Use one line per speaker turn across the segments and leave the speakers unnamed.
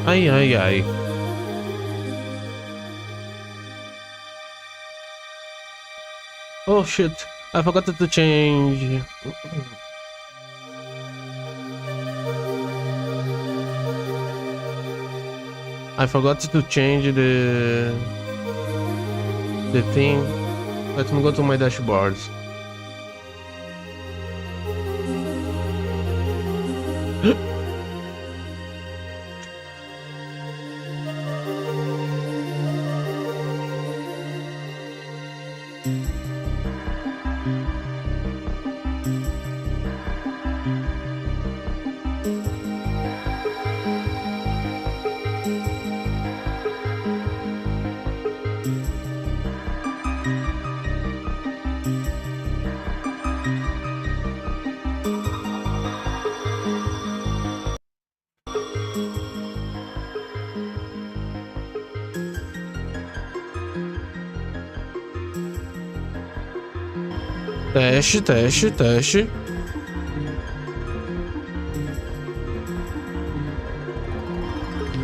Ai, ai, ai. Oh shit, I forgot to change. I forgot to change the thing. Let me go to my dashboard. Teste, teste, teste.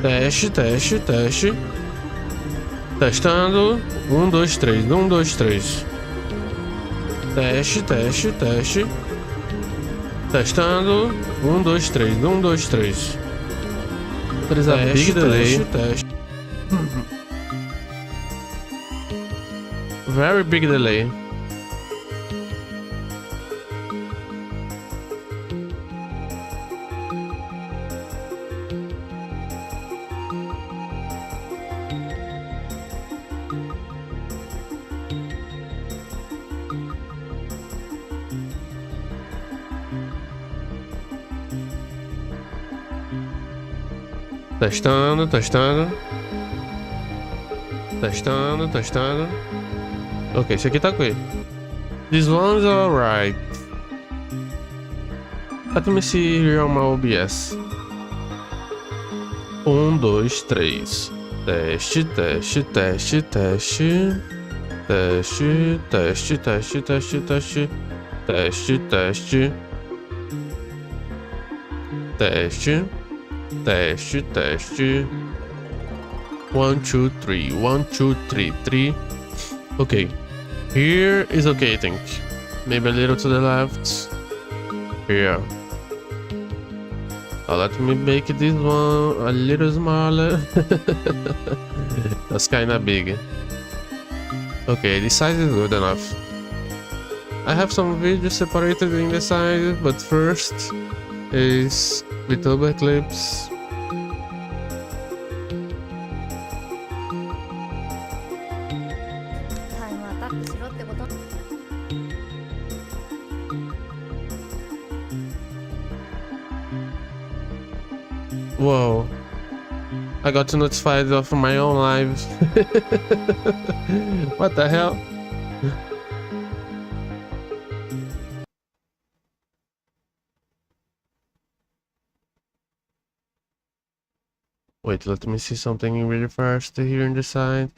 Teste, teste, teste. Testando. 1, 2, 3. 1, 2, 3. Teste, teste, teste. Testando. 1, 2, 3. 1, 2, 3. There's a big delay. Teste. Very big delay. Testando, testando. Testando, testando. Ok, esse aqui tá ok. This one's alright. Let me see here on my OBS. 1, 2, 3. Teste, teste, teste, teste. Teste, teste, teste, teste, teste. Teste, teste. Teste. Teste, teste. 1, 2, 3. 1, 2, 3. 3. Okay. Here is okay, I think. Maybe a little to the left. Here. Now let me make this one a little smaller. That's kinda big. Okay, this size is good enough. I have some videos separated in the size, but first is vtuber clips. Whoa. I got notified of my own live. What the hell? Wait, let me see something really fast here on the side.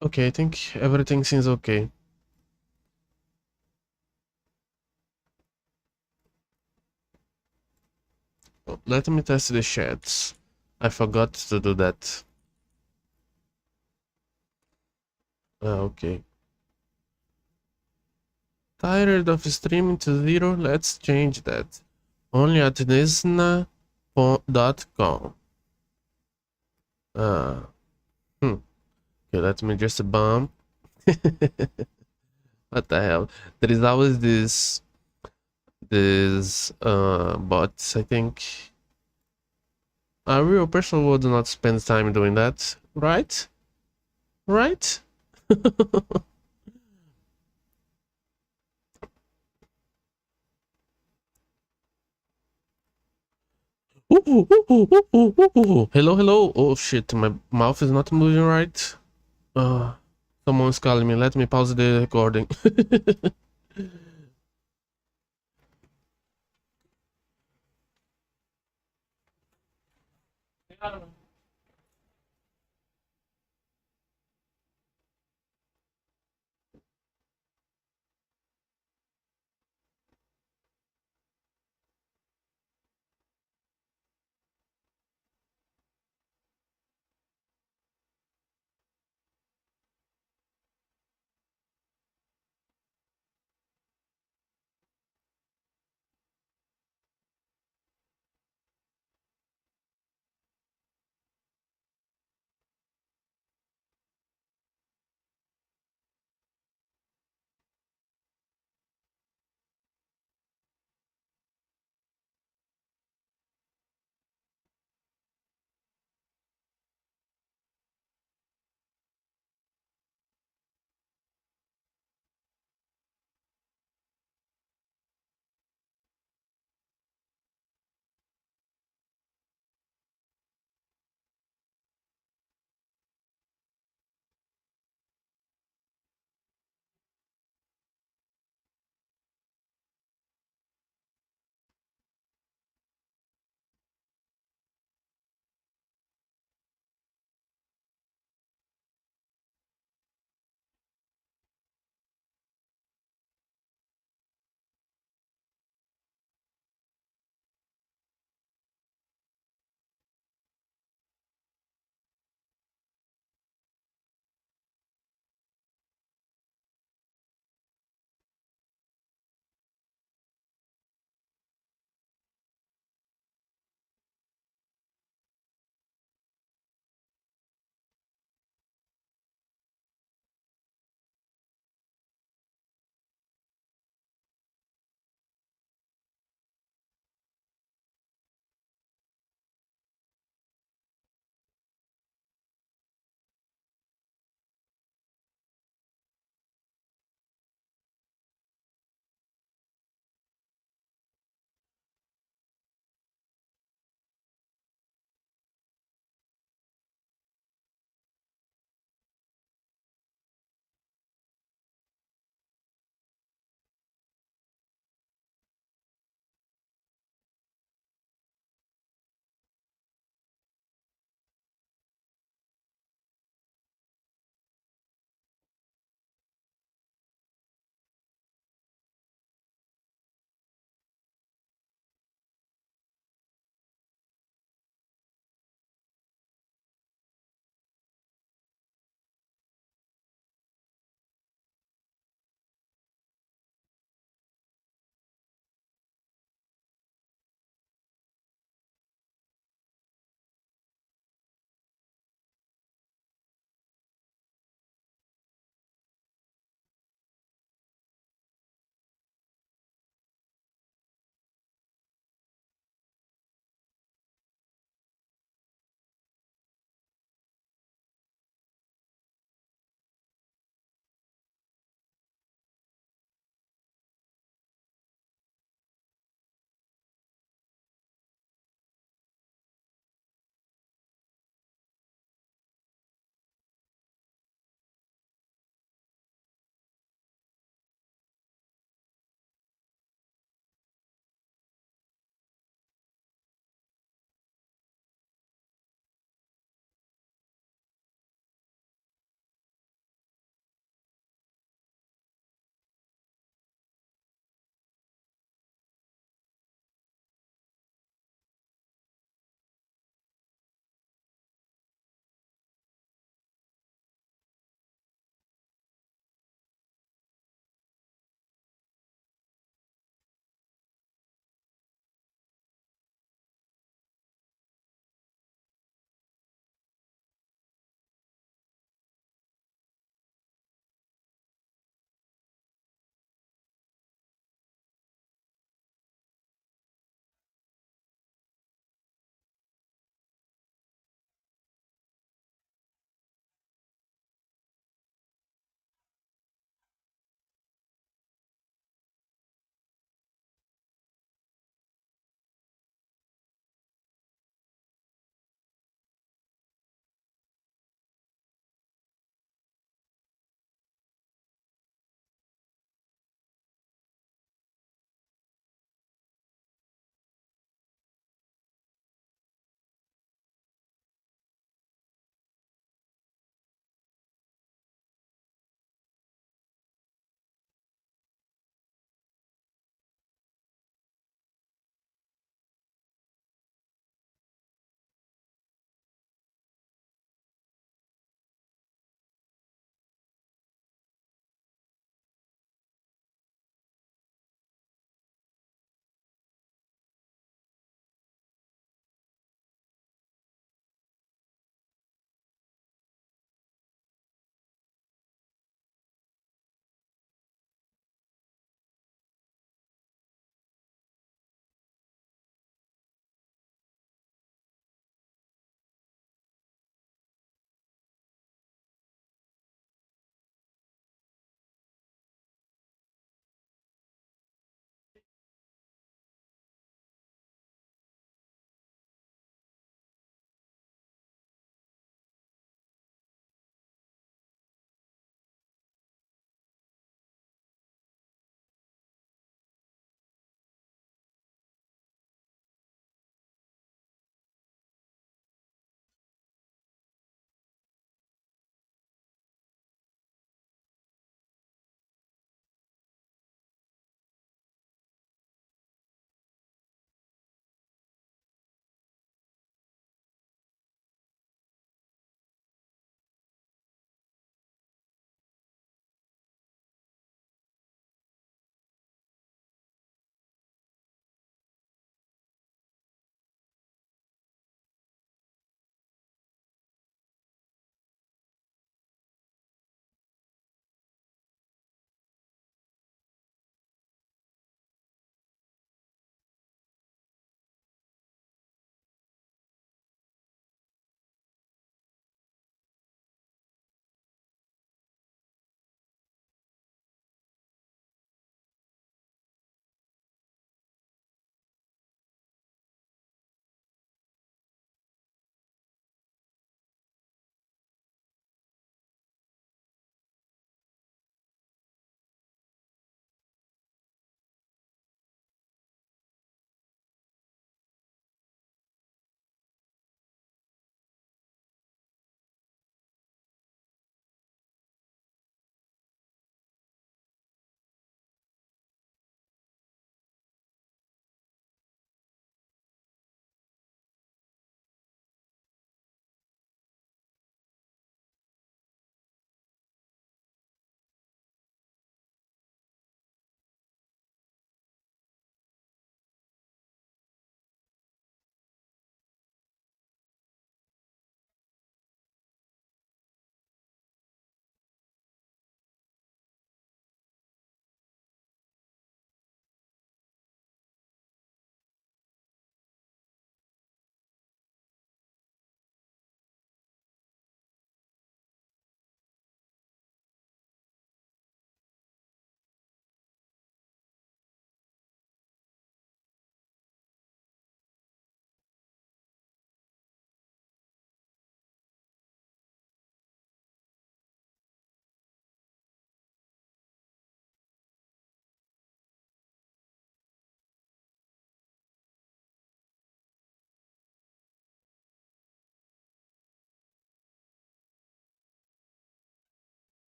Okay, I think everything seems okay. Let me test the chats. I forgot to do that. Okay. Tired of streaming to zero? Let's change that. Only at nisna.com. Uh, okay, let me just bomb. What the hell? There is always this bots, I think. A real person would not spend time doing that, right? Right? Hello, hello. Oh shit, my mouth is not moving right. Uh, Someone's calling me. Let me pause the recording.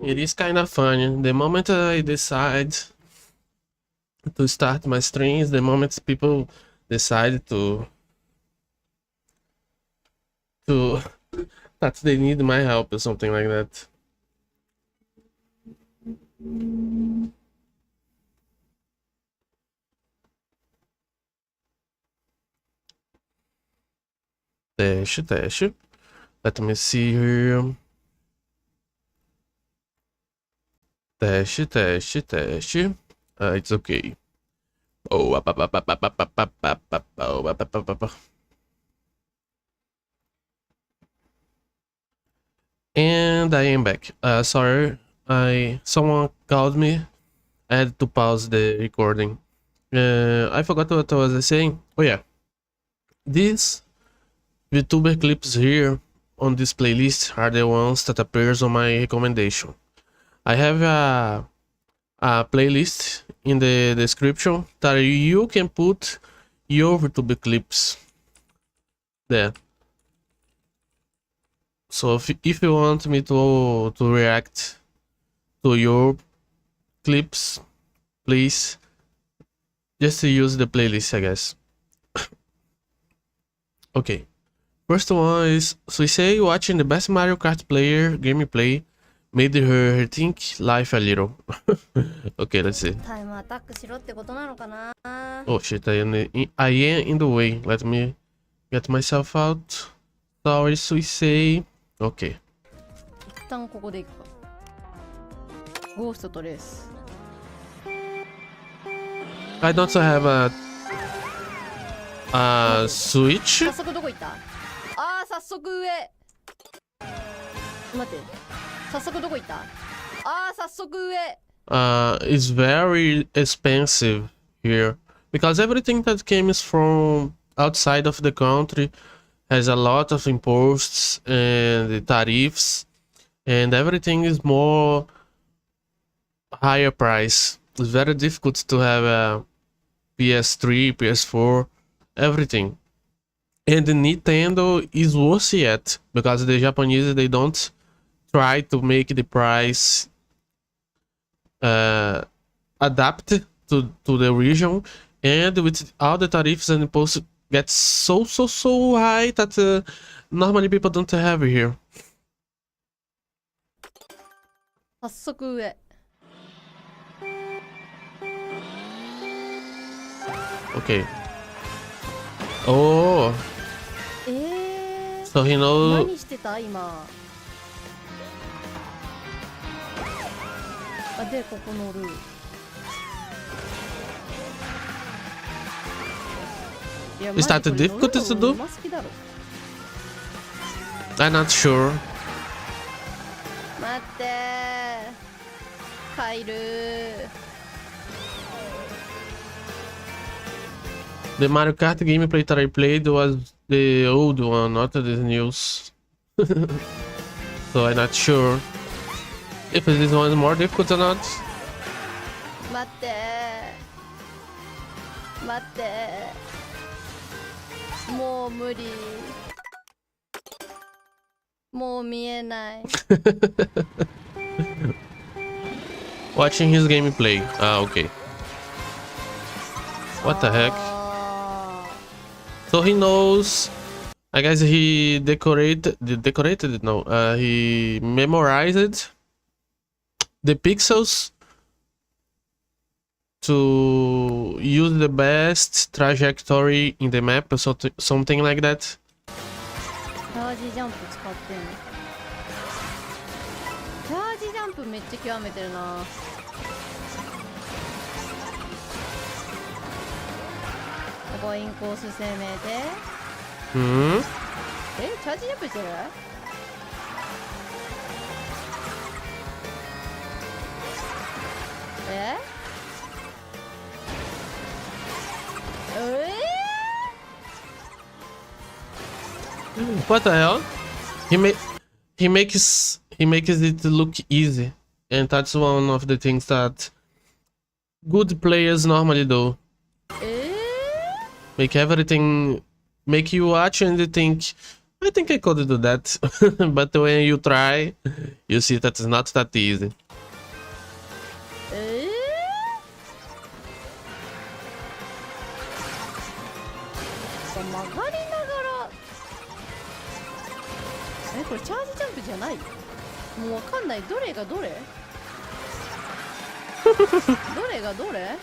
It is kind of funny. The moment I decide to start my streams, the moment people decide to that they need my help or something like that. Teste. Let me see here. Teste. It's okay. Oh, and I am back. Sorry, someone called me. I had to pause the recording. I forgot what I was saying. Oh yeah, these VTuber clips here on this playlist are the ones that appears on my recommendation. I have a playlist in the description that you can put your VTuber clips there. So if you want me to react to your clips, please just use the playlist, I guess. Okay, first one is Suisei watching the best Mario Kart player gameplay made her think life a little. Okay, let's see. Oh shit, I am in the way. Let me get myself out. Sorry, Suisei. Okay. I don't have a Switch. It's very expensive here because everything that comes from outside of the country has a lot of imposts and tariffs, and everything is more higher price. It's very difficult to have a PS3, PS4, everything. And the Nintendo is worse yet because the Japanese, they don't try to make the price adapt to the region, and with all the tariffs and imposts get so high that normally people don't have here. Okay. Oh. So he knows. Is that difficult to do? I'm not sure. The Mario Kart gameplay that I played was the old one, not the news. So I'm not sure if this one is more difficult or not. Watching his gameplay. Ah, okay. What the heck? So he knows. I guess he decorated it. No, he memorized the pixels to use the best trajectory in the map or something like that. What the hell? He makes it look easy, and that's one of the things that good players normally do. Make everything, make you watch and think, I think I could do that, but when you try, you see that it's not that easy.
曲がりながらこれチャージジャンプじゃない？もうわかんない。どれがどれ？どれがどれ？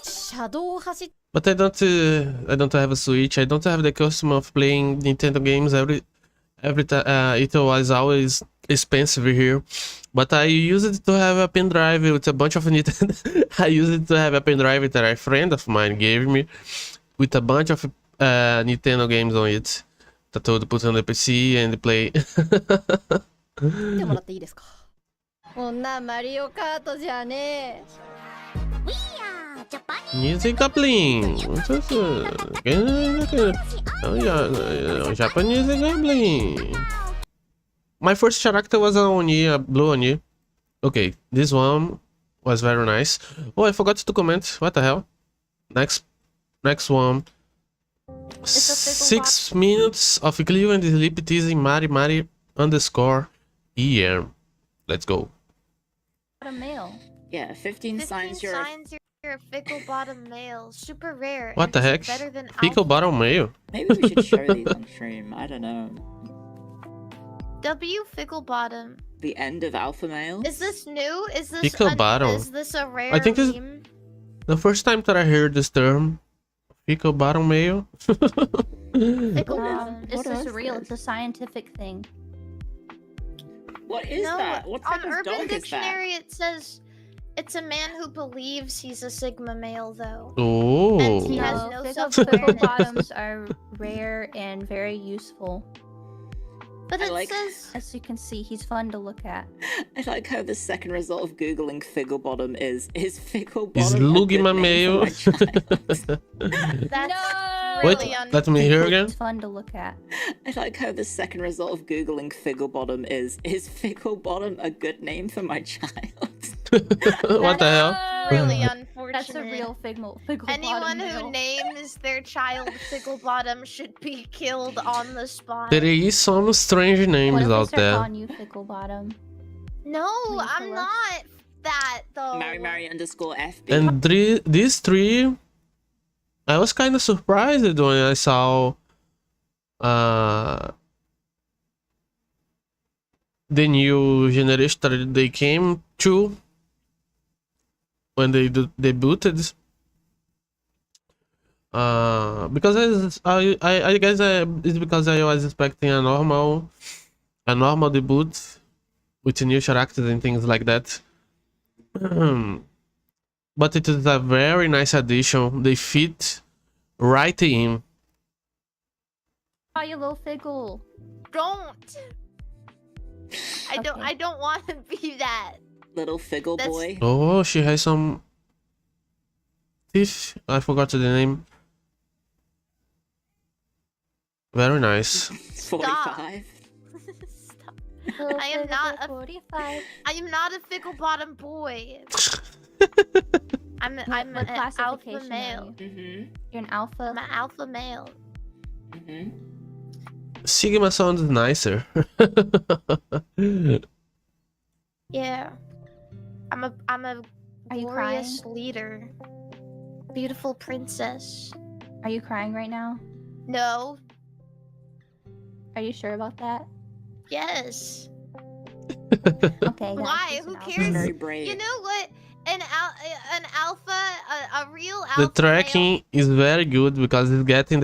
車道を走っ
But I don't have a Switch. I don't have the custom of playing Nintendo games every time. It was always expensive here. But I used it to have a pen drive with a bunch of Nintendo. I used it to have a pen drive that a friend of mine gave me with a bunch of Nintendo games on it that I would put on the PC and play.
てもらっていいですか？こんなマリオカートじゃねえ。
Music Goblin. Japanese Goblin. My first character was a Oni, a blue Oni. Okay, this one was very nice. Oh, I forgot to comment. What the hell? Next one. 6 minutes of Clio and sleep teasing Mari _ EM. Let's go.
What a male.
Yeah, 15 signs you're
a fickle bottom male. Super rare.
What the heck?
Better than
Fickle bottom male.
Maybe we should show these on stream. I don't know.
W fickle bottom.
The end of alpha male.
Is this new? Is this
Fickle bottom.
Is this a rare
I think this
meme?
the first time that I heard this term. Fickle bottom male.
Fickle bottom.
It's just real. It's a scientific thing.
What is
No,
that? What type
on
of
Urban
dog is that?
Dictionary it says it's a man who believes he's a sigma male though.
Oh.
And he has no
Fickle
self-awareness.
bottoms are rare and very useful.
But
I
it
like-
says
As you can see, he's fun to look at.
I like how the second result of googling figgle bottom is figgle
Is
bottom. a
Luigi
good
my
name
male?
for my child?
that's
No!
Wait,
really
let me hear again.
It's fun to look at.
I like how the second result of googling figgle bottom is figgle bottom a good name for my child?
What the hell?
really unfortunate.
That's a real figgle
Anyone
bottom
who
male.
names their child fickle bottom should be killed on the spot.
There is some strange
What
names
if we
out
start
there.
calling you fickle bottom?
No,
Will you
I'm
kill us?
not that though.
Mary_FB.
And these three, I was kind of surprised when I saw the new generation that they came to when they debuted. Because I guess it's because I was expecting a normal debut with new characters and things like that. But it is a very nice addition. They fit right in.
Oh, you little figgle.
Don't.
Okay.
I don't want to be that.
Little figgle
That's-
boy.
Oh, she has some teeth. I forgot the name. Very nice.
45.
Stop.
Little
I am
figgle
not a-
45.
I am not a fickle bottom boy. I'm
What
an alpha
classification are
male.
you?
Mm-hmm.
You're an alpha.
I'm an alpha male.
Mm-hmm.
Sigma sounds nicer.
Yeah. I'm a
Are you
glorious leader. Beautiful princess.
Are you crying right now?
No.
Are you sure about that?
Yes.
Okay. guys,
Why?
he's an
Who
alpha.
cares?
Very brave.
You know what? An alpha, a real alpha
The tracking is very good because it's getting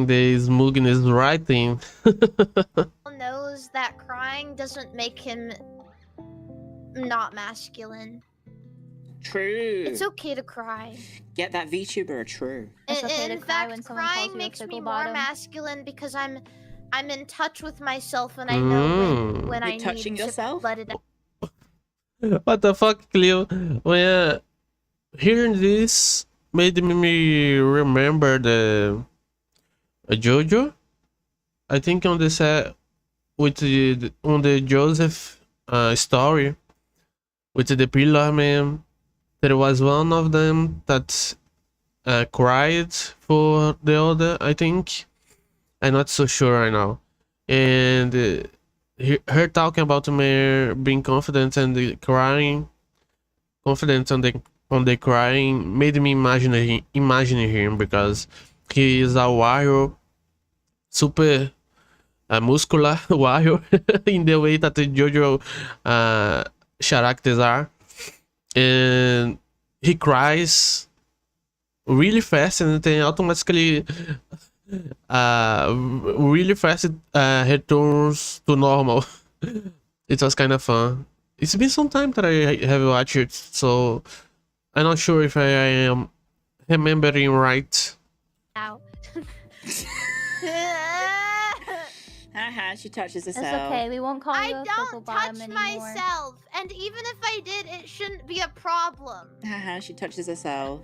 the smoothness right in.
male knows that crying doesn't make him not masculine.
True.
It's okay to cry.
Get that VTuber, true.
It's okay
In
to cry when
fact,
someone calls
crying
you a
makes me
fickle
more
bottom.
masculine because I'm in touch with myself and I know when
You're
I
touching
need
yourself?
to let it out.
What the fuck, Cleo? When hearing this made me remember the Jojo. I think on the set with on the Joseph story with the Pillar Man, there was one of them that cried for the other, I think. I'm not so sure right now. And her talking about Mayor being confident and crying, confident on the crying, made me imagine him because he is a warrior, super muscular warrior in the way that the JoJo characters are, and he cries really fast and then automatically really fast returns to normal. It was kind of fun. It's been some time that I have watched it, so I'm not sure if I am remembering right.
Ow.
Haha, she touches
It's
herself.
okay. We won't call
I
you a
don't
fickle
touch
bottom anymore.
myself, and even if I did, it shouldn't be a problem.
Haha, she touches herself.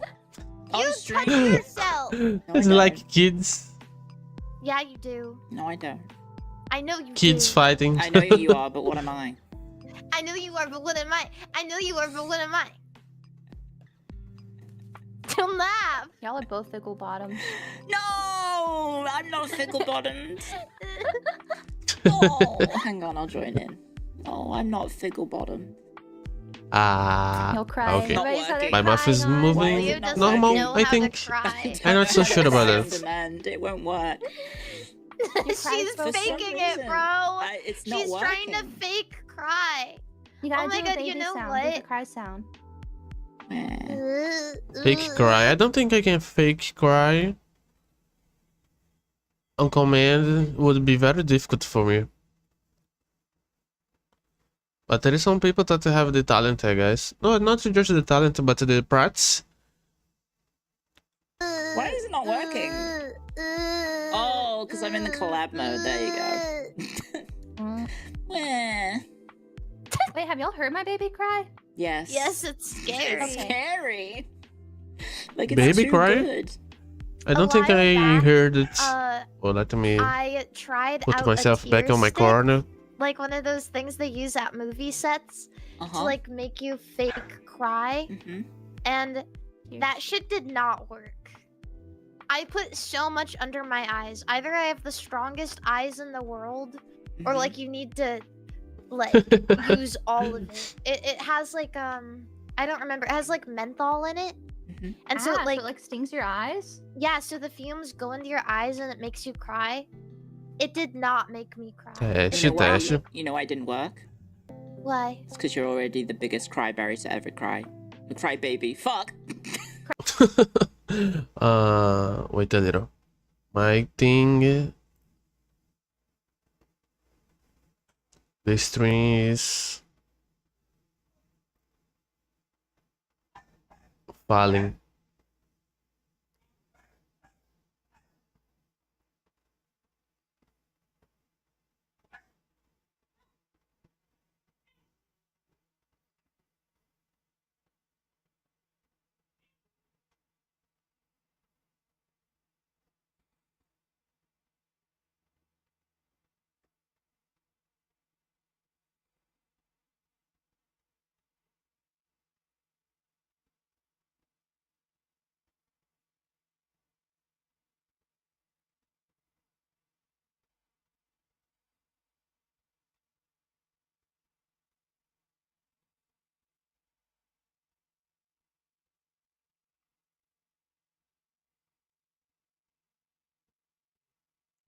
You touch
stream.
yourself.
No, I
It's
don't.
like kids
Yeah, you do.
No, I don't.
I know you
kids
do.
fighting.
I know who you are, but what am I?
I know you are, but what am I? I know you are, but what am I? Don't laugh.
Y'all are both fickle bottoms.
No, I'm not fickle bottomed. Oh, hang on, I'll join in. No, I'm not fickle bottomed.
You'll cry.
Okay.
Not
Everybody's had
working.
a
My mouth is
crying on.
Why is
moving
it not
normal,
working?
I think.
Cry.
I'm not so sure about
I'm
that.
demand. It won't work.
She's
for some
faking it,
reason.
bro.
It's not
She's trying to
working.
fake cry.
You gotta
Oh my
do
God,
a baby
you know
sound. Do the
what?
cry sound.
Fake cry. I don't think I can fake cry. On command would be very difficult for me. But there is some people that have the talent, guys. No, not just the talent, but the practice.
Why is it not working? Oh, because I'm in the collab mode. There you go. Meh.
Wait, have y'all heard my baby cry?
Yes.
Yes, it's scary.
It's scary. Like it's
Baby
too
cry?
good.
I don't think
while
I
back,
heard it.
Uh,
Let me
I tried
put
out
myself
a
back
tear
on my
stick,
corner.
like one of those things they use at movie sets to like make you fake cry, and that shit did not work. I put so much under my eyes. Either I have the strongest eyes in the world, or like you need to like use all of it. It has like I don't remember. It has like menthol in it, and so
So
it
it stings your eyes?
yeah, so the fumes go into your eyes and it makes you cry. It did not make me cry.
You know why it didn't work?
Why?
It's because you're already the biggest cryberry to ever cry. The crybaby. Fuck.
Wait a little. My thing. The string is falling.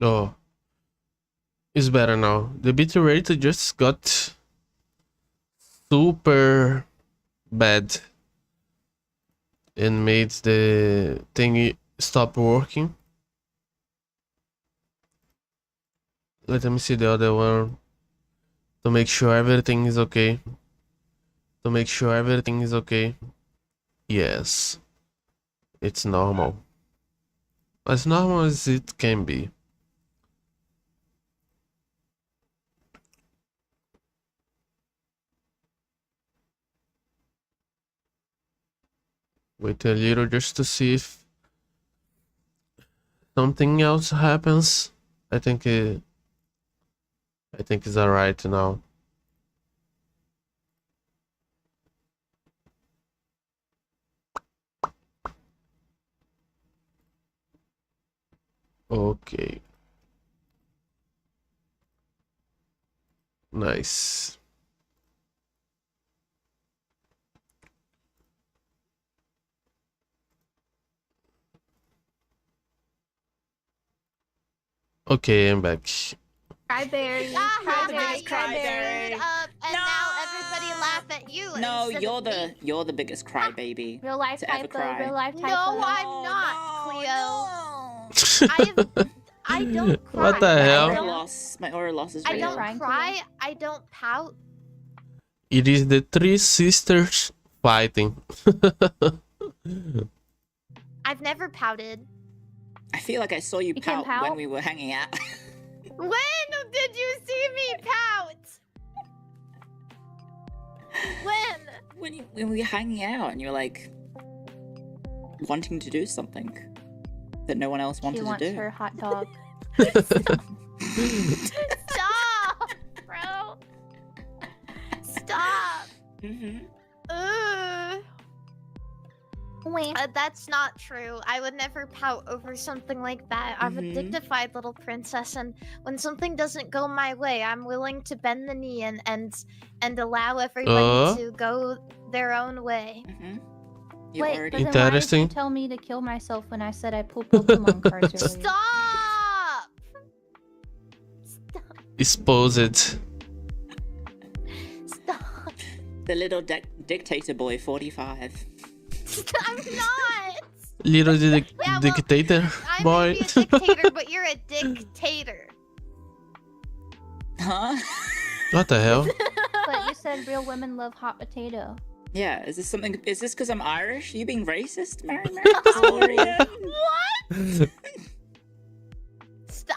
Oh, it's better now. The bit rate just got super bad and made the thingy stop working. Let me see the other one to make sure everything is okay. To make sure everything is okay. Yes, it's normal. As normal as it can be. Wait a little just to see if something else happens. I think it's alright now. Okay. Nice. Okay, I'm back.
Cryberry.
Cryberry.
Cryberry.
Up, and now everybody laugh at you.
No,
instead
you're
of
the
me.
you're the biggest crybaby.
Real life
To ever
typo.
cry.
Real life typo.
No, I'm not, Cleo. I don't cry.
What the
My
hell?
aura loss. My aura loss is
I
real.
don't
Crying
cry. I don't pout.
It is the three sisters fighting.
I've never pouted.
I feel like I saw you
You can
pout when
pout?
we were hanging out.
When did you see me pout? When?
when we were hanging out and you're like wanting to do something that no one else
She
wanted
wants
to do.
her hot dog.
Stop, bro. Stop.
Wait.
That's not true. I would never pout over something like that. I'm a dignified little princess, and when something doesn't go my way, I'm willing to bend the knee and allow everybody to go their own way.
You
Wait,
already-
but then why did
Interesting.
you tell me to kill myself when I said I pulled Pokemon cards earlier?
Stop!
Exposed.
Stop!
The little dictator boy 45.
I'm not!
Little
Yeah, well,
dictator
I
boy.
may be a dictator, but you're a dictator.
Huh?
What the hell?
But you said real women love hot potato.
Yeah, is this something? Is this because I'm Irish? Are you being racist, Mary?
What?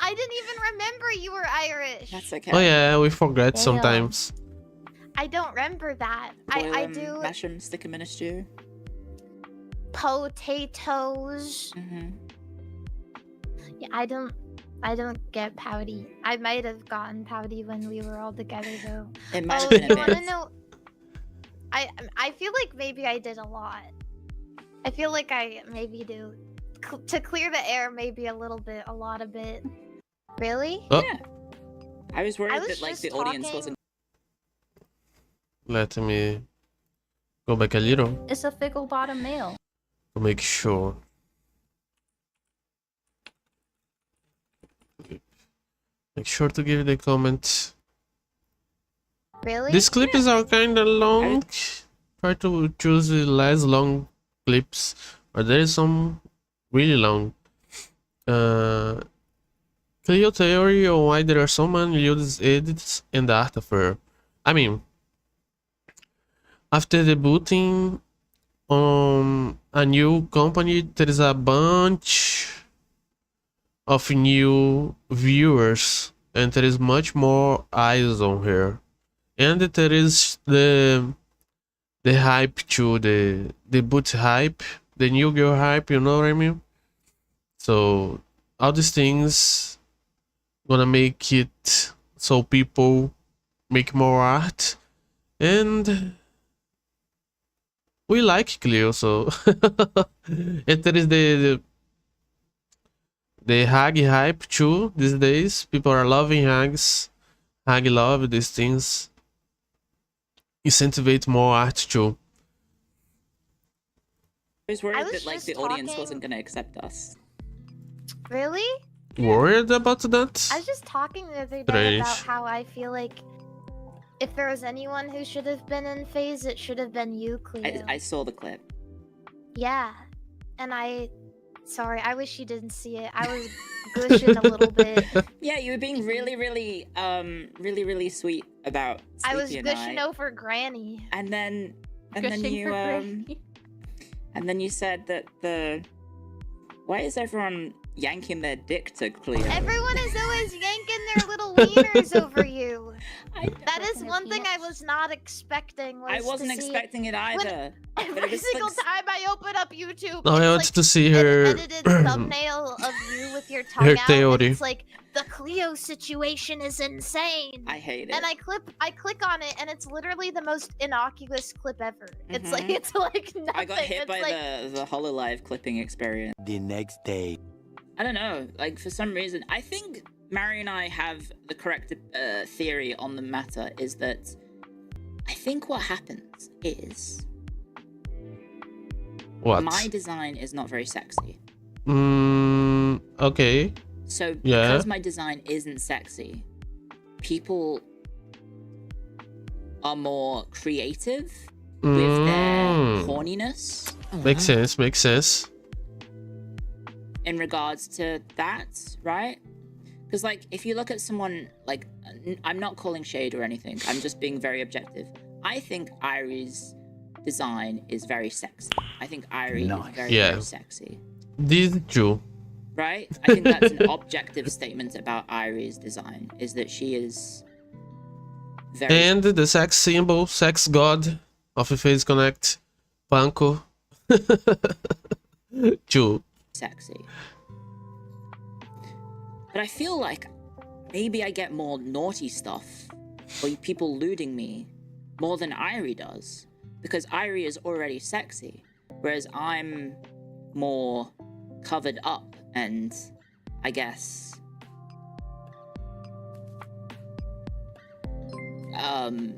I didn't even remember you were Irish.
That's okay.
Oh yeah, we forget
Damn.
sometimes.
I don't remember that.
Boil
I
'em,
do
mash 'em, stick 'em in a stew.
potatoes. Yeah, I don't get pouty. I might have gotten pouty when we were all together though.
It might
Oh,
have been
you
a
wanna
bit.
know? I feel like maybe I did a lot. I feel like I maybe do. To clear the air, maybe a lot of bit. Really?
Oh,
Yeah. I was worried
I was
that like
just
the audience
talking-
wasn't.
let me go back a little
It's a fickle bottom male.
to make sure. Make sure to give the comment.
Really?
These clips are kind of long. Try to choose the less long clips, but there is some really long. Clear theory on why there are so many used edits and art of her. I mean, after debuting on a new company, there is a bunch of new viewers, and there is much more eyes on her. And there is the hype too, the boot hype, the new girl hype, you know what I mean? So all these things gonna make it so people make more art, and we like Cleo, so and there is the hag hype too these days. People are loving hags. Hag love these things. Incentivate more art too.
I was worried
was
that like
just
the audience
talking-
wasn't gonna accept us.
Really?
Worried about that?
I was just talking the other day
Strange.
about how I feel like if there was anyone who should have been in phase, it should have been you, Cleo.
I saw the clip.
Yeah, and sorry, I wish you didn't see it. I was gushing a little bit.
Yeah, you were being really sweet about
I was
Sleepy and
gushing over Granny.
and then
Gushing
you
for Granny.
and then you said that why is everyone yanking their dick to Cleo?
Everyone is always yanking their little wieners over you. That is
Their
one thing I
penis.
was not expecting. Was
I wasn't
to see
expecting it either. but it
Every
was
single
like,
time I open up YouTube,
No, I
it's
want
like
to see
an
her
edited thumbnail of you with your tongue
her
out, and
theory.
it's like the Cleo situation is insane.
I hate it.
And I click on it, and it's literally the most innocuous clip ever. It's like nothing.
I got hit
It's
by
like,
the HoloLive clipping experience.
The next day.
I don't know. Like, for some reason, I think Mary and I have the correct theory on the matter. Is that I think what happens is
What?
my design is not very sexy.
Okay.
So
Yeah.
because my design isn't sexy, people are more creative with their horniness.
Makes sense. Makes sense.
In regards to that, right? Because, like, if you look at someone, like, I'm not calling shade or anything, I'm just being very objective. I think Irie's design is very sexy. I think Irie is very, very sexy.
This is true.
Right? I think that's an objective statement about Irie's design, is that she is very...
And the sex symbol, sex god of the Phase Connect, Panko. True.
Sexy. But I feel like maybe I get more naughty stuff, or people looting me, more than Irie does. Because Irie is already sexy, whereas I'm more covered up and, I guess,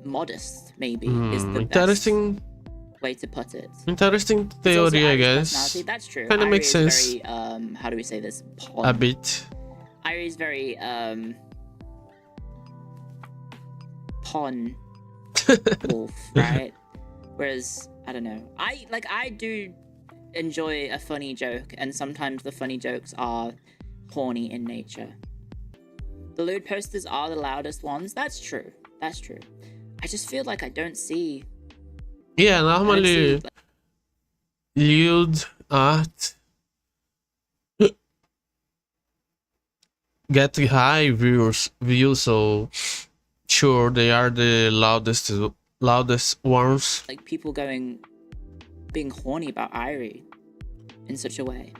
modest, maybe, is the
interesting
best way to put it.
Interesting
It's also
theory, I
Irie's
guess.
personality. That's true.
Kinda
Irie
makes
is
sense.
Very, how do we say this?
A bit.
Irie's very, pawn wolf, right? Whereas, I don't know. I do enjoy a funny joke, and sometimes the funny jokes are horny in nature. The lewd posters are the loudest ones. That's true. That's true. I just feel like I don't see...
Yeah, normally lewd art get high views, so sure they are the loudest ones.
Like, people being horny about Irie in such a way.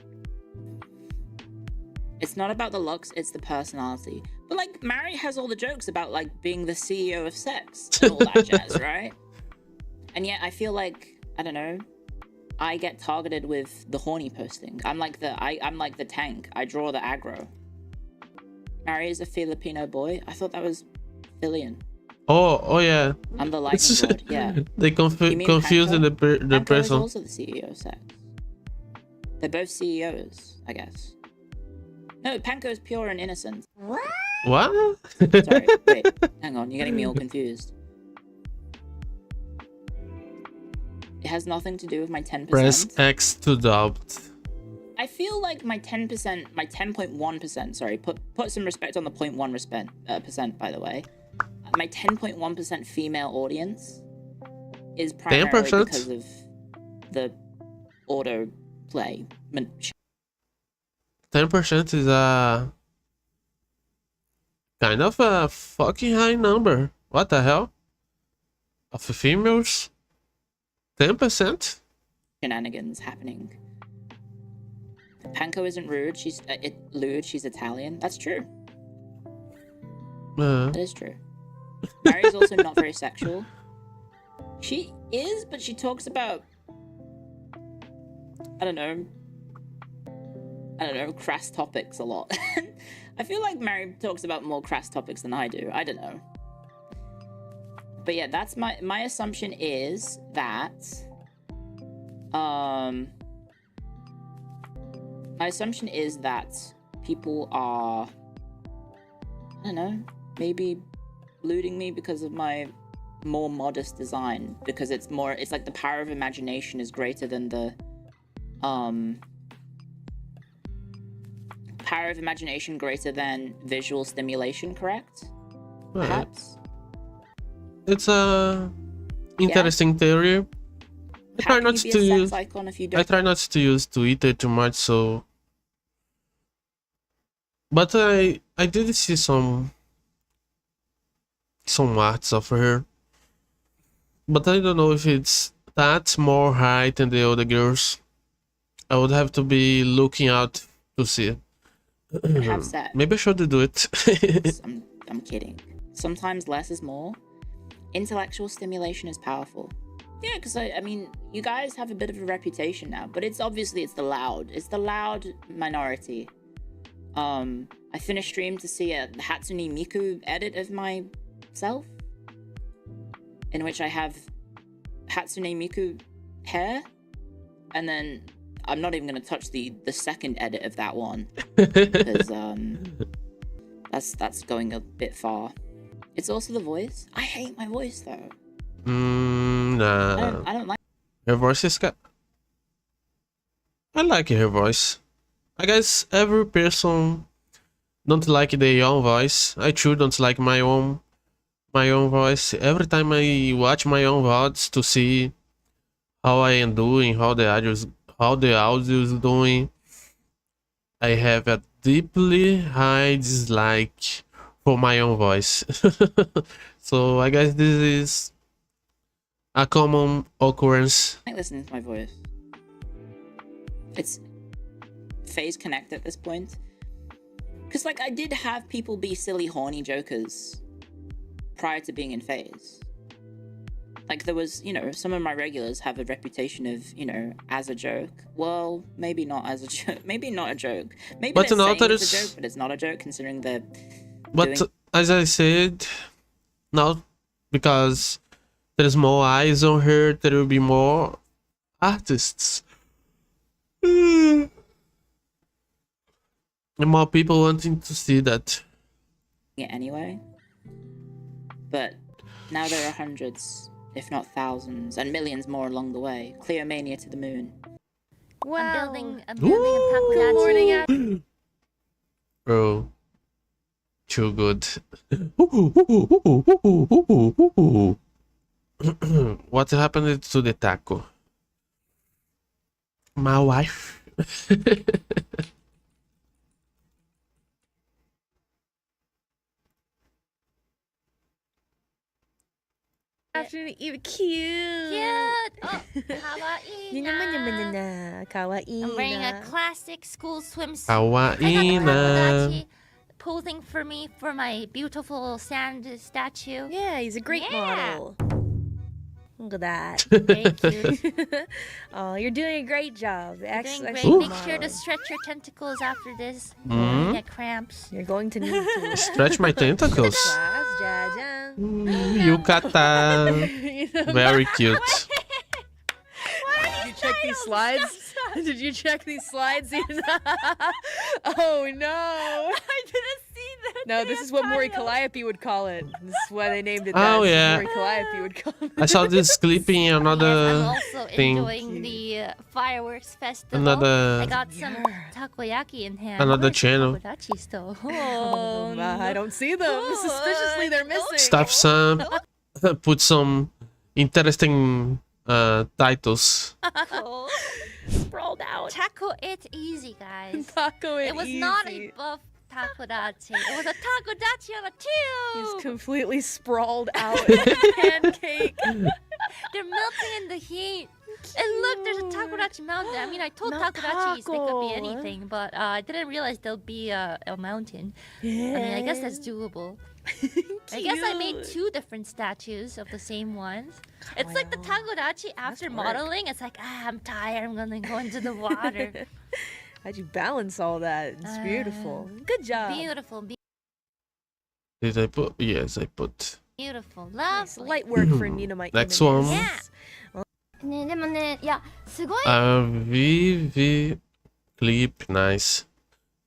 It's not about the looks, it's the personality. But, like, Mary has all the jokes about, like, being the CEO of sex and all that jazz, right? And yet I feel like, I don't know, I get targeted with the horny posting. I'm like the tank. I draw the aggro. Mary is a Filipino boy. I thought that was Filian.
Oh yeah.
I'm the lightning rod, yeah.
They confusing the
Panko is
person.
also the CEO of sex. They're both CEOs, I guess. No, Panko is pure and innocent.
What?
Sorry, wait, hang on, you're getting me all confused. It has nothing to do with my 10%.
Press X to doubt.
I feel like my 10%, my 10.1%, sorry, put some respect on the 0.1% percent, by the way. My 10.1% female audience is primarily
10%?
because of the auto play.
10% is a kind of a fucking high number. What the hell? Of the females? 10%?
Shenanigans happening. Panko isn't rude. She's lewd. She's Italian. That's true. That is true. Mary's also not very sexual. She is, but she talks about, I don't know, crass topics a lot. I feel like Mary talks about more crass topics than I do. I don't know. But yeah, that's my assumption is that my assumption is that people are, I don't know, maybe looting me because of my more modest design, because it's like the power of imagination is greater than the power of imagination greater than visual stimulation, correct? Perhaps.
It's a interesting theory. I try not to use. I try not to use Twitter too much, so. But I did see some arts of her, but I don't know if it's that more high than the other girls. I would have to be looking out to see it. Maybe I should do it.
I'm kidding. Sometimes less is more. Intellectual stimulation is powerful. Yeah, because I mean, you guys have a bit of a reputation now, but it's the loud minority I finished stream to see a Hatsune Miku edit of myself, in which I have Hatsune Miku hair, and then I'm not even gonna touch the second edit of that one because that's going a bit far. It's also the voice. I hate my voice though.
Nah.
I don't like.
Her voice is good. I like her voice. I guess every person don't like their own voice. I too don't like my own voice. Every time I watch my own VODs to see how I am doing, how the audio is doing, I have a deeply high dislike for my own voice. So I guess this is a common occurrence.
I listen to my voice. It's phase connect at this point. Because, like, I did have people be silly, horny jokers prior to being in phase. Like, there was, you know, some of my regulars have a reputation of, you know, as a joke. Well, maybe not as a joke. Maybe not a joke. Maybe
But
they're saying
others...
it's a joke, but it's not a joke considering they're
But
doing...
as I said, now because there's more eyes on her, there will be more artists. And more people wanting to see that.
Yeah, anyway. But now there are hundreds, if not thousands, and millions more along the way. Clear mania to the moon.
Wow. I'm building a
Good
takoyaki.
Bro, too good. What happened to the taco? My wife.
After you cute.
Cute. Oh, kawaii na.
Kawaii.
I'm wearing a classic school swimsuit.
Kawaii
I got
na.
Takodachi posing for me for my beautiful sand statue.
Yeah, he's a great model. Look at that.
Very cute.
Oh, you're doing a great job.
You're doing great.
Excellent
Make sure to
model.
stretch your tentacles after this.
Mm.
You get cramps.
You're going to need to.
Stretch my tentacles.
Class, Jajan.
Yukata.
You know,
Very cute.
Did you check these slides? Did you check these slides? Oh no!
I didn't see that.
No, this is what Mori Calliope would call it. This is why they named it
Oh,
that.
yeah.
Mori Calliope would call it.
I saw this clip in
Yes, I'm
another
also
thing.
enjoying the fireworks festival.
Another-
I got some takoyaki in hand.
Another
Where's
channel.
Takodachi still.
Oh, I don't see them. Suspiciously, they're missing.
Stuff some. Put some interesting titles.
Sprawled out.
Taco it easy, guys.
Taco it
It was
easy.
not a buff takodachi. It was a takodachi on a
He's
tube.
completely sprawled out. Pancake.
They're melting in the heat. And look, there's a takodachi mountain. I mean, I told
Not
takodachis they could be
taco.
anything, but I didn't realize there'll be a mountain. I mean, I guess that's doable. I guess I made two different statues of the same ones. It's like the takodachi after
work.
modeling. It's like, I'm tired. I'm gonna go into the water.
How'd you balance all that? It's beautiful. Good job.
Beautiful,
Did I put? Yes, I put.
beautiful,
Nice.
lovely.
Light work for Nina Mike.
Next one.
Yeah.
ねでもねいやすごい
Vivi clip, nice.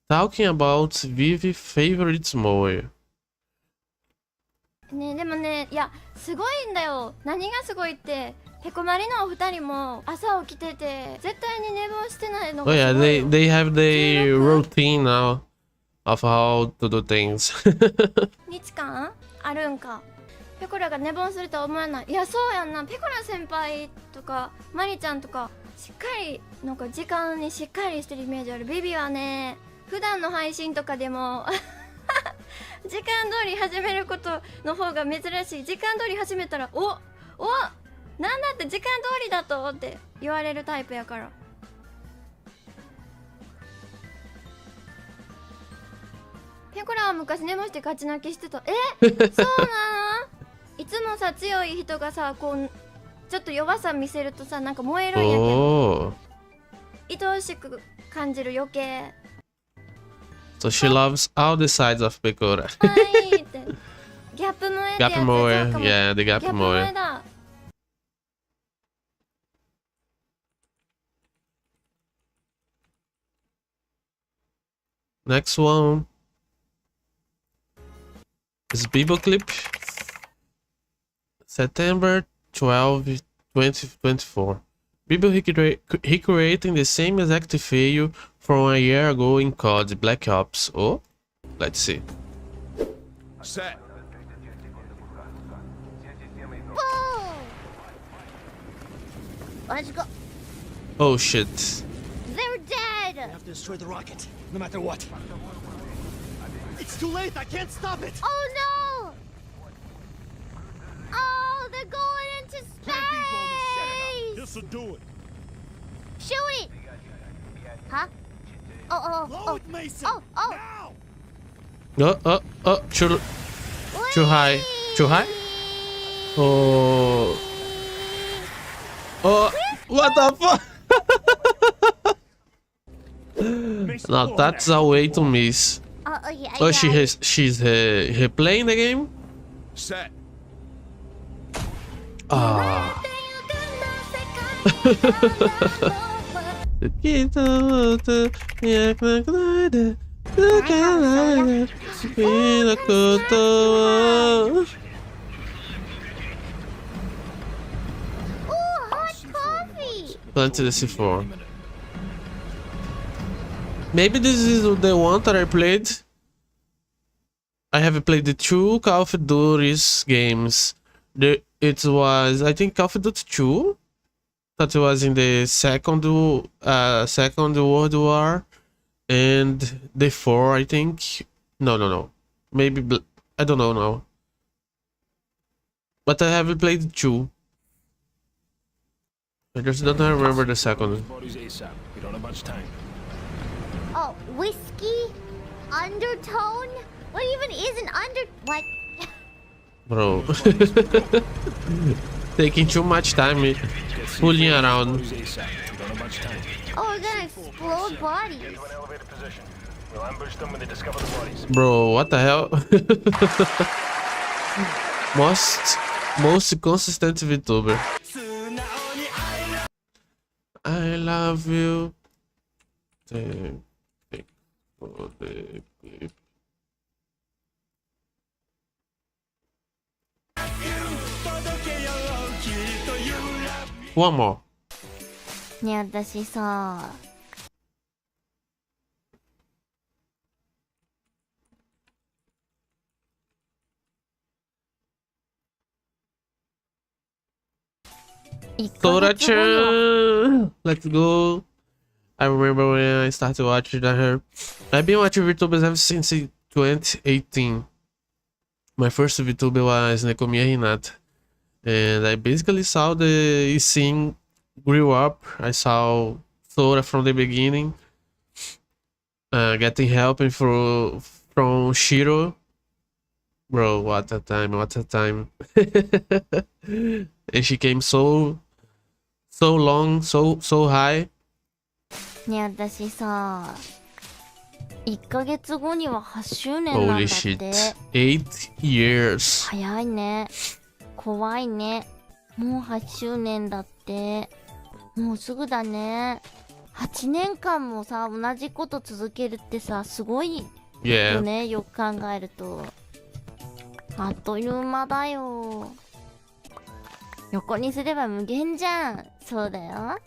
Talking about Vivi favorites more.
ねでもねいやすごいんだよ。何がすごいってペコマリのお二人も朝起きてて絶対に寝坊してないの
Oh
が
yeah,
すごいよ。
they have their routine now of how to do things.
日間あるんか。ペコラが寝坊するとは思わない。いやそうやんな。ペコラ先輩とかマリちゃんとかしっかりなんか時間にしっかりしてるイメージある。ビビはね普段の配信とかでも時間通り始めることの方が珍しい。時間通り始めたらおなんだって時間通りだとって言われるタイプやから。ペコラは昔寝坊して勝ち泣きしてた。そうなの？いつもさ強い人がさこうちょっと弱さ見せるとさなんか燃えるんやけど
Oh,
愛おしく感じる余計。
So she loves all the sides of Pecora.
はいってギャップ萌えってやつ
Gap
ちゃう
Moe,
かも
yeah, the
ギャ
Gap
ップ萌え
Moe.
だ
Next one is Bibo clip. September 12, 2024. Bibo recreating the same exact fail from a year ago in COD Black Ops. Oh, let's see.
Set.
Boom! Let's go.
Oh shit.
They're dead.
We have to destroy the rocket, no matter what. It's too late. I can't stop it.
Oh no! Oh, they're going into space.
This'll do it.
Shoot it. Huh? Oh.
Load Mason.
Oh.
Now.
Too high. Too high? Oh. Oh, what the fuck? Now that's a way to miss.
Oh yeah.
Oh, she's replaying the game?
Set.
Ah.
Ooh, hot coffee.
Planted the C4. Maybe this is the one that I played. I have played the two Call of Duty's games. It was, I think, Call of Duty 2. That was in the second World War. And the 4, I think. No. Maybe, I don't know now. But I haven't played 2. I just don't remember the second.
Bodies ASAP. We don't have much time.
Oh, whiskey? Undertone? What even is an what?
Bro. Taking too much time fooling around.
Bodies ASAP. We don't have much time.
Oh, we're gonna explode bodies.
Get to an elevated position. We'll ambush them when they discover the bodies.
Bro, what the hell? most consistent VTuber. I love you. One more.
ねえ、私さ、
Sora-chan! Let's go. I remember when I started watching her. I've been watching VTubers ever since 2018. My first VTuber was Nekomiya Hinata. And I basically saw the scene grew up. I saw Sora from the beginning. Getting help from Shiro. Bro, what a time, what a time. And she came so long, so high.
ねえ、私さ、1ヶ月後には8周年なんだっ
Holy
て。
shit. 8 years.
早いね。怖いね。もう8周年だって。もうすぐだね。8年間もさ、同じこと続けるってさ、すごいよ
Yeah.
ね。よく考えると。あっという間だよ。横にすれば無限じゃん。そうだよ。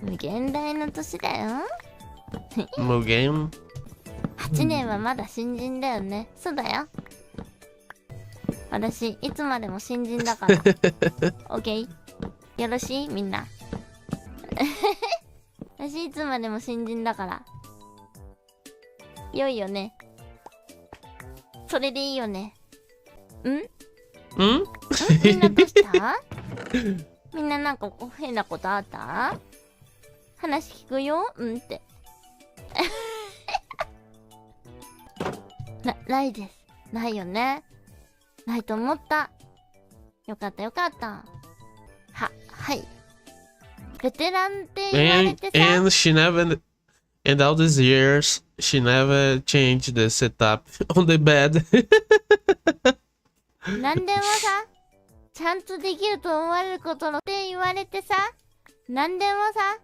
無限大の年だよ。
Mugen.
8年はまだ新人だよね。そうだよ。私、いつまでも新人だから。オッケー。よろしいみんな。私、いつまでも新人だから。良いよね。それでいいよね。んみんなどうしたみんななんか変なことあった話聞くよって。ないです。ないよね。ないと思った。よかったよかった。はい。ベテランって言われてさ。
And And all these years, she never changed the setup on the bed.
何でもさ、ちゃんとできると思われることのって言われてさ、何でもさ、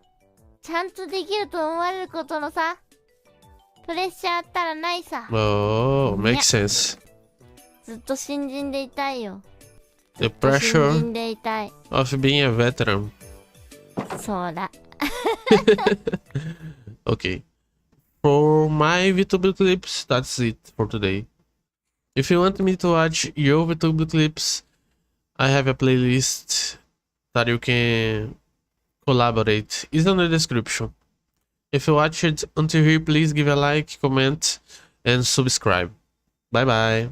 ちゃんとできると思われることのさ、プレッシャーあったらないさ。
Oh, makes sense.
ずっと新人でいたいよ。
The
新
pressure
人でいたい。
of being a veteran.
そうだ。
Okay. For my VTuber clips, that's it for today. If you want me to watch your VTuber clips, I have a playlist that you can collaborate. It's in the description. If you watched it until here, please give a like, comment, and subscribe. Bye bye.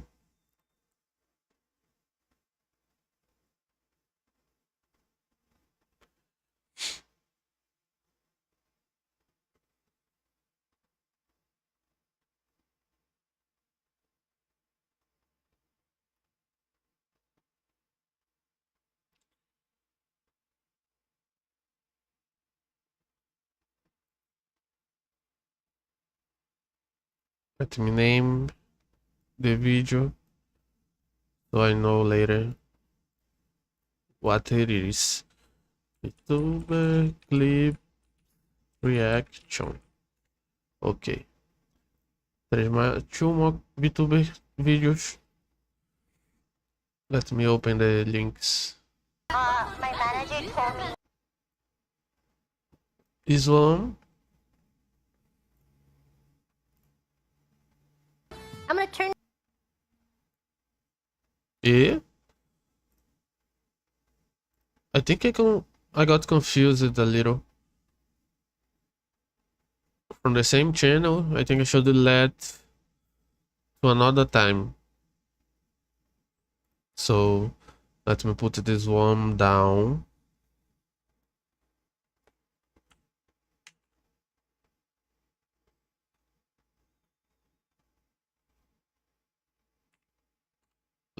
Let me name the video so I know later what it is. VTuber clip reaction. Okay. Two more VTuber videos. Let me open the links.
My manager told me.
This one.
I'm gonna turn.
Yeah. I think I got confused a little. From the same channel, I think I should let to another time. So let me put this one down.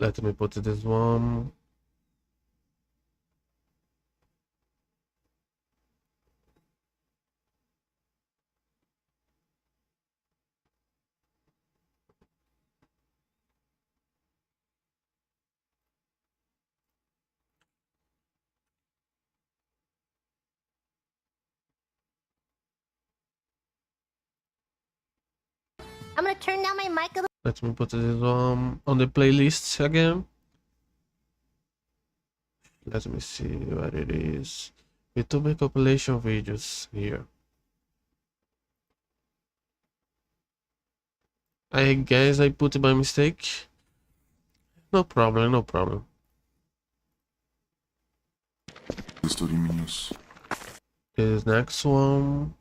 Let me put this one.
I'm gonna turn down my mic a little.
Let me put this one on the playlist again. Let me see what it is. YouTube compilation videos here. I guess I put it by mistake. No problem, no problem. This next one.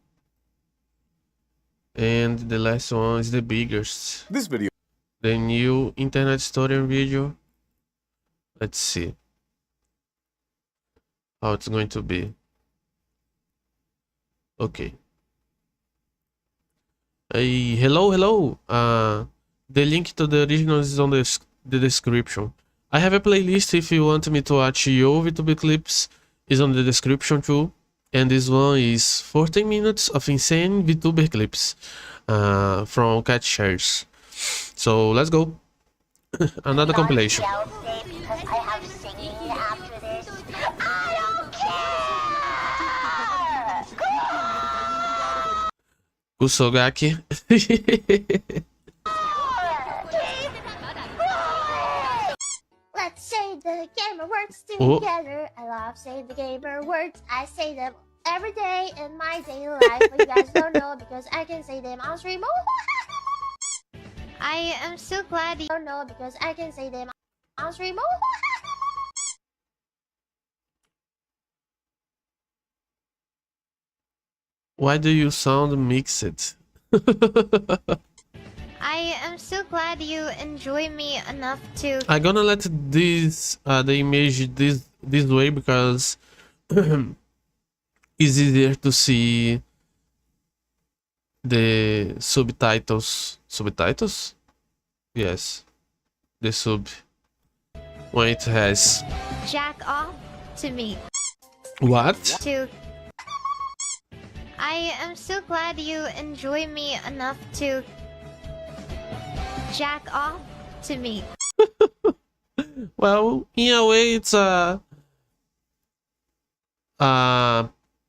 And the last one is the biggest.
This video.
The new internet story video. Let's see how it's going to be. Okay. Hello. The link to the original is on the description. I have a playlist if you want me to watch your VTuber clips. Is on the description too. And this one is 14 minutes of insane VTuber clips from Cat Shares. So let's go. Another compilation. Kusogaki.
Let's say the gamer words together. I love say the gamer words. I say them every day in my daily life. But you guys don't know because I can say them on stream.
I am so glad you
Don't know because I can say them on stream.
Why do you sound mixed?
I am so glad you enjoy me enough to.
I'm gonna let this the image this way because it's easier to see the subtitles. Subtitles? Yes, the sub when it has.
Jack off to me.
What?
To. I am so glad you enjoy me enough to jack off to me.
Well, in a way, it's a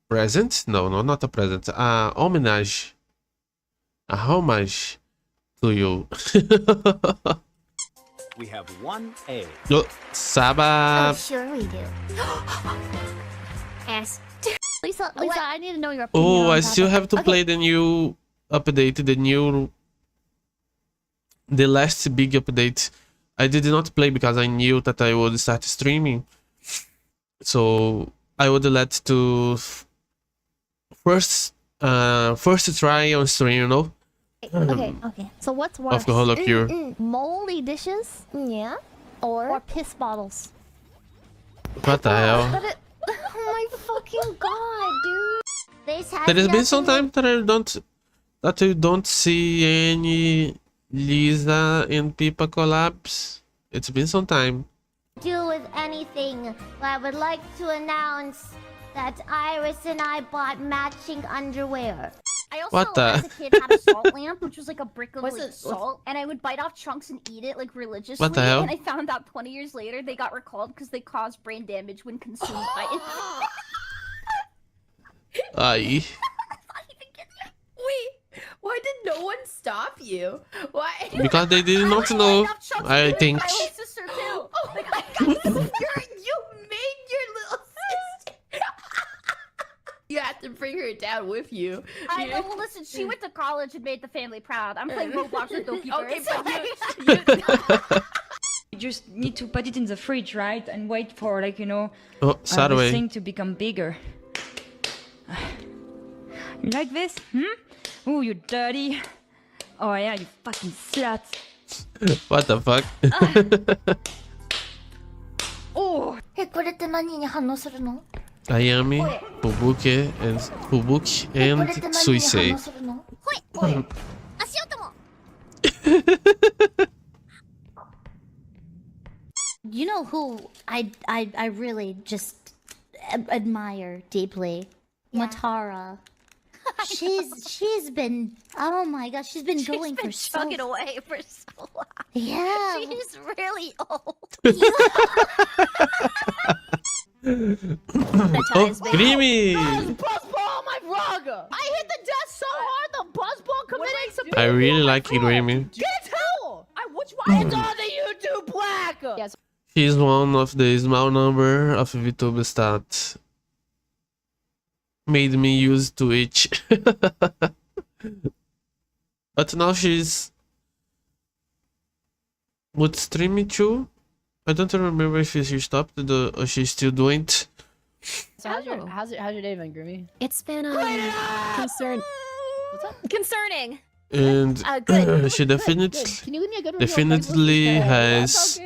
present. No, not a present. Homage. A homage to you.
We have one A.
No, Saba.
Sure we do. Ass.
Lisa, I need to know your opinion.
Oh,
on
I
that.
still have to
Okay.
play the new update, the last big update. I did not play because I knew that I would start streaming. So I would let to first try on stream, you know?
Okay. So what's worse?
Of the Holo Cure.
Moldy dishes
Yeah.
or piss bottles?
What the hell?
Oh my fucking god, dude. This has
There has been some
nothing
time that you don't see any Lisa and Pipa collabs. It's been some time.
to do with anything. I would like to announce that Iris and I bought matching underwear.
I also,
What the-
as a kid, had a salt lamp, which was like a brick of
What's
like,
it-
salt, and I would bite off chunks and eat it like religiously.
What the hell?
And I found out 20 years later they got recalled because they caused brain damage when consumed by it.
Aye.
Wait, why did no one stop you? Why?
Because they did not know, I think.
My little sister too.
Oh my god, you made your little sister. You have to bring her down with you.
I know. Well, listen, she went to college and made the family proud. I'm playing Roblox with Doki
Okay,
Birds.
but
You just need to put it in the fridge, right? And wait for, like, you know,
Oh,
the
Saturday.
thing to become bigger. You like this? Ooh, you dirty. Oh yeah, you fucking slut.
What the fuck?
Oh,
これって何に反応するの
Ayami, Fubuki, and
これって何に反
Suisei.
応するの
ほいほい。足音も。You know who I really just admire deeply? Matara. She's been, oh my gosh, she's been going for so
chugging away for so long.
yeah.
She's really old.
Oh, Creamy!
buzzball my vlog! I hit the desk so hard the buzzball committed some.
I really like Creamy.
Can't tell. Which one? It's on the YouTube black. Yes.
He's one of the small number of VTubers that made me use Twitch. But now she's would streaming too. I don't remember if she stopped or she's still doing it.
So how's your day been, Grimmy?
It's been concerning.
And
Good.
she definitely
Can you leave me a good review on
definitely
Craigslist?
has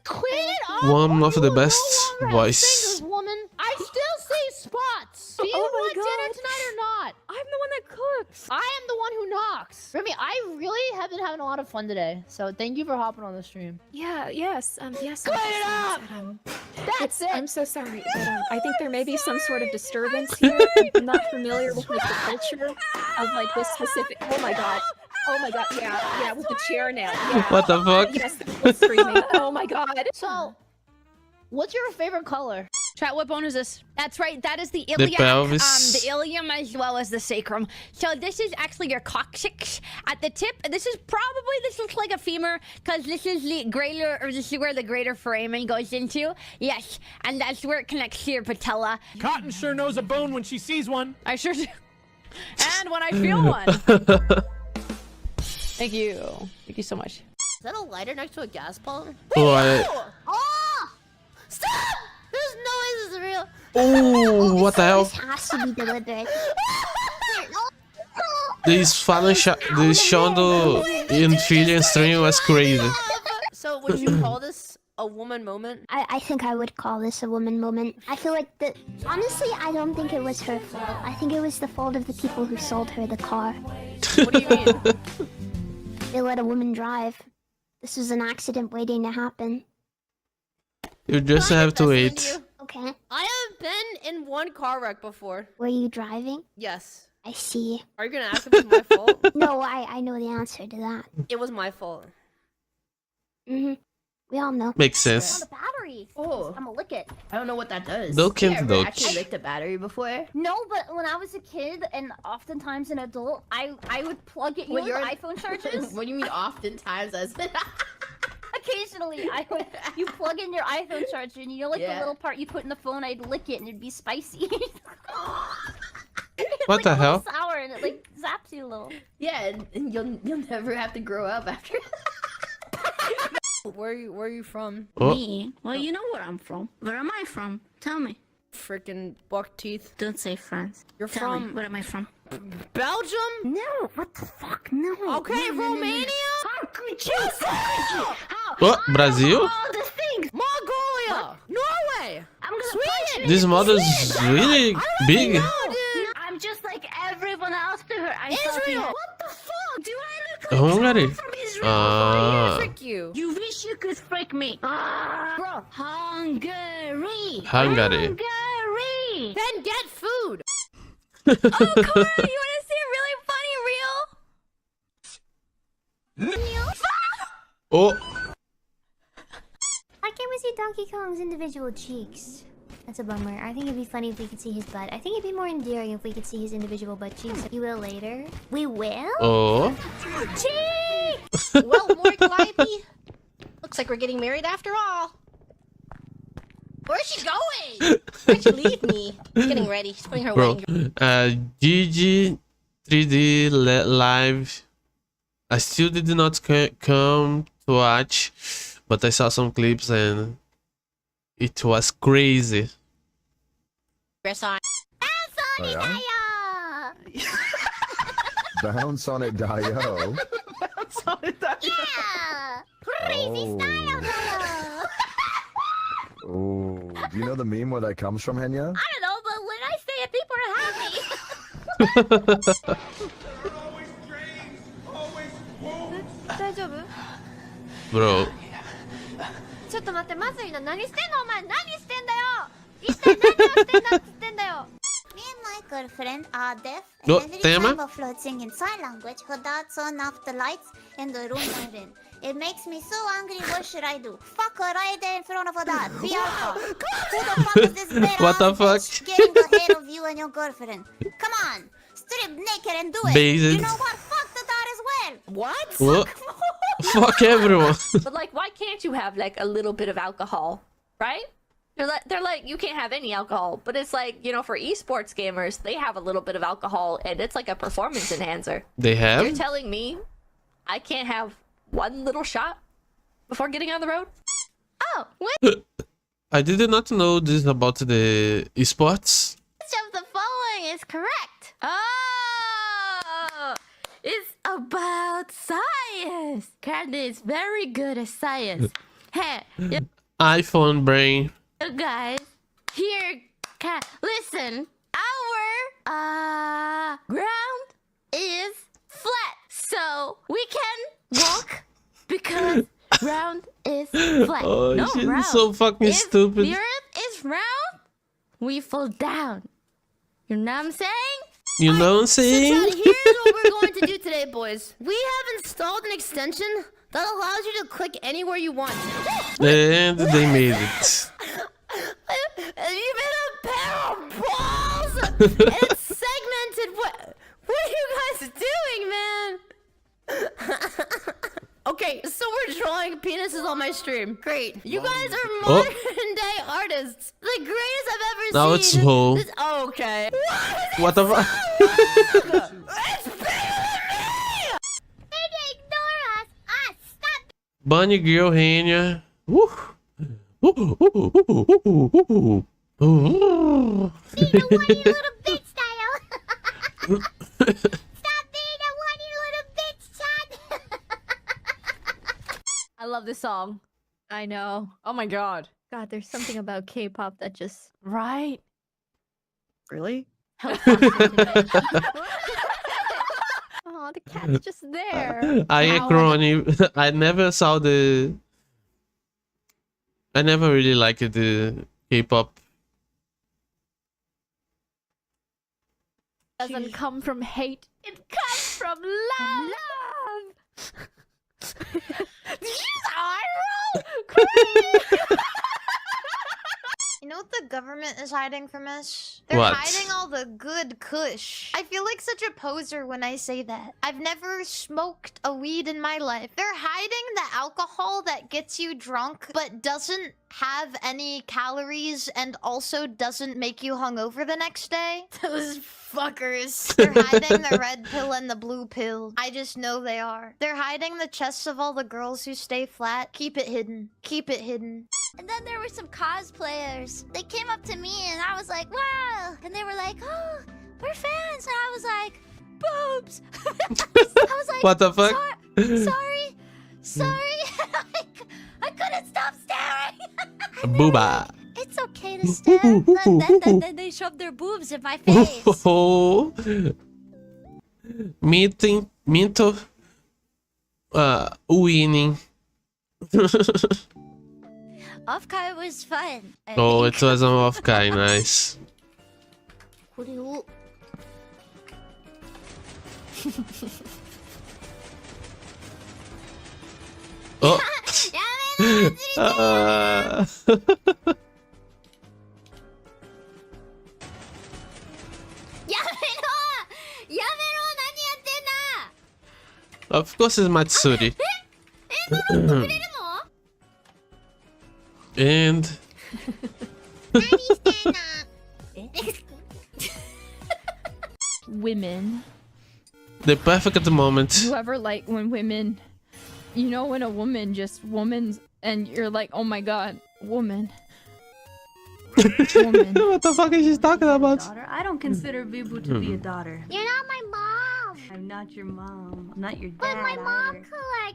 Quit it up!
one of the best
No longer have
voice.
fingers, woman. I still see spots. Do you
Oh my
want dinner
God.
tonight or not?
I'm the one that cooks.
I am the one who knocks. Remy, I really have been having a lot of fun today. So thank you for hopping on the stream.
Yeah, yes, yes.
Cut it up! That's it.
I'm so sorry, but I think there may be some sort of disturbance here. I'm not familiar with like the culture of like this specific. Oh my god. Oh my god. Yeah, with the chair now. Yeah.
What the fuck?
Yes, the screaming. Oh my god.
So, what's your favorite color?
Chat, what bone is this? That's right, that is the
The
iliac,
pelvis.
the ilium as well as the sacrum. So this is actually your coccyx at the tip. This looks like a femur because this is the greater, or this is where the greater foramen goes into. Yes, and that's where it connects to your patella.
Cotton sure knows a bone when she sees one.
I sure do. And when I feel one. Thank you. Thank you so much.
Is that a lighter next to a gas pump?
Oh,
Oh! Stop! This noise is real.
oh, what the hell?
This has to be deliberate.
This Shondo in Fillion stream was crazy.
So, would you call this a woman moment?
I think I would call this a woman moment. I feel like honestly, I don't think it was her fault. I think it was the fault of the people who sold her the car.
What do you mean?
They let a woman drive. This was an accident waiting to happen.
You just have to wait.
Okay.
I am been in one car wreck before.
Were you driving?
Yes.
I see.
Are you gonna ask if it was my fault?
No, I know the answer to that.
It was my fault.
We all know.
Makes sense.
The battery.
Oh.
I'm gonna lick it.
I don't know what that does.
Look
You
into
ever
those.
actually licked a battery before?
No, but when I was a kid and oftentimes an adult, I would plug it. You know the iPhone chargers?
What do you mean oftentimes as
Occasionally, you plug in your iPhone charger and you know like the
Yeah.
little part you put in the phone. I'd lick it and it'd be spicy.
What the hell?
Sour and it like zaps you a little.
Yeah, and you'll never have to grow up after. Where are you from?
Oh.
Me? Well, you know where I'm from. Where am I from? Tell me.
Freaking buck teeth.
Don't say France.
You're
Tell
from
me, where am I from?
Belgium?
No, what the fuck? No.
Okay,
No, no, no, no.
Romania?
Oh, Brazil?
All the things.
Mongolia! Norway!
I'm gonna
Sweden!
This model is really big.
No, dude!
I'm just like everyone else to her. I thought
Israel!
you-
What the fuck?
Do I look like
Hungary.
someone from Israel?
Ah.
Frick you.
You wish you could freak me. Bro. Hungary.
Hungary.
Hungary.
Then get food!
Oh, Cora, you want to see a really funny reel?
Oh,
Why can't we see Donkey Kong's individual cheeks? That's a bummer. I think it'd be funny if we could see his butt. I think it'd be more endearing if we could see his individual butt cheeks. You will later. We will?
oh.
Cheeks!
Well, more Calliope. Looks like we're getting married after all. Where's she going? Why'd she leave me? She's getting ready. She's putting her
Bro,
wedding.
GG 3D live. I still did not come to watch, but I saw some clips and it was crazy.
Press on.
Sonic
yeah? Bounce on it, Dio.
Yeah! Crazy style though!
Oh, do you know the meme where that comes from, Henya?
I don't know, but when I say it, people are happy.
大丈夫？
Bro,
ちょっと待って、まずいな。何してんのお前。何してんだよ。一体何をしてんだっつってんだよ。
Me and my girlfriend are deaf,
No,
and every
tema?
time we're flirting in sign language, her dad turned off the lights in the room we're in. It makes me so angry. What should I do? Fuck her right there in front of her dad. Be alpha. Who the fuck is this bad
What the
ass
fuck?
bitch getting ahead of you and your girlfriend? Come on, strip naked and do it.
Based.
You know what? Fuck the dad as well.
What?
what? Fuck everyone.
But like, why can't you have like a little bit of alcohol, right? They're like, you can't have any alcohol, but it's like, you know, for esports gamers, they have a little bit of alcohol, and it's like a performance enhancer.
They have?
You're telling me I can't have one little shot before getting on the road?
Oh, which
I did not know this about the esports.
of the following is correct? Oh, it's about science. Candy is very good at science. Hey,
iPhone brain.
you guys, here, listen. Our ground is flat, so we can walk because ground is flat.
Oh,
no,
shit,
round.
so fucking
If
stupid.
the earth is round, we fall down. You know what I'm saying?
You know what I'm saying?
Here's what we're going to do today, boys. We have installed an extension that allows you to click anywhere you want.
And they made it.
You made a pair of balls, and it's segmented. What are you guys doing, man? Okay, so we're drawing penises on my stream. Great. You guys are modern day artists. The greatest I've ever
Now
seen.
it's whole.
Okay.
What the fuck?
It's bigger than me!
They ignore us. Stop.
Bunny girl Henya. Woo. Ooh, ooh, ooh, ooh, ooh, ooh, ooh.
Be the whiny little bitch, Dio. Stop being a whiny little bitch, Chad.
I love this song.
I know.
Oh my god.
God, there's something about K-pop that just
Right?
Really?
oh, the cat's just there.
I crony. I never saw the. I never really liked the K-pop.
doesn't come from hate. It comes from love. Use eye roll. Crazy.
You know what the government is hiding from us? They're
What?
hiding all the good kush. I feel like such a poser when I say that. I've never smoked a weed in my life. They're hiding the alcohol that gets you drunk but doesn't have any calories and also doesn't make you hungover the next day. Those fuckers. They're hiding the red pill and the blue pill. I just know they are. They're hiding the chests of all the girls who stay flat. Keep it hidden. Keep it hidden.
And then there were some cosplayers. They came up to me and I was like, wow. And they were like, oh, we're fans. And I was like, boobs. I was like,
What the fuck?
Sorry. I couldn't stop staring.
Booba.
It's okay to stare. Then they shoved their boobs in my face.
Oh. Minto. Winning.
Off-Kai was fun.
Oh, it was an off-Kai, nice. Oh. Of course it's Matsuri. And
Women.
the perfect moment.
Whoever, like, when women, you know, when a woman just womans and you're like, oh my god, woman. Woman.
What the fuck is she talking about?
Daughter? I don't consider Vibu to be a daughter.
You're not my mom.
I'm not your mom. I'm not your dad.
But my mom
either.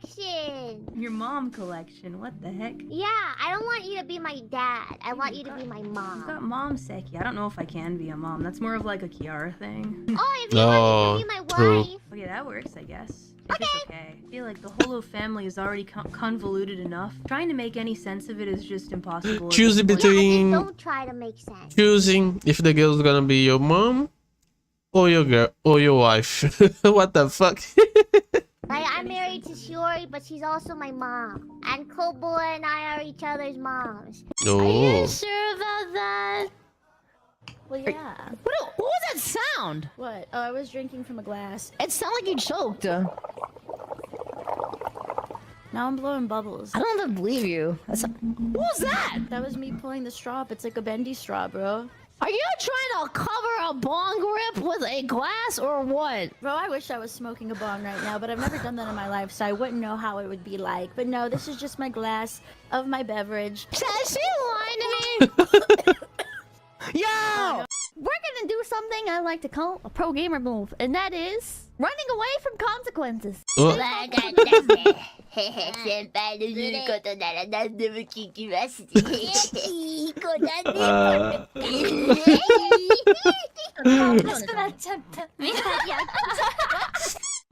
collection.
Your mom collection. What the heck?
Yeah, I don't want you to be my dad. I want you to be my
You've
mom.
got mom Seki. I don't know if I can be a mom. That's more of like a Kiara thing.
Oh, if you want me to be my
true.
wife.
Okay, that works, I guess. If it's okay. I feel like the Holo family is already convoluted enough. Trying to make any sense of it is just impossible. at
Choosing
this point.
between
Don't try to make sense.
choosing if the girl's gonna be your mom or your girl or your wife. What the fuck?
Like, I'm married to Shiori, but she's also my mom. And Kobo and I are each other's moms.
Oh.
Sure about that?
Well, yeah.
What was that sound?
What? Oh, I was drinking from a glass.
It sounded like you choked.
Now I'm blowing bubbles.
I don't even believe you. What was that?
That was me pulling the straw up. It's like a bendy straw, bro.
Are you trying to cover a bong rip with a glass or what?
Bro, I wish I was smoking a bong right now, but I've never done that in my life, so I wouldn't know how it would be like. But no, this is just my glass of my beverage.
Is she lying to me? Yo!
We're gonna do something I like to call a pro gamer move, and that is running away from consequences.
Oh.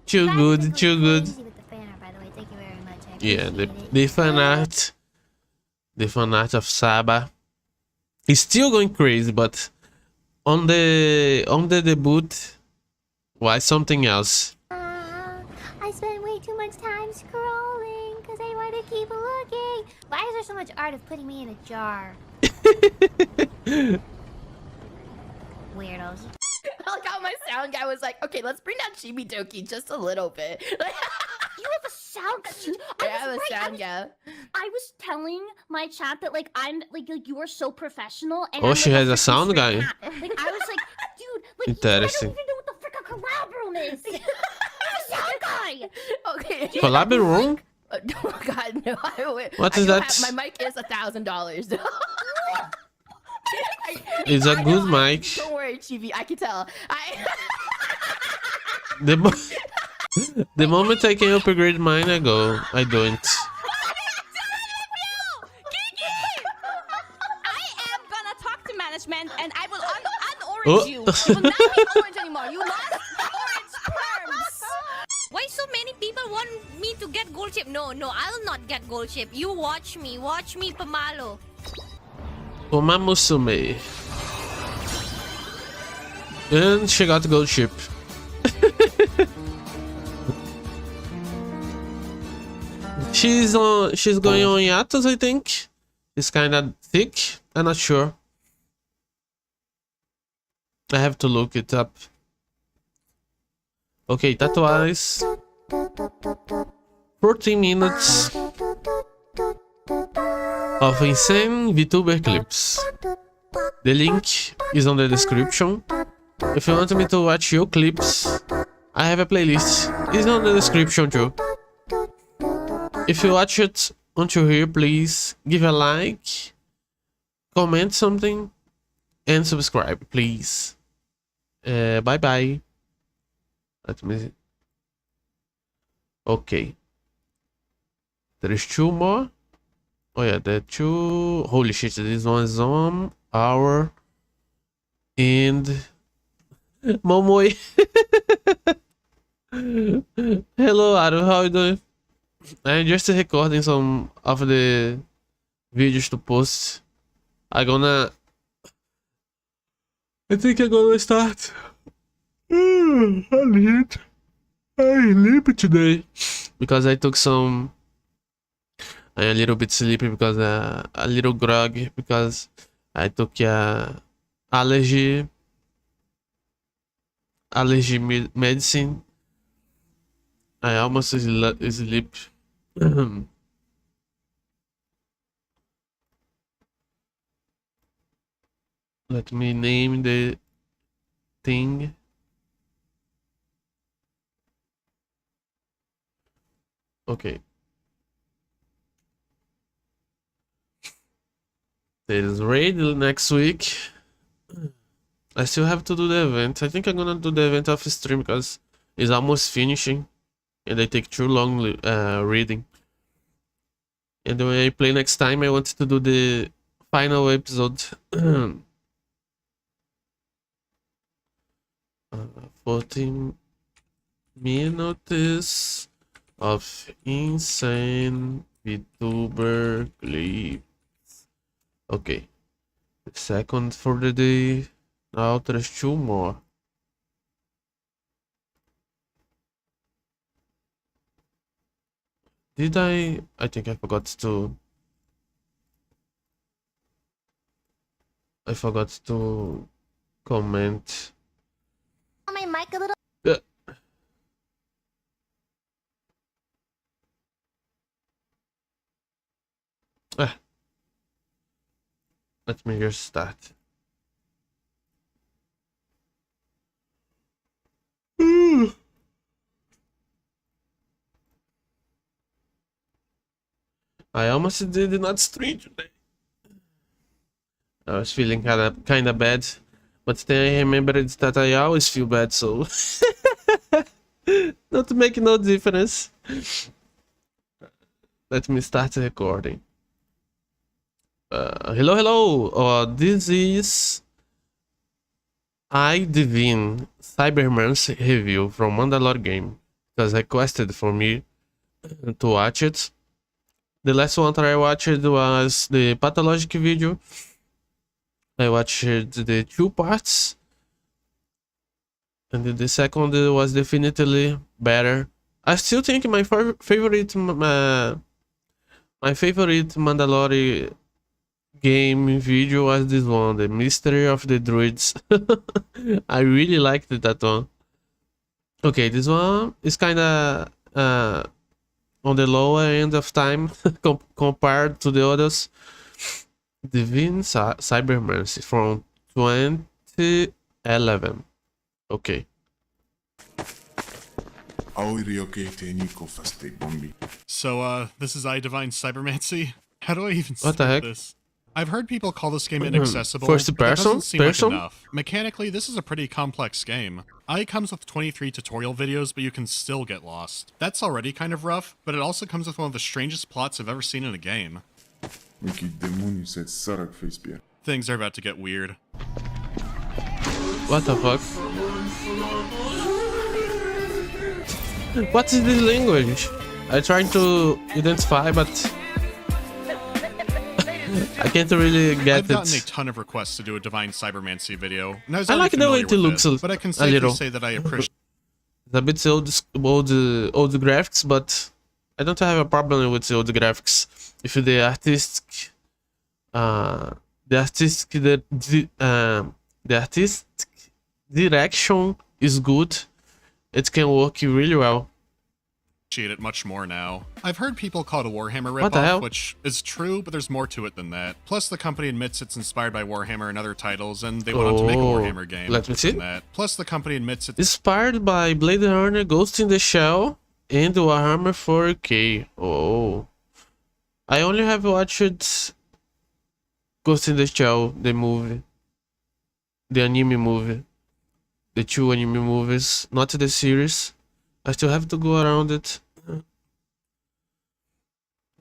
Too good, too good. Yeah, the fan art of Saba is still going crazy, but on the debut, why something else?
I spend way too much time scrolling because I want to keep looking. Why is there so much art of putting me in a jar? Weirdos.
I like how my sound guy was like, okay, let's bring down Chibi Doki just a little bit.
You have a sound guy?
I have a sound guy.
I was telling my chat that like I'm like you are so professional. And
Oh,
I'm,
she
like,
has a
freaking
sound
straight
guy.
cat. Like I was like, dude, like
Interesting.
I don't even know what the frick a collab room is. I'm a sound guy.
Okay.
Collab room?
Oh God, no!
What
I
is
do
that?
have- my mic is $1,000.
It's a good mic.
Don't worry, Chibi. I can tell.
The moment I can upgrade mine, I go. I don't.
I am gonna talk to management and I will un-orange
Oh.
you. You will not be orange anymore. You lost orange perms. Why so many people want me to get gold chip? No, I'll not get gold chip. You watch me, Pamalo.
Uma Musume. And she got gold ship. She's going on hiatus, I think. It's kinda thick. I'm not sure. I have to look it up. Okay, that was 14 minutes of insane VTuber clips. The link is on the description. If you want me to watch your clips, I have a playlist. It's on the description too. If you watch it until here, please give a like, comment something, and subscribe, please. Bye bye. Let me. Okay. There is 2 more. Oh yeah, there are 2. Holy shit! This one is on hour. And Momoy. Hello, Aru. How are you doing? I'm just recording some of the videos to post. I think I'm gonna start. I sleep today because I took some. I'm a little bit sleepy because a little groggy because I took allergy medicine. I almost sleep. Let me name the thing. Okay. There is raid next week. I still have to do the event. I think I'm gonna do the event off stream because it's almost finishing. And I take too long reading. And when I play next time, I want to do the final episode. 14 minutes of insane VTuber clips. Okay. The second for the day. Now there's 2 more. Did I think I forgot to. I forgot to comment.
My mic a little.
Let me just start. I almost did not stream today. I was feeling kinda bad, but then I remembered that I always feel bad, so not make no difference. Let me start recording. Hello. This is Divine Cyberman's review from Mandalore game. It was requested for me to watch it. The last one that I watched was the pathologic video. I watched the 2 parts, and the second was definitely better. I still think my favorite Mandalore game video was this one, the Mystery of the Druids. I really liked that one. Okay, this one is kinda on the lower end of time compared to the others. Divine Cybermancy from 2011. Okay.
So, this is Divine Cybermancy? How do I even
What the heck?
this? I've heard people call this game inaccessible.
First
but that
person?
doesn't seem like enough. Mechanically, this is a pretty complex game. It comes with 23 tutorial videos, but you can still get lost. That's already kind of rough, but it also comes with one of the strangest plots I've ever seen in a game. Things are about to get weird.
What the fuck? What is this language? I tried to identify, but I can't really get
I've gotten a
it.
ton of requests to do a Divine Cybermancy video, and I was
I
already
like the way
familiar
it
with
looks
it, but I can
a
safely
little.
say that I appreciate
It's a bit old graphics, but I don't have a problem with the old graphics. If the artistic, the artistic direction is good, it can work really well.
it much more now. I've heard people call it a Warhammer
What the hell?
ripoff, which is true, but there's more to it than that. Plus, the company admits it's inspired by Warhammer and other titles, and they went on to make a Warhammer game.
Let me see.
from that. Plus, the company admits it's
Inspired by Blade Runner, Ghost in the Shell, and Warhammer 4K. Oh, I only have watched Ghost in the Shell, the movie, the anime movie, the 2 anime movies, not the series. I still have to go around it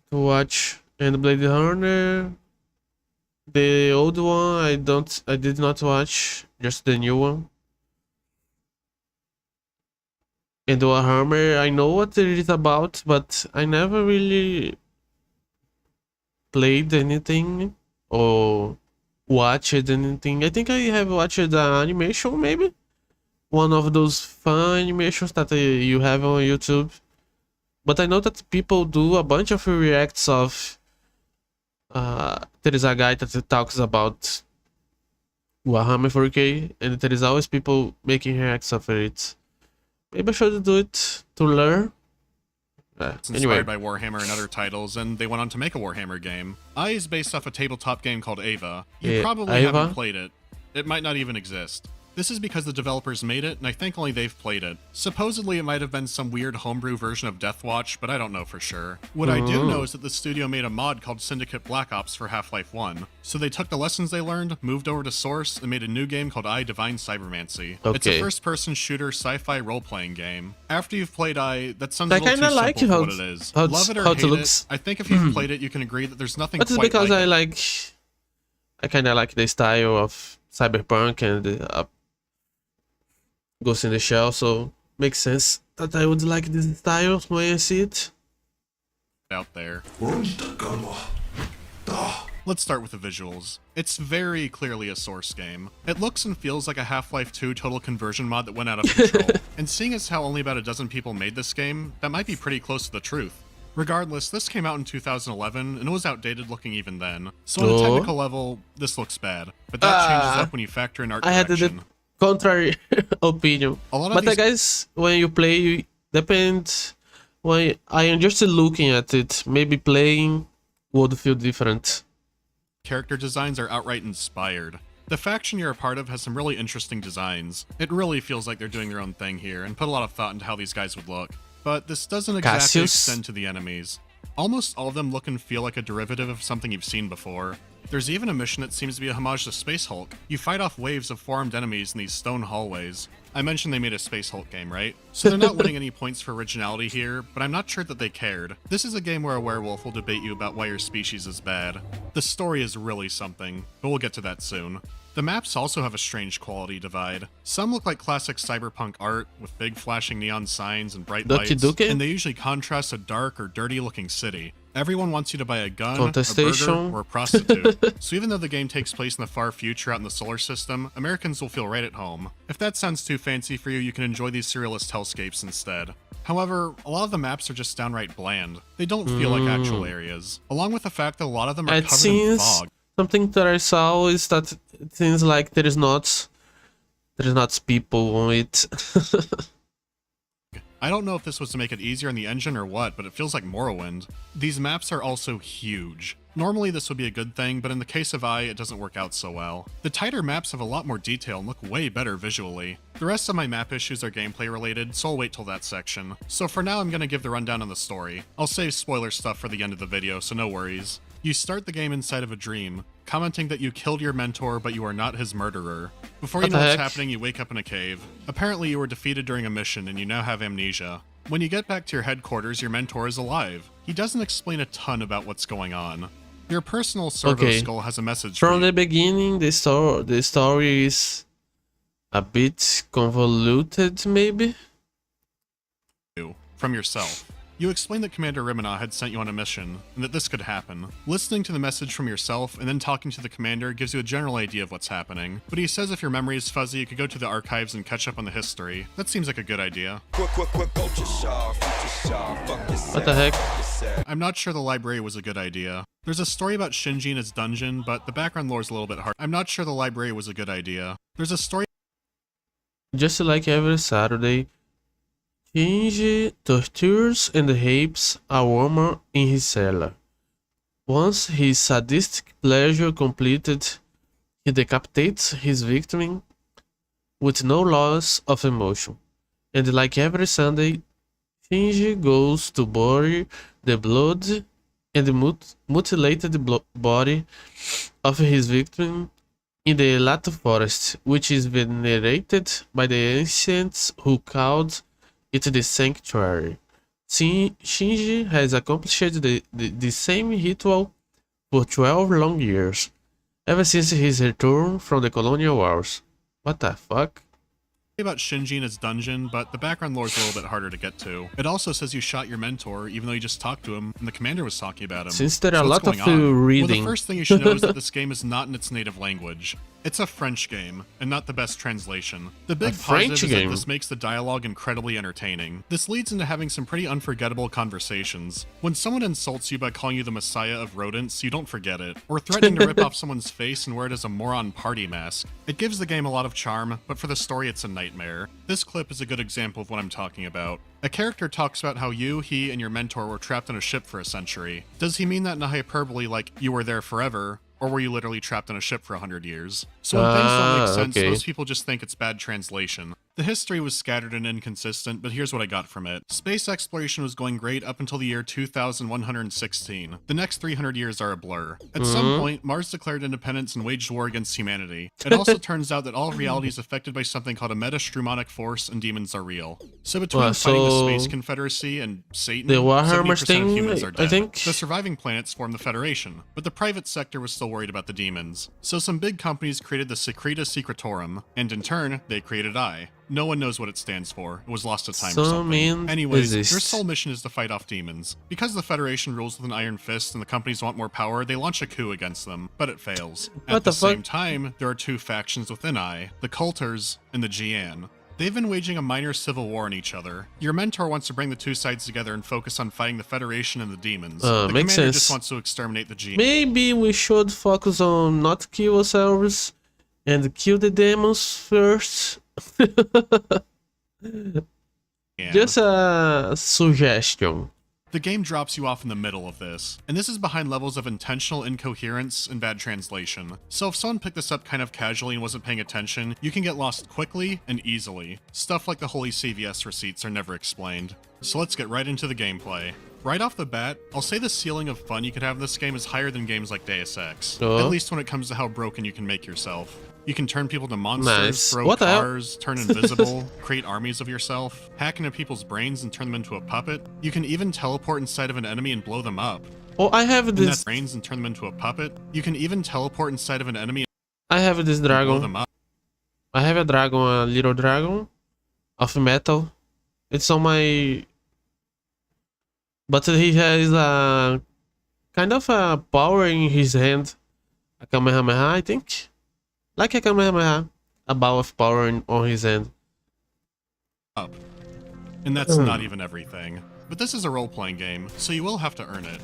to watch. And Blade Runner, the old one, I did not watch, just the new one. And Warhammer, I know what it is about, but I never really played anything or watched anything. I think I have watched the animation, maybe one of those fun animations that you have on YouTube. But I know that people do a bunch of reacts of there is a guy that talks about Warhammer 4K, and there is always people making reacts of it. Maybe I should do it to learn.
It's
Anyway,
inspired by Warhammer and other titles, and they went on to make a Warhammer game. I is based off a tabletop game called Ava. You
Yeah,
probably
Ava?
haven't played it. It might not even exist. This is because the developers made it, and I think only they've played it. Supposedly, it might have been some weird homebrew version of Deathwatch, but I don't know for sure. What I do know is that the studio made a mod called Syndicate Black Ops for Half-Life 1. So they took the lessons they learned, moved over to Source, and made a new game called Divine Cybermancy. It's a
Okay.
first-person shooter sci-fi role-playing game. After you've played that sounds
I
a little too
kinda
simple
like
for
how
what
it-
it is.
how it's-
Love it or
how it
hate
looks.
I think if you've played it, you can agree that there's nothing
but it's
quite
because
like it.
I kind of like the style of Cyberpunk and Ghost in the Shell, so makes sense that I would like this style when I see it.
Out there. Let's start with the visuals. It's very clearly a Source game. It looks and feels like a Half-Life 2 total conversion mod that went out of control. And seeing as how only about a dozen people made this game, that might be pretty close to the truth. Regardless, this came out in 2011, and it was outdated looking even then. So on a technical level, this looks bad. But that changes up when you factor in art
I had
direction.
the contrary opinion.
A lot of
But I
these-
guess when you play, depends. When I am just looking at it, maybe playing would feel different.
Character designs are outright inspired. The faction you're a part of has some really interesting designs. It really feels like they're doing their own thing here, and put a lot of thought into how these guys would look. But this doesn't exactly
Cassius?
extend to the enemies. Almost all of them look and feel like a derivative of something you've seen before. There's even a mission that seems to be a homage to Space Hulk. You fight off waves of four-armed enemies in these stone hallways. I mentioned they made a Space Hulk game, right? So they're not winning any points for originality here, but I'm not sure that they cared. This is a game where a werewolf will debate you about why your species is bad. The story is really something, but we'll get to that soon. The maps also have a strange quality divide. Some look like classic cyberpunk art, with big flashing neon signs and bright
Ducky
lights,
Ducky?
and they usually contrast a dark or dirty looking city. Everyone wants you to buy a gun, a burger,
Contestation.
or a prostitute. So even though the game takes place in the far future out in the solar system, Americans will feel right at home. If that sounds too fancy for you, you can enjoy these surrealist hellscapes instead. However, a lot of the maps are just downright bland. They don't feel like actual areas, along with the fact that a lot of them are
It
covered in
seems
fog.
something that I saw is that it seems like there is not people on it.
I don't know if this was to make it easier on the engine or what, but it feels like Morrowind. These maps are also huge. Normally this would be a good thing, but in the case of it doesn't work out so well. The tighter maps have a lot more detail and look way better visually. The rest of my map issues are gameplay related, so I'll wait till that section. So for now I'm gonna give the rundown on the story. I'll save spoiler stuff for the end of the video, so no worries. You start the game inside of a dream, commenting that you killed your mentor but you are not his murderer. Before you
What
know
the
what's
heck?
happening, you wake up in a cave. Apparently you were defeated during a mission and you now have amnesia. When you get back to your headquarters, your mentor is alive. He doesn't explain a ton about what's going on. Your personal servo
Okay.
skull has a message for
From
you.
the beginning, the story is a bit convoluted, maybe.
From yourself. You explain that Commander Rimina had sent you on a mission, and that this could happen. Listening to the message from yourself and then talking to the commander gives you a general idea of what's happening, but he says if your memory is fuzzy, you could go to the archives and catch up on the history. That seems like a good idea.
What the heck?
I'm not sure the library was a good idea. There's a story about Shinji and his dungeon, but the background lore is a little bit hard. I'm not sure the library was a good idea. There's a story.
Just like every Saturday, Shinji tortures and rapes a woman in his cellar. Once his sadistic pleasure completed, he decapitates his victim with no loss of emotion. And like every Sunday, Shinji goes to bury the blood and mutilated body of his victim in the Lato Forest, which is venerated by the ancients who called it the Sanctuary. Shinji has accomplished the same ritual for 12 long years, ever since his return from the colonial wars. What the fuck?
About Shinji and his dungeon, but the background lore is a little bit harder to get to. It also says you shot your mentor, even though you just talked to him, and the commander was talking about him.
Since there are a
what's
lot of
going on?
reading.
Well, the first thing you should know is that this game is not in its native language. It's a French game, and not the best translation. The big positive is that this makes the dialogue incredibly entertaining. This leads into having some pretty unforgettable conversations. When someone insults you by calling you the messiah of rodents, you don't forget it. Or threatening to rip off someone's face and wear it as a moron party mask. It gives the game a lot of charm, but for the story it's a nightmare. This clip is a good example of what I'm talking about. A character talks about how you, he, and your mentor were trapped on a ship for a century. Does he mean that in a hyperbole like, you were there forever? Or were you literally trapped on a ship for 100 years? So when things don't make sense, most people just think it's bad translation. The history was scattered and inconsistent, but here's what I got from it. Space exploration was going great up until the year 2116. The next 300 years are a blur. At some point, Mars declared independence and waged war against humanity. It also turns out that all reality is affected by something called a meta-strumonic force, and demons are real. So between fighting the Space Confederacy and Satan,
the Warhammer
70% of humans are dead.
I think.
The surviving planets formed the Federation, but the private sector was still worried about the demons. So some big companies created the Secreta Secretorum, and in turn, they created I. No one knows what it stands for. It was lost to time or something. Anyways, their sole mission is to fight off demons. Because the Federation rules with an iron fist and the companies want more power, they launch a coup against them, but it fails. At the same time, there are two factions within I, the Coulters and the Jian. They've been waging a minor civil war on each other. Your mentor wants to bring the two sides together and focus on fighting the Federation and the demons. The
makes
commander
sense.
just wants to exterminate the Jian.
Maybe we should focus on not kill ourselves and kill the demons first. Just a suggestion.
The game drops you off in the middle of this, and this is behind levels of intentional incoherence and bad translation. So if someone picked this up kind of casually and wasn't paying attention, you can get lost quickly and easily. Stuff like the holy CVS receipts are never explained. So let's get right into the gameplay. Right off the bat, I'll say the ceiling of fun you could have in this game is higher than games like Deus Ex. At least when it comes to how broken you can make yourself. You can turn people to monsters, throw cars, turn invisible, create armies of yourself, hack into people's brains and turn them into a puppet. You can even teleport inside of an enemy and blow them up.
Oh, I have this.
Brains and turn them into a puppet. You can even teleport inside of an enemy.
I have this
and blow
dragon.
them up.
I have a dragon, a little dragon of metal. It's on my. But he has a kind of a power in his hand, a Kamehameha, I think. Like a Kamehameha, a ball of power on his hand.
Up. And that's not even everything. But this is a role-playing game, so you will have to earn it.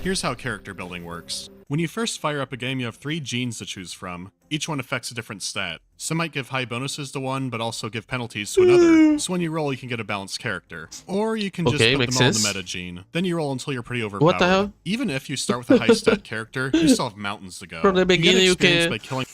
Here's how character building works. When you first fire up a game, you have 3 genes to choose from. Each one affects a different stat. Some might give high bonuses to one, but also give penalties to another. So when you roll, you can get a balanced character. Or you can just put them all in the meta gene. Then you roll until you're pretty overpowered.
What the hell?
Even if you start with a high stat character, you still have mountains to go.
From the beginning, you can.
By killing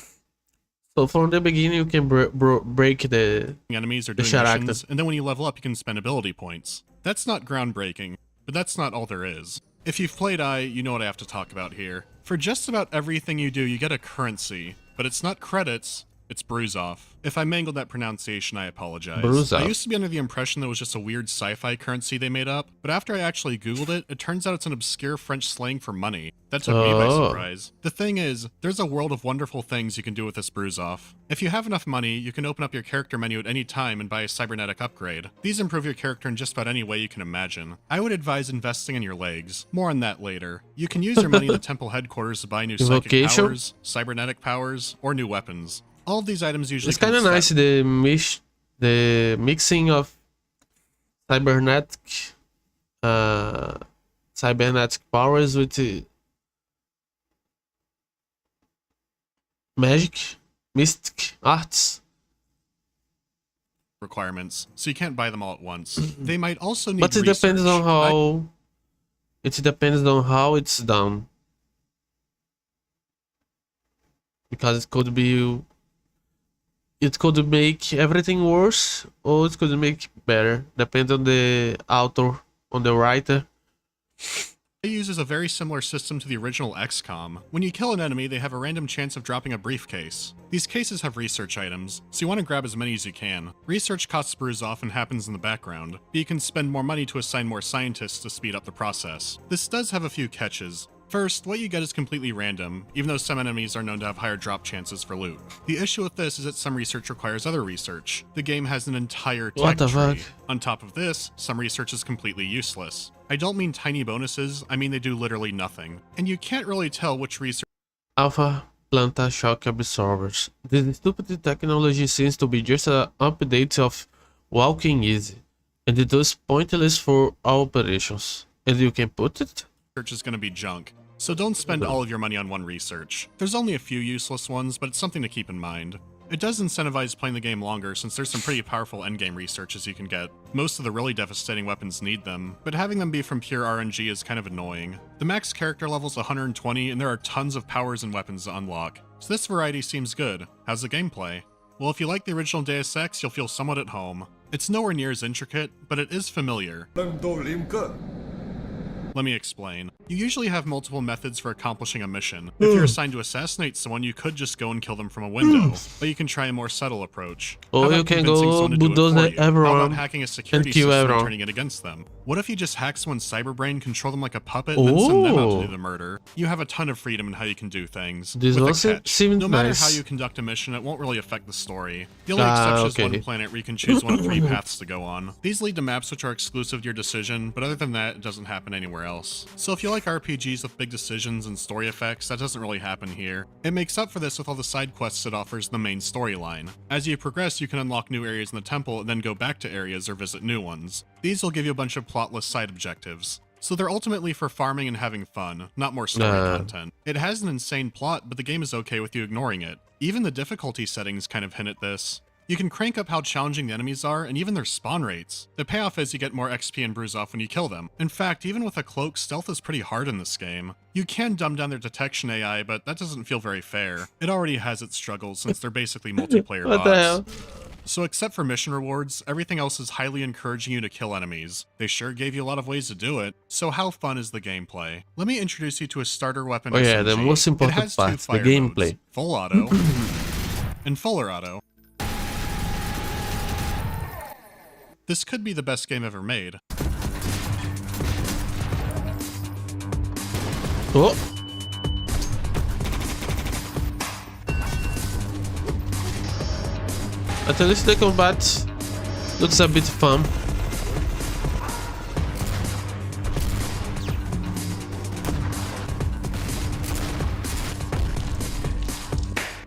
So from the beginning, you can break the
enemies or doing missions, and then when you level up, you can spend ability points. That's not groundbreaking, but that's not all there is. If you've played I, you know what I have to talk about here. For just about everything you do, you get a currency, but it's not credits, It's Bruzoff. If I mangled that pronunciation, I apologize.
Bruzoff.
I used to be under the impression that it was just a weird sci-fi currency they made up, but after I actually googled it, it turns out it's an obscure French slang for money. That took me by surprise. The thing is, there's a world of wonderful things you can do with this Bruzoff. If you have enough money, you can open up your character menu at any time and buy a cybernetic upgrade. These improve your character in just about any way you can imagine. I would advise investing in your legs. More on that later. You can use your money in the temple headquarters to buy new psychic powers, cybernetic powers, or new weapons. All of these items usually
it's kind of nice the mixing of cybernetic powers with magic, mystic arts
requirements, so you can't buy them all at once. They might also need
but it
research.
depends on how it's done, because it could make everything worse, or it could make better. Depends on the author, on the writer.
It uses a very similar system to the original XCOM. When you kill an enemy, they have a random chance of dropping a briefcase. These cases have research items, so you want to grab as many as you can. Research costs Bruzoff and happens in the background, but you can spend more money to assign more scientists to speed up the process. This does have a few catches. First, what you get is completely random, even though some enemies are known to have higher drop chances for loot. The issue with this is that some research requires other research. The game has an entire tech tree. On top of this, some research is completely useless. I don't mean tiny bonuses, I mean they do literally nothing. And you can't really tell which research—
Alpha Planta Shock Absorbers. This stupid technology seems to be just an update of Walking Easy, and it is pointless for our operations. And you can put it?
Research is going to be junk, so don't spend all of your money on one research. There's only a few useless ones, but it's something to keep in mind. It does incentivize playing the game longer since there's some pretty powerful endgame researches you can get. Most of the really devastating weapons need them, but having them be from pure RNG is kind of annoying. The max character level is 120 and there are tons of powers and weapons to unlock, so this variety seems good. How's the gameplay? Well, if you like the original Deus Ex, you'll feel somewhat at home. It's nowhere near as intricate, but it is familiar. Let me explain. You usually have multiple methods for accomplishing a mission. If you're assigned to assassinate someone, you could just go and kill them from a window, but you can try a more subtle approach.
Or you can go bulldoze everyone
How about hacking a security
and kill
system
everyone.
and turning it against them? What if you just hack someone's cyberbrain, control them like a puppet, and then send them out to do the murder? You have a ton of freedom in how you can do things.
This
With a
also
catch,
seems
no matter
nice.
how you conduct a mission, it won't really affect the story. The only exception is one planet where you can choose one of 3 paths to go on. These lead to maps which are exclusive to your decision, but other than that, it doesn't happen anywhere else. So if you like RPGs with big decisions and story effects, that doesn't really happen here. It makes up for this with all the side quests it offers in the main storyline. As you progress, you can unlock new areas in the temple and then go back to areas or visit new ones. These will give you a bunch of plotless side objectives. So they're ultimately for farming and having fun, not more story content. It has an insane plot, but the game is okay with you ignoring it. Even the difficulty settings kind of hint at this. You can crank up how challenging the enemies are and even their spawn rates. The payoff is you get more XP and Bruzoff when you kill them. In fact, even with a cloak, stealth is pretty hard in this game. You can dumb down their detection AI, but that doesn't feel very fair. It already has its struggles since they're basically multiplayer
What the hell?
bots. So except for mission rewards, everything else is highly encouraging you to kill enemies. They sure gave you a lot of ways to do it. So how fun is the gameplay? Let me introduce you to a starter weapon.
Oh yeah, the
SMG.
most
It
important
has 2
part, the
fire
gameplay.
modes, full auto and fuller auto. This could be the best game ever made.
Oh. At least the combat looks a bit fun.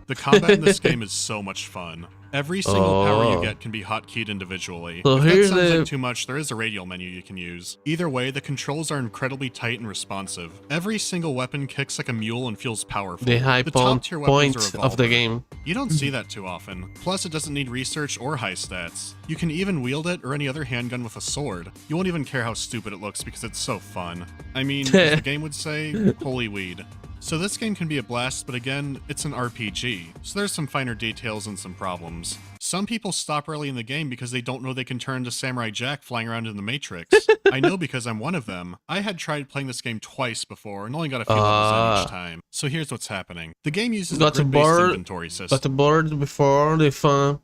The combat in this game is so much fun. Every single power you get can be hotkeyed individually.
So
If that
here's
sounds
the-
like too much, there is a radial menu you can use. Either way, the controls are incredibly tight and responsive. Every single weapon kicks like a mule and feels powerful.
The high
top-tier weapons
point
are
of the
Evolver.
game.
You don't see that too often. Plus, it doesn't need research or high stats. You can even wield it or any other handgun with a sword. You won't even care how stupid it looks because it's so fun. I mean, as the game would say, holy weed. So this game can be a blast, but again, it's an RPG, so there's some finer details and some problems. Some people stop early in the game because they don't know they can turn into Samurai Jack flying around in the Matrix. I know because I'm one of them. I had tried playing this game twice before and only got a few levels in each time. So here's what's happening. The game uses a grid-based inventory system.
Got bored before the fun.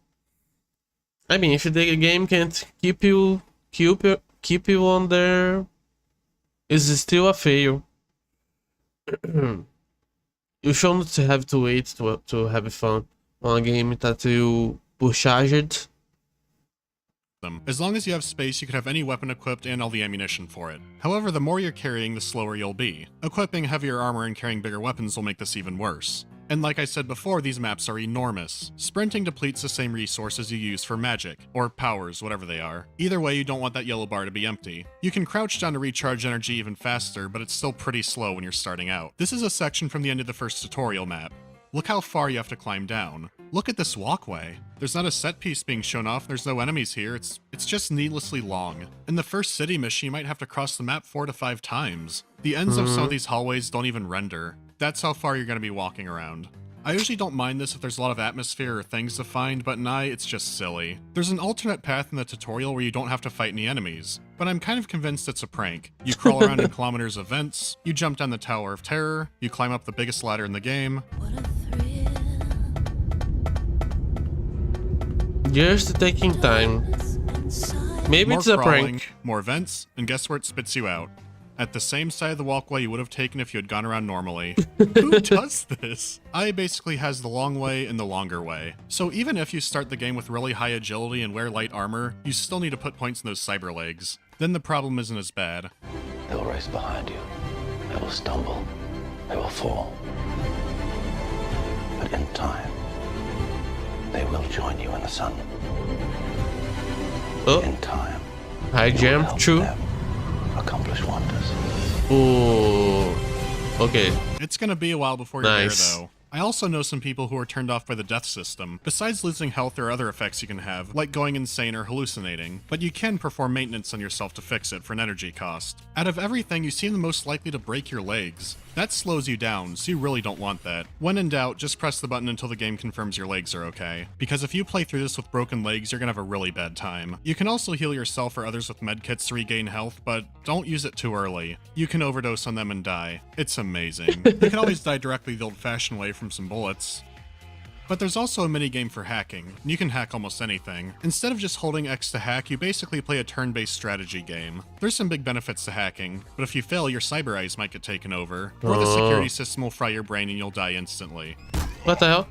I mean, if the game can't keep you on there, it's still a fail. You shouldn't have to wait to have fun on a game that you pushaged.
As long as you have space, you could have any weapon equipped and all the ammunition for it. However, the more you're carrying, the slower you'll be. Equipping heavier armor and carrying bigger weapons will make this even worse. And like I said before, these maps are enormous. Sprinting depletes the same resources you use for magic, or powers, whatever they are. Either way, you don't want that yellow bar to be empty. You can crouch down to recharge energy even faster, but it's still pretty slow when you're starting out. This is a section from the end of the first tutorial map. Look how far you have to climb down. Look at this walkway. There's not a set piece being shown off, there's no enemies here, it's just needlessly long. In the first city mission, you might have to cross the map 4 to 5 times. The ends of some of these hallways don't even render. That's how far you're going to be walking around. I usually don't mind this if there's a lot of atmosphere or things to find, but in it's just silly. There's an alternate path in the tutorial where you don't have to fight any enemies, but I'm kind of convinced it's a prank. You crawl around in kilometers of vents, you jump down the Tower of Terror, you climb up the biggest ladder in the game.
Just taking time. Maybe it's a prank.
More vents, and guess where it spits you out? At the same side of the walkway you would have taken if you had gone around normally. Who does this? Basically has the long way and the longer way. So even if you start the game with really high agility and wear light armor, you still need to put points in those cyber legs. Then the problem isn't as bad.
They'll race behind you. They will stumble. They will fall. But in time, they will join you in the sun.
Oh.
In time.
High jump, true.
Accomplish wonders.
Ooh. Okay.
It's gonna be a while before you're there, though. I also know some people who are turned off by the death system. Besides losing health, there are other effects you can have, like going insane or hallucinating, but you can perform maintenance on yourself to fix it for an energy cost. Out of everything, you seem the most likely to break your legs. That slows you down, so you really don't want that. When in doubt, just press the button until the game confirms your legs are okay. Because if you play through this with broken legs, you're gonna have a really bad time. You can also heal yourself or others with medkits to regain health, but don't use it too early. You can overdose on them and die. It's amazing. You can always die directly the old-fashioned way from some bullets. But there's also a minigame for hacking. You can hack almost anything. Instead of just holding X to hack, you basically play a turn-based strategy game. There's some big benefits to hacking, but if you fail, your cyber eyes might get taken over, or the security system will fry your brain and you'll die instantly.
What the hell?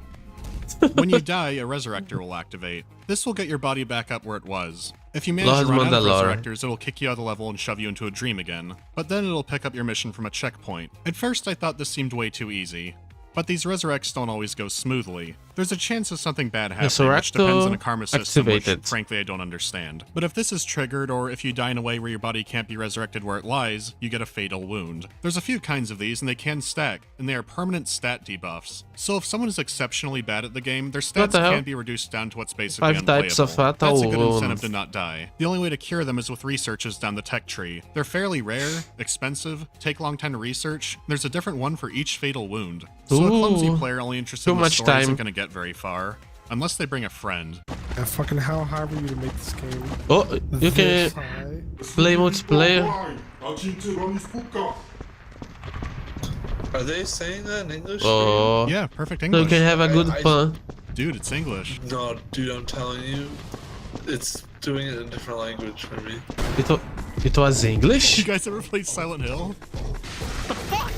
When you die, a resurrector will activate. This will get your body back up where it was. If you manage to run out of resurrectors, it'll kick you out of the level and shove you into a dream again. But then it'll pick up your mission from a checkpoint. At first, I thought this seemed way too easy. But these resurrects don't always go smoothly. There's a chance of something bad happening, which depends on a karma system, which frankly I don't understand. But if this is triggered, or if you die in a way where your body can't be resurrected where it lies, you get a fatal wound. There's a few kinds of these, and they can stack, and they are permanent stat debuffs. So if someone is exceptionally bad at the game, their stats can be reduced down to what's basically unplayable.
Types of fatal
That's a good
wounds.
incentive to not die. The only way to cure them is with researches down the tech tree. They're fairly rare, expensive, take a long time to research. There's a different one for each fatal wound. So a clumsy player only interested in the story isn't going to get very far. Unless they bring a friend.
And fucking how hard were you to make this game?
Oh, you can play multiplayer.
Are they saying that in English?
Oh.
Yeah, perfect
So
English.
you can have a good fun.
Dude, it's English.
No, dude, I'm telling you, it's doing it in a different language for me.
It was English?
You guys ever played Silent Hill?
The fuck?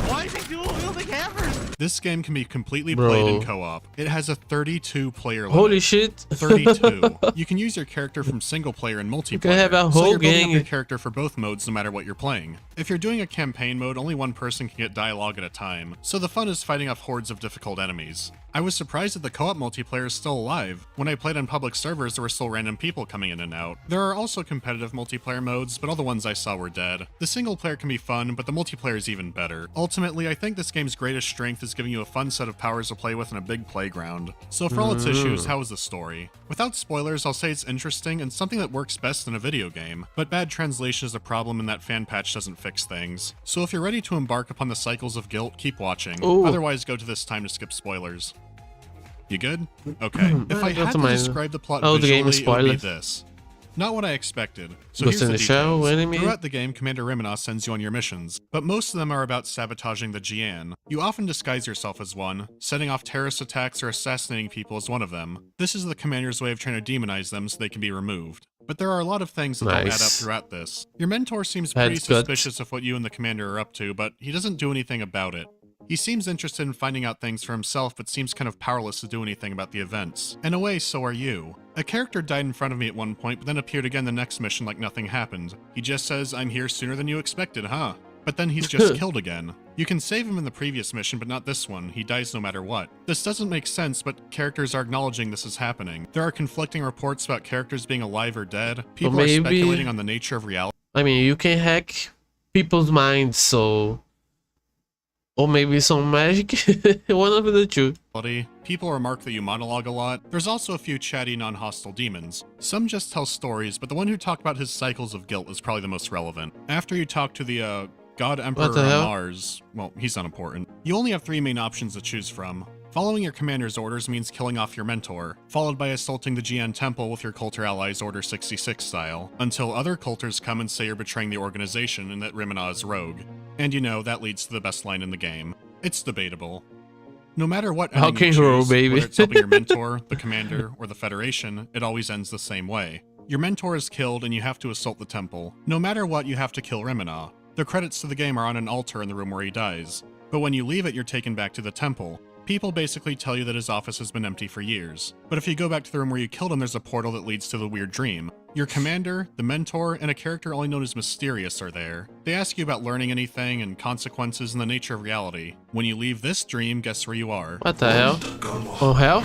Why is he wielding hammers?
This game can be completely played in co-op. It has a 32-player limit.
Holy shit.
32. You can use your character from single player and multiplayer.
You can have a
so
whole
you're building
gang.
up your character for both modes no matter what you're playing. If you're doing a campaign mode, only one person can get dialogue at a time, so the fun is fighting off hordes of difficult enemies. I was surprised that the co-op multiplayer is still alive. When I played on public servers, there were still random people coming in and out. There are also competitive multiplayer modes, but all the ones I saw were dead. The single player can be fun, but the multiplayer is even better. Ultimately, I think this game's greatest strength is is giving you a fun set of powers to play with in a big playground. So for all its issues, how is the story? Without spoilers, I'll say it's interesting and something that works best in a video game, but bad translation is a problem in that fan patch doesn't fix things. So if you're ready to embark upon the cycles of guilt, keep watching.
Ooh.
Otherwise, go to this time to skip spoilers. You good? Okay. If I had to describe the plot
the game is
visually, it would be
spoiled.
this. Not what I expected. So
Ghost
here's
in
the
the Shell,
details.
enemy?
Throughout the game, Commander Rimina sends you on your missions, but most of them are about sabotaging the Jian. You often disguise yourself as one, setting off terrorist attacks or assassinating people as one of them. This is the Commander's way of trying to demonize them so they can be removed. But there are a lot of things that don't add up throughout this. Your mentor seems pretty suspicious of what you and the Commander are up to, but he doesn't do anything about it. He seems interested in finding out things for himself, but seems kind of powerless to do anything about the events. In a way, so are you. A character died in front of me at one point, but then appeared again the next mission like nothing happened. He just says, "I'm here sooner than you expected, huh?" But then he's just killed again. You can save him in the previous mission, but not this one. He dies no matter what. This doesn't make sense, but characters are acknowledging this is happening. There are conflicting reports about characters being alive or dead. People are speculating on the nature of reality.
I mean, you can hack people's minds, so... Or maybe some magic. One of the two.
People remark that you monologue a lot. There's also a few chatty, non-hostile demons. Some just tell stories, but the one who talked about his cycles of guilt is probably the most relevant. After you talk to the, God Emperor on Mars, well, he's unimportant. You only have 3 main options to choose from. Following your commander's orders means killing off your mentor, followed by assaulting the Jian Temple with your culter allies Order 66 style, until other culters come and say you're betraying the organization and that Rimina is rogue. And you know, that leads to the best line in the game. It's debatable. No matter what ending you choose, whether it's helping your mentor, the commander, or the Federation, it always ends the same way. Your mentor is killed and you have to assault the temple. No matter what, you have to kill Rimina. The credits to the game are on an altar in the room where he dies. But when you leave it, you're taken back to the temple. People basically tell you that his office has been empty for years. But if you go back to the room where you killed him, there's a portal that leads to the weird dream. Your commander, the mentor, and a character only known as Mysterious are there. They ask you about learning anything and consequences and the nature of reality. When you leave this dream, guess where you are?
What the hell? Oh hell?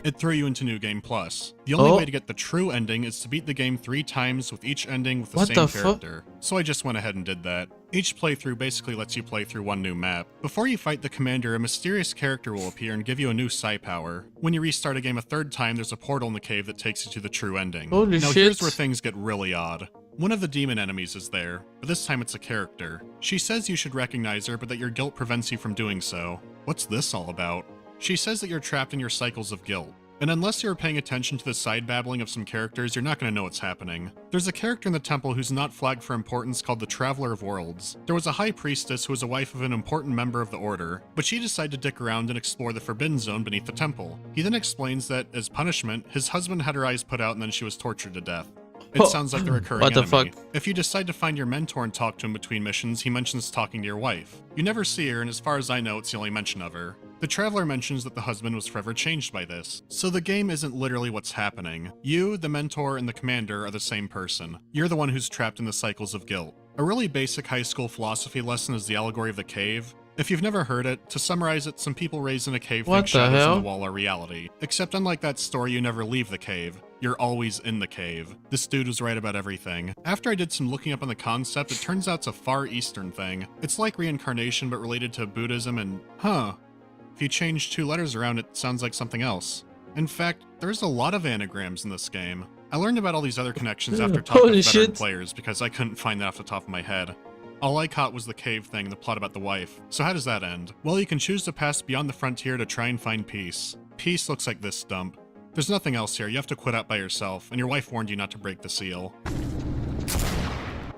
It threw you into New Game Plus. The only way to get the true ending is to beat the game 3 times with each ending with the same character. So I just went ahead and did that. Each playthrough basically lets you play through one new map. Before you fight the commander, a mysterious character will appear and give you a new psi power. When you restart a game a 3rd time, there's a portal in the cave that takes you to the true ending.
Holy
now
shit.
Here's where things get really odd. One of the demon enemies is there, but this time it's a character. She says you should recognize her, but that your guilt prevents you from doing so. What's this all about? She says that you're trapped in your cycles of guilt. And unless you're paying attention to the side babbling of some characters, you're not going to know what's happening. There's a character in the temple who's not flagged for importance called the Traveler of Worlds. There was a high priestess who was a wife of an important member of the order, but she decided to dick around and explore the forbidden zone beneath the temple. He then explains that, as punishment, his husband had her eyes put out and then she was tortured to death. It sounds like the recurring
What the
enemy.
fuck?
If you decide to find your mentor and talk to him between missions, he mentions talking to your wife. You never see her, and as far as I know, it's the only mention of her. The Traveler mentions that the husband was forever changed by this. So the game isn't literally what's happening. You, the mentor, and the commander are the same person. You're the one who's trapped in the cycles of guilt. A really basic high school philosophy lesson is the allegory of the cave. If you've never heard it, to summarize it, some people raised in a cave think shadows in the wall are reality. Except unlike that story, you never leave the cave. You're always in the cave. This dude was right about everything. After I did some looking up on the concept, it turns out it's a Far Eastern thing. It's like reincarnation, but related to Buddhism and... If you change 2 letters around, it sounds like something else. In fact, there's a lot of anagrams in this game. I learned about all these other connections after talking to veteran players, because I couldn't find that off the top of my head. All I caught was the cave thing, the plot about the wife. So how does that end? Well, you can choose to pass beyond the frontier to try and find peace. Peace looks like this dump. There's nothing else here, you have to quit out by yourself, and your wife warned you not to break the seal.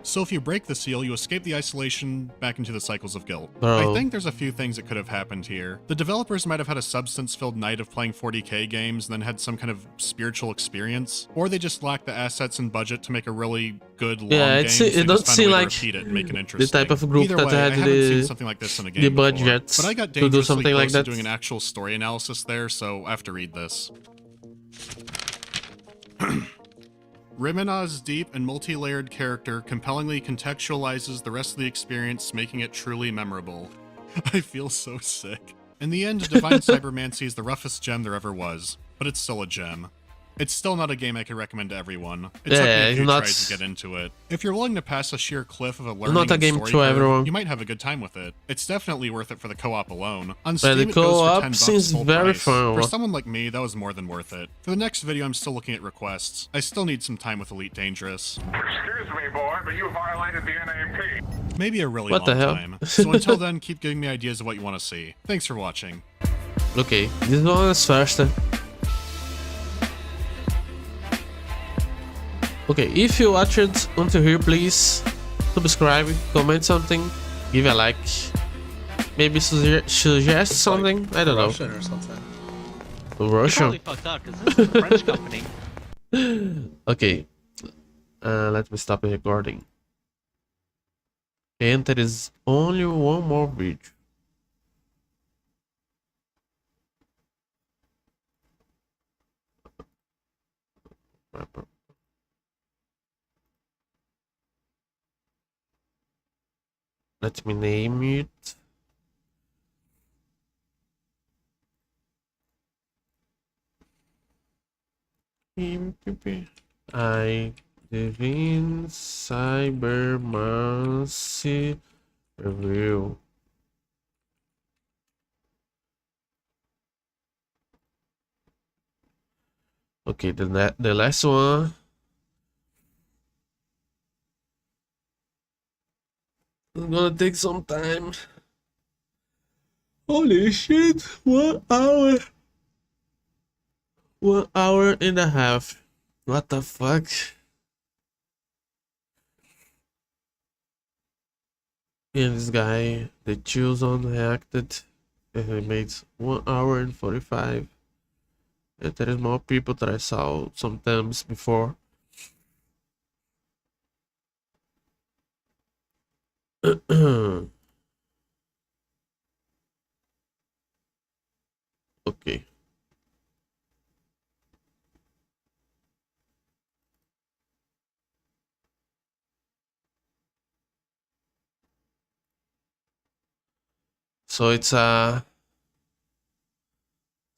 So if you break the seal, you escape the isolation back into the cycles of guilt. I think there's a few things that could have happened here. The developers might have had a substance-filled night of playing 40k games and then had some kind of spiritual experience, or they just lacked the assets and budget to make a really good long game. So
it doesn't seem like
the
type of group that had
something like this in a game
the budget
but I got
to do something like that.
Doing an actual story analysis there, so I have to read this. Rimina's deep and multi-layered character compellingly contextualizes the rest of the experience, making it truly memorable. I feel so sick. In the end, Divine Cybermancy is the roughest gem there ever was, but it's still a gem. It's still not a game I can recommend to everyone. It took me a few tries to get into it. If you're willing to pass a sheer cliff of a learning
not a
and
game
story
to
curve,
everyone.
you might have a good time with it. It's definitely worth it for the co-op alone. On
But
Steam,
the
it goes for
co-op
$10
seems
full
very
price.
fun.
For someone like me, that was more than worth it. For the next video, I'm still looking at requests. I still need some time with Elite Dangerous.
Excuse me, boy, but you violated the NAP.
Maybe a really
What the
long
hell?
time. So until then, keep giving me ideas of what you want to see. Thanks for watching.
Okay, this one is faster. Okay, if you watched it until here, please subscribe, comment something, give a like, maybe suggest something. I don't
Russian
know.
or something.
Russian.
You probably fucked up because this is a French company.
Okay, let me stop the recording. And there is only one more video. Let me name it. I Divine Cybermancy Review. Okay, the last one. It's gonna take some time. Holy shit, 1 hour. 1 hour and a half. What the fuck? And this guy, the Chilson reacted, and he made 1 hour and 45. And there is more people that I saw sometimes before. Okay. So it's a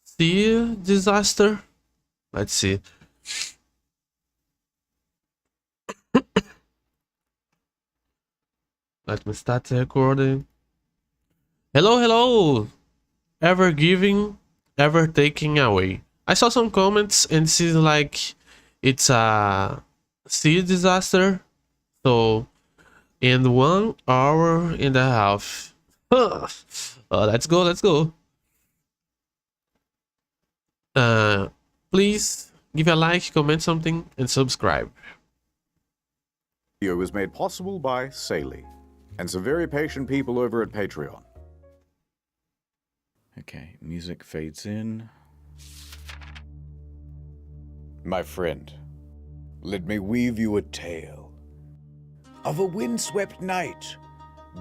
sea disaster. Let's see. Let me start the recording. Hello, hello. Ever giving, ever taking away. I saw some comments and it seems like it's a sea disaster. So in 1 hour and a half. Let's go, let's go. Please give a like, comment something, and subscribe.
Video was made possible by Saley and some very patient people over at Patreon. Okay, music fades in. My friend, let me weave you a tale of a windswept night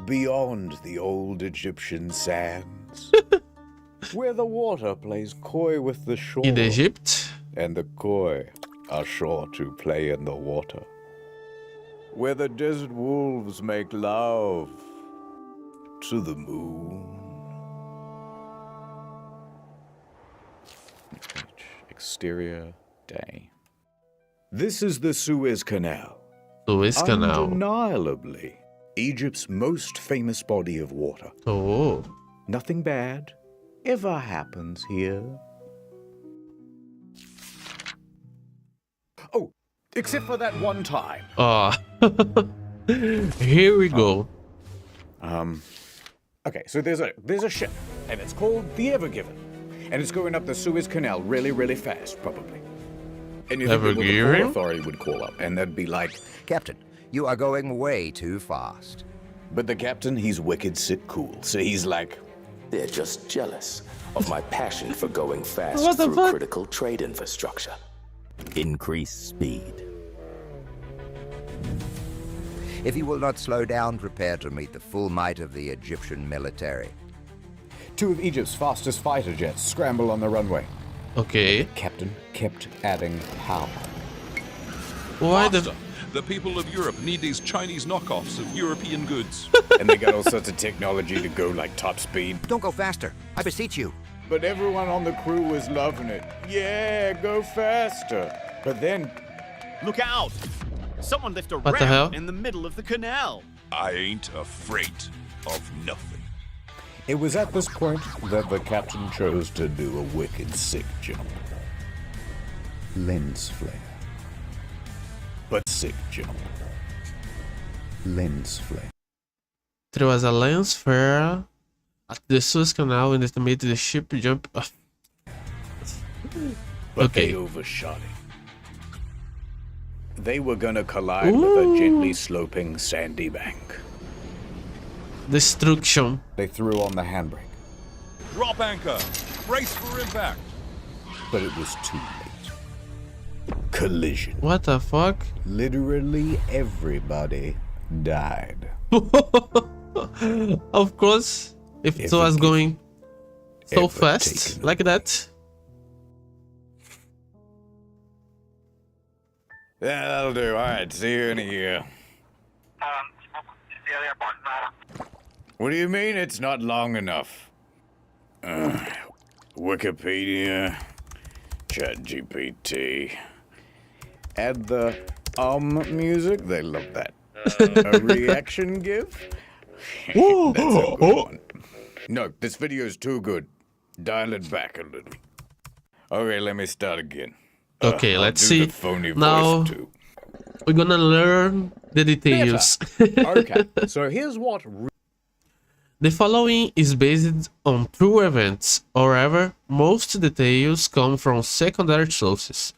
beyond the old Egyptian sands, where the water plays coy with the shore.
In Egypt?
And the coy are sure to play in the water. Where the desert wolves make love to the moon. Exterior day. This is the Suez Canal.
Suez Canal.
Undeniably Egypt's most famous body of water.
Oh.
Nothing bad ever happens here. Oh, except for that one time.
Here we go.
Okay, so there's a ship, and it's called the Ever Given, and it's going up the Suez Canal really, really fast, probably. And you think the Port Authority would call up, and they'd be like,
Captain, you are going way too fast.
But the captain, he's wicked sick cool, so he's like,
they're just jealous of my passion for going fast
What the
through
fuck?
critical trade infrastructure.
Increase speed. If you will not slow down, prepare to meet the full might of the Egyptian military.
2 of Egypt's fastest fighter jets scramble on the runway.
Okay.
The captain kept adding power.
Why
the people of Europe need these Chinese knockoffs of European goods.
And they got all sorts of technology to go like top speed.
Don't go faster. I beseech you.
but everyone on the crew was loving it. Yeah, go faster. But then...
Look out! Someone left a
What the hell?
ram in the middle of the canal.
I ain't afraid of nothing.
It was at this point that the captain chose to do a wicked sick jump. Lens flare. But sick jump. Lens flare.
There was a lens flare at the Suez Canal and it made the ship jump.
But
Okay.
they overshot it. They were gonna collide with a gently sloping sandy bank.
Destruction.
They threw on the handbrake,
Drop anchor. Brace for impact.
but it was too late. Collision.
What the fuck?
Literally everybody died.
Of course, if it was going so fast like that.
Yeah, that'll do. Alright, see you in a year. What do you mean it's not long enough? Wikipedia, ChatGPT. Add the music. They love that. A reaction GIF? That's a good one. No, this video's too good. Dial it back a little. Okay, let me start again.
Okay,
I'll
let's
do
see.
the phony
Now
voice too.
we're gonna learn the details.
Okay, so here's what...
The following is based on true events, however, most details come from secondary sources.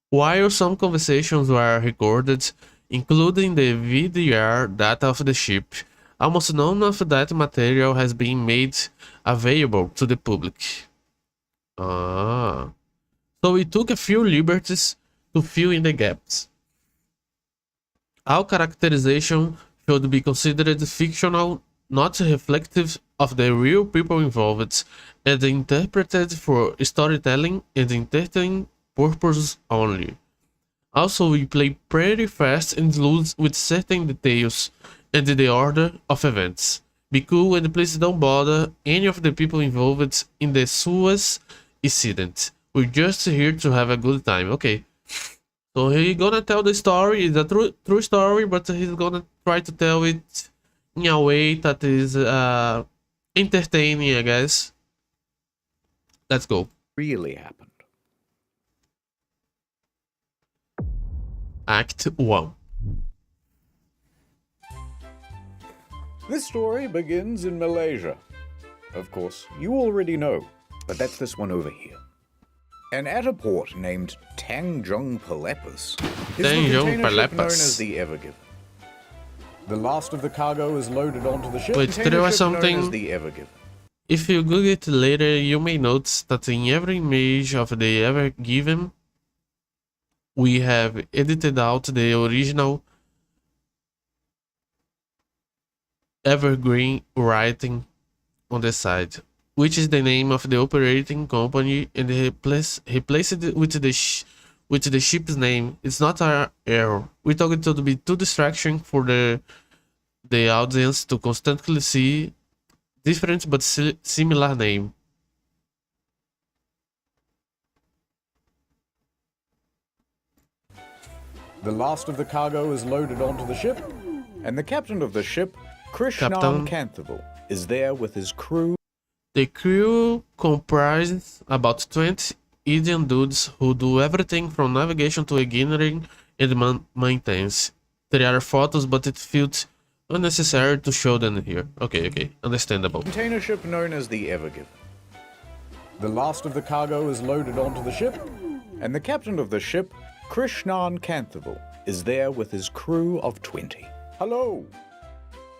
While some conversations were recorded, including the VDR data of the ship, almost none of that material has been made available to the public. So we took a few liberties to fill in the gaps. All characterization should be considered fictional, not reflective of the real people involved, and interpreted for storytelling and entertaining purposes only. Also, we play pretty fast and loose with certain details and the order of events. Be cool and please don't bother any of the people involved in the Suez incident. We're just here to have a good time. Okay. So he's gonna tell the story. It's a true story, but he's gonna try to tell it in a way that is entertaining, I guess. Let's go.
Really happened.
Act 1.
This story begins in Malaysia. Of course, you already know, but that's this one over here. And at a port named Tanjung Pelepus is the container ship known as the Ever Given. The last of the cargo is loaded onto the ship.
Wait, there was
Known as
something.
the Ever Given.
If you Google it later, you may notice that in every image of the Ever Given, we have edited out the original Evergreen writing on the side, which is the name of the operating company, and replace it with the ship's name. It's not an error. We thought it would be too distracting for the audience to constantly see different but similar name.
The last of the cargo is loaded onto the ship, and the captain of the ship, Krishnan
Captain.
Kanthaval, is there with his crew.
The crew comprises about 20 Indian dudes who do everything from navigation to engineering and maintenance. There are photos, but it felt unnecessary to show them here. Okay, understandable.
Container ship known as the Ever Given. The last of the cargo is loaded onto the ship, and the captain of the ship, Krishnan Kanthaval, is there with his crew of 20. Hello!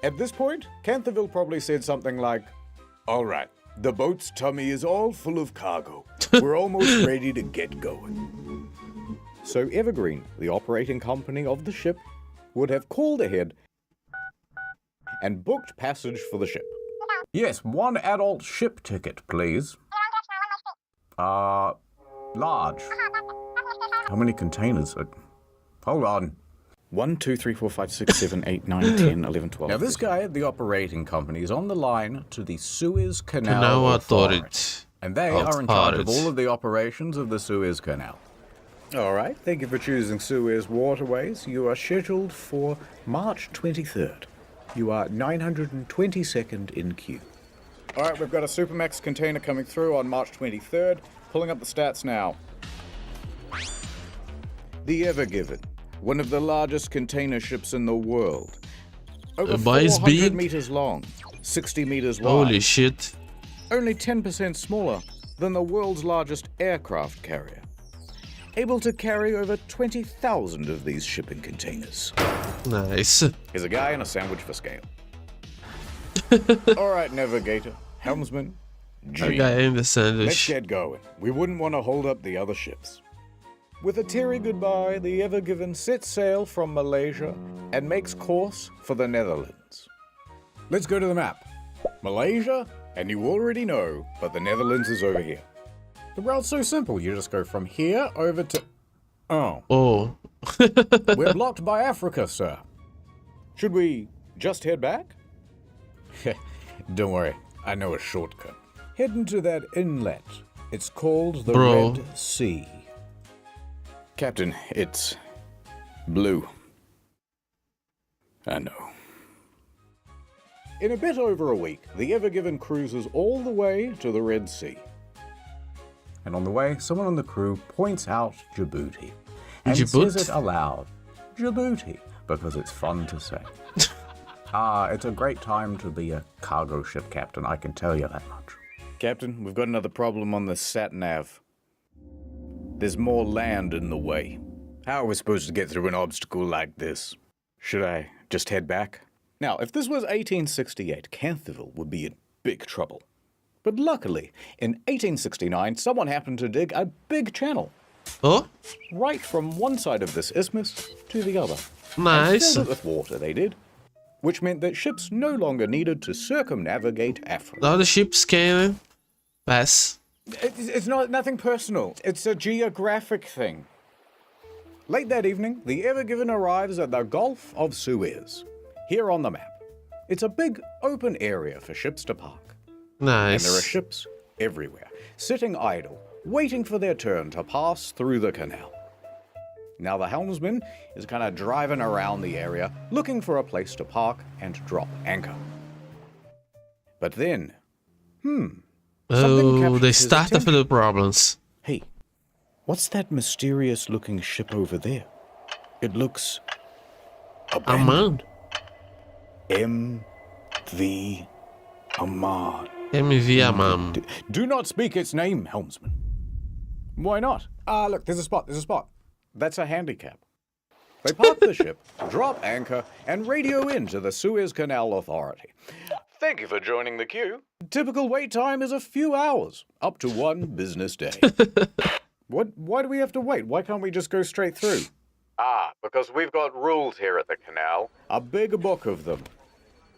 At this point, Kanthaval probably said something like, "All right, the boat's tummy is all full of cargo. We're almost ready to get going." So Evergreen, the operating company of the ship, would have called ahead and booked passage for the ship. Yes, one adult ship ticket, please. Large. How many containers? Hold on. 1, 2, 3, 4, 5, 6, 7, 8, 9, 10, 11, 12. Now this guy at the operating company is on the line to the Suez Canal Authority. And they are in charge of all of the operations of the Suez Canal. All right, thank you for choosing Suez Waterways. You are scheduled for March 23rd. You are 922nd in queue. All right, we've got a Supermax container coming through on March 23rd. Pulling up the stats now. The Ever Given, one of the largest container ships in the world. Over 400 meters long, 60 meters wide.
Holy shit.
Only 10% smaller than the world's largest aircraft carrier. Able to carry over 20,000 of these shipping containers.
Nice.
Here's a guy in a sandwich for scale. All right, navigator, helmsman,
A guy in the sandwich.
Let's get going. We wouldn't want to hold up the other ships. With a teary goodbye, the Ever Given sets sail from Malaysia and makes course for the Netherlands. Let's go to the map. Malaysia, and you already know, but the Netherlands is over here. The route's so simple, you just go from here over to... Oh. We're blocked by Africa, sir. Should we just head back? Don't worry, I know a shortcut. Head into that inlet. It's called the Red Sea. Captain, it's blue. I know. In a bit over a week, the Ever Given cruises all the way to the Red Sea. And on the way, someone on the crew points out Djibouti. And says it aloud. Djibouti, because it's fun to say. It's a great time to be a cargo ship captain, I can tell you that much. Captain, we've got another problem on the sat-nav. There's more land in the way. How are we supposed to get through an obstacle like this? Should I just head back? Now, if this was 1868, Canterville would be in big trouble. But luckily, in 1869, someone happened to dig a big channel.
Oh?
Right from one side of this isthmus to the other.
Nice.
And filled it with water, they did. Which meant that ships no longer needed to circumnavigate Africa.
The other ships can pass.
It's nothing personal. It's a geographic thing. Late that evening, the Ever Given arrives at the Gulf of Suez. Here on the map. It's a big open area for ships to park.
Nice.
And there are ships everywhere, sitting idle, waiting for their turn to pass through the canal. Now the helmsman is kind of driving around the area, looking for a place to park and drop anchor. But then,
they start to feel problems.
Hey, what's that mysterious-looking ship over there? It looks abandoned. MV Amman.
MV Amman.
Do not speak its name, helmsman. Why not? Look, there's a spot. That's a handicap. They park the ship, drop anchor, and radio in to the Suez Canal Authority. Thank you for joining the queue. Typical wait time is a few hours, up to 1 business day. Why do we have to wait? Why can't we just go straight through? Because we've got rules here at the canal. A big book of them.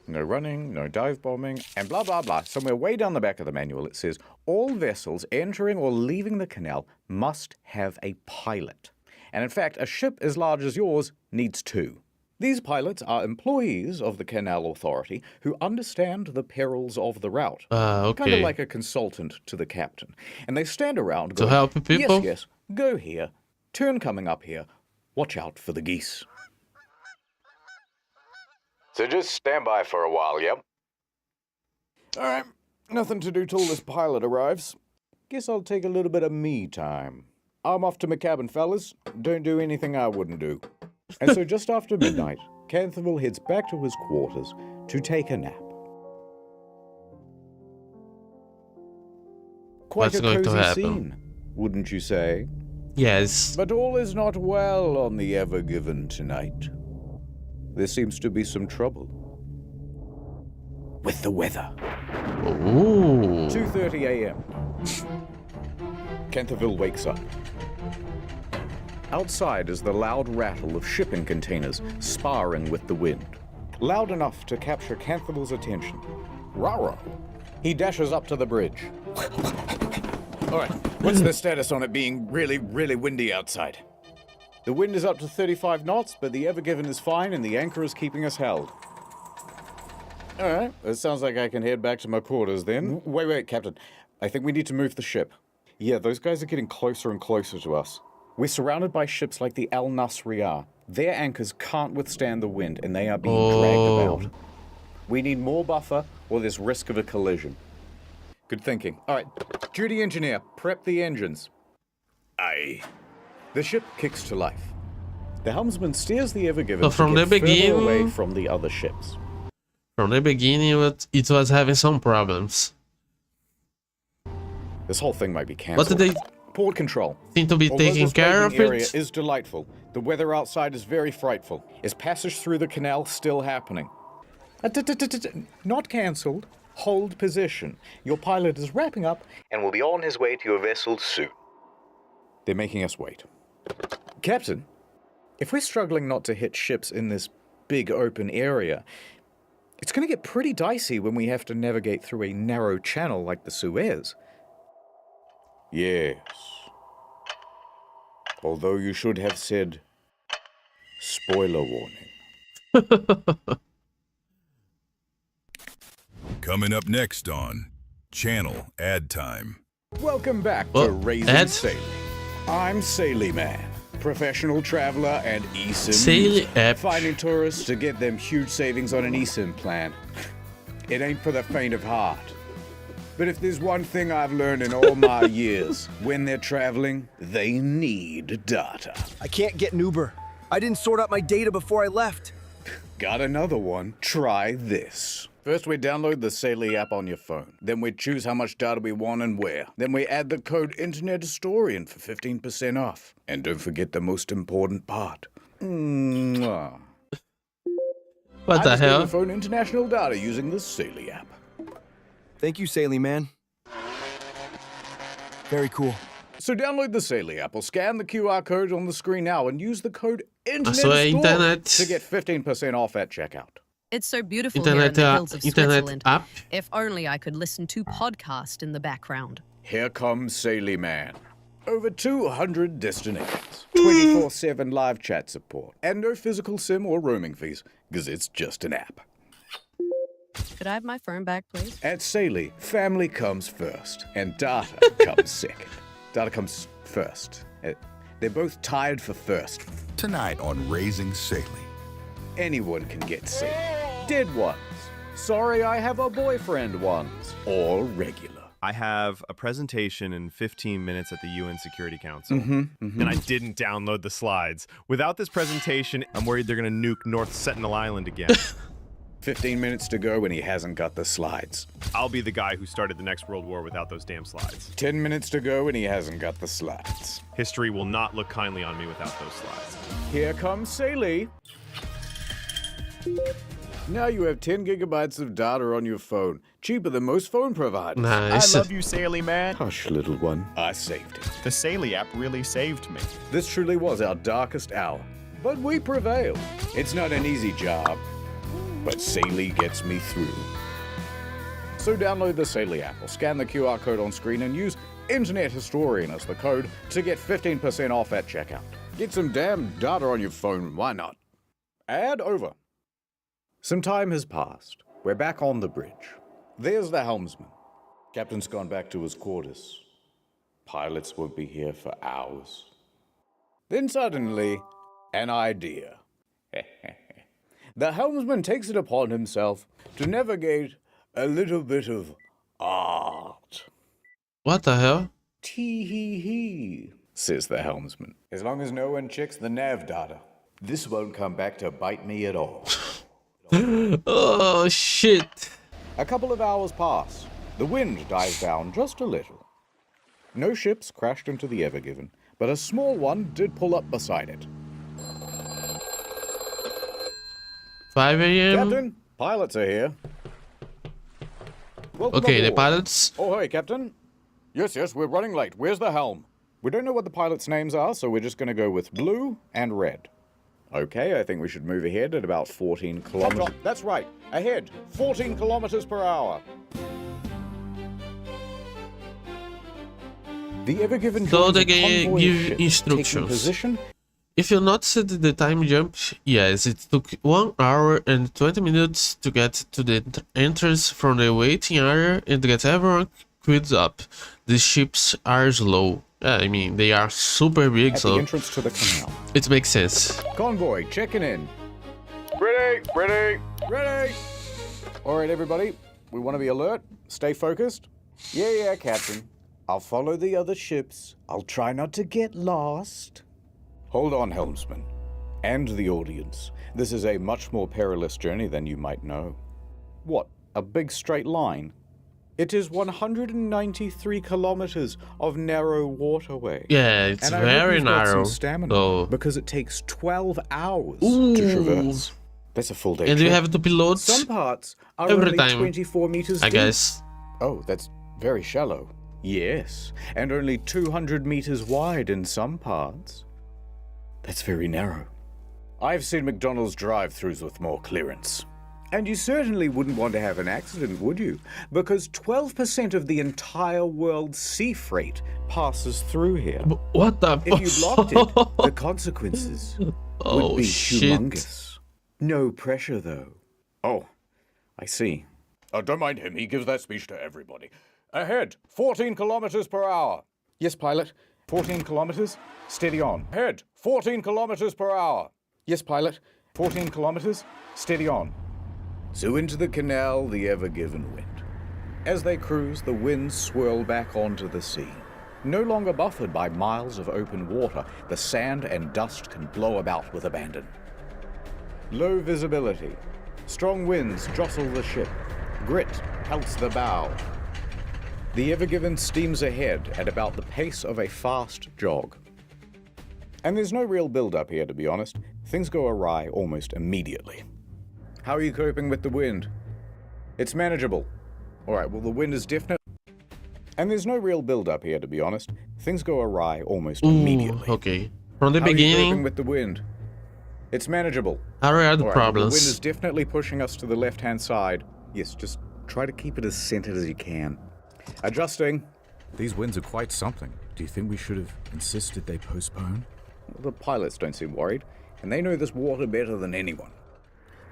No running, no dive bombing, and blah, blah, blah. Somewhere way down the back of the manual it says, all vessels entering or leaving the canal must have a pilot. And in fact, a ship as large as yours needs 2. These pilots are employees of the Canal Authority who understand the perils of the route.
Okay.
Kind of like a consultant to the captain. And they stand around going,
to help people?
Yes, go here, turn coming up here, watch out for the geese. So just stand by for a while, yep? Alright, nothing to do till this pilot arrives. Guess I'll take a little bit of me time. I'm off to my cabin, fellas. Don't do anything I wouldn't do. And so just after midnight, Canterville heads back to his quarters to take a nap. Quite
What's
a
going to
cozy
happen?
scene, wouldn't you say?
Yes.
But all is not well on the Ever Given tonight. There seems to be some trouble with the weather.
Ooh.
2:30 a.m. Canterville wakes up. Outside is the loud rattle of shipping containers sparring with the wind. Loud enough to capture Canterville's attention. Raro. He dashes up to the bridge. All right, what's the status on it being really, really windy outside? The wind is up to 35 knots, but the Ever Given is fine and the anchor is keeping us held. All right, it sounds like I can head back to my quarters then. Wait, Captain. I think we need to move the ship. Yeah, those guys are getting closer and closer to us. We're surrounded by ships like the Al Nasriyah. Their anchors can't withstand the wind, and they are being dragged about. We need more buffer, or there's risk of a collision. Good thinking. All right, duty engineer, prep the engines. Aye. The ship kicks to life. The helmsman steers the Ever Given
So from
to
the
get further
beginning,
away from the other ships.
From the beginning, it was having some problems.
This whole thing might be cancelled.
What did they
Port control.
seem to be
Although
taking
this
care
waiting
of
area
it?
is delightful, the weather outside is very frightful. Is passage through the canal still happening? Not cancelled. Hold position. Your pilot is wrapping up and will be on his way to your vessel soon. They're making us wait. Captain, if we're struggling not to hit ships in this big open area, it's going to get pretty dicey when we have to navigate through a narrow channel like the Suez. Yes. Although you should have said, spoiler warning.
Coming up next on Channel Ad Time.
Welcome back to Raising Sailing. I'm Sailing Man, professional traveler and eSIM
Sailing
user, finding tourists to get them huge savings on an eSIM plan. It ain't for the faint of heart. But if there's one thing I've learned in all my years, when they're traveling, they need data.
I can't get an Uber. I didn't sort out my data before I left.
Got another one? Try this. First, we download the Saily app on your phone. Then we choose how much data we want and where. Then we add the code Internet Historian for 15% off. And don't forget the most important part. Mwah.
What the hell?
I just phone international data using the Saily app.
Thank you, Sailing Man. Very cool.
So download the Saily app or scan the QR code on the screen now and use the code Internet
Internet
to get 15% off at checkout.
It's so beautiful
Internet,
here in the hills of
internet
Switzerland.
app.
If only I could listen to podcast in the background.
Here comes Saily Man. Over 200 destinations, 24/7 live chat support, and no physical SIM or roaming fees, because it's just an app.
Could I have my phone back, please?
At Saily, family comes first, and data comes second. Data comes first. They're both tied for first.
Tonight on Raising Sailing.
Anyone can get Saily. Dead ones. Sorry, I have a boyfriend ones. Or regular.
I have a presentation in 15 minutes at the UN Security Council,
Mm-hmm.
and I didn't download the slides. Without this presentation, I'm worried they're going to nuke North Sentinel Island again.
15 minutes to go and he hasn't got the slides.
I'll be the guy who started the next world war without those damn slides.
10 minutes to go and he hasn't got the slides.
History will not look kindly on me without those slides.
Here comes Saily. Now you have 10 gigabytes of data on your phone. Cheaper than most phone providers.
Nice.
I love you, Saily Man.
Hush, little one. I saved it.
The Saily app really saved me.
This truly was our darkest hour. But we prevailed. It's not an easy job. But Saily gets me through. So download the Saily app or scan the QR code on screen and use Internet Historian as the code to get 15% off at checkout. Get some damn data on your phone, why not? Ad over. Some time has passed. We're back on the bridge. There's the helmsman. Captain's gone back to his quarters. Pilots won't be here for hours. Then suddenly, an idea. The helmsman takes it upon himself to navigate a little bit of art.
What the hell?
Tee-hee-hee, says the helmsman. As long as no one checks the nav data, this won't come back to bite me at all.
Oh, shit.
A couple of hours pass. The wind dies down just a little. No ships crashed into the Ever Given, but a small one did pull up beside it.
5 a.m.
Captain, pilots are here. Welcome
Okay, the
aboard.
pilots.
Oh, hey, Captain. Yes, we're running late. Where's the helm? We don't know what the pilots' names are, so we're just going to go with blue and red. Okay, I think we should move ahead at about 14 kilometers. That's right. Ahead, 14 kilometers per hour. The Ever Given
So
joins
they
a convoy of
give
ships, taking
instructions.
position.
If you noticed the time jump, yes, it took 1 hour and 20 minutes to get to the entrance from the waiting area and get everyone speeds up. The ships are slow. I mean, they are super big,
At
so
the entrance to the canal.
it makes sense.
Convoy, checking in. Ready. All right, everybody. We want to be alert. Stay focused. Yeah, Captain. I'll follow the other ships. I'll try not to get lost. Hold on, helmsman. And the audience. This is a much more perilous journey than you might know. What? A big straight line? It is 193 kilometers of narrow waterway.
Yeah, it's
and I hope
very
you've got
narrow.
some stamina,
So
because it takes 12 hours
Ooh.
to traverse. That's a full day
and
trip.
you have to pilote
Some parts are
every
only
time,
24 meters
I
deep.
guess.
Oh, that's very shallow. Yes, and only 200 meters wide in some parts. That's very narrow. I've seen McDonald's drive-thrus with more clearance. And you certainly wouldn't want to have an accident, would you? Because 12% of the entire world's sea freight passes through here.
What the?
If you blocked it, the consequences would be humongous. No pressure, though. Oh, I see. Oh, don't mind him. He gives that speech to everybody. Ahead, 14 kilometers per hour. Yes, pilot. 14 kilometers. Steady on. Ahead, 14 kilometers per hour. Yes, pilot. 14 kilometers. Steady on. So into the canal, the ever-given wind. As they cruise, the winds swirl back onto the sea. No longer buffered by miles of open water, the sand and dust can blow about with abandon. Low visibility. Strong winds jostle the ship. Grit pelts the bow. The Ever-Given steams ahead at about the pace of a fast jog. And there's no real build-up here, to be honest. Things go awry almost immediately. How are you coping with the wind? It's manageable. All right, well, the wind is definitely... And there's no real build-up here, to be honest. Things go awry almost immediately.
Okay. From the
How are you coping
beginning,
with the wind? It's manageable.
I already had the
All right, well,
problems.
the wind is definitely pushing us to the left-hand side. Yes, just try to keep it as centered as you can. Adjusting. These winds are quite something. Do you think we should have insisted they postpone? Well, the pilots don't seem worried, and they know this water better than anyone.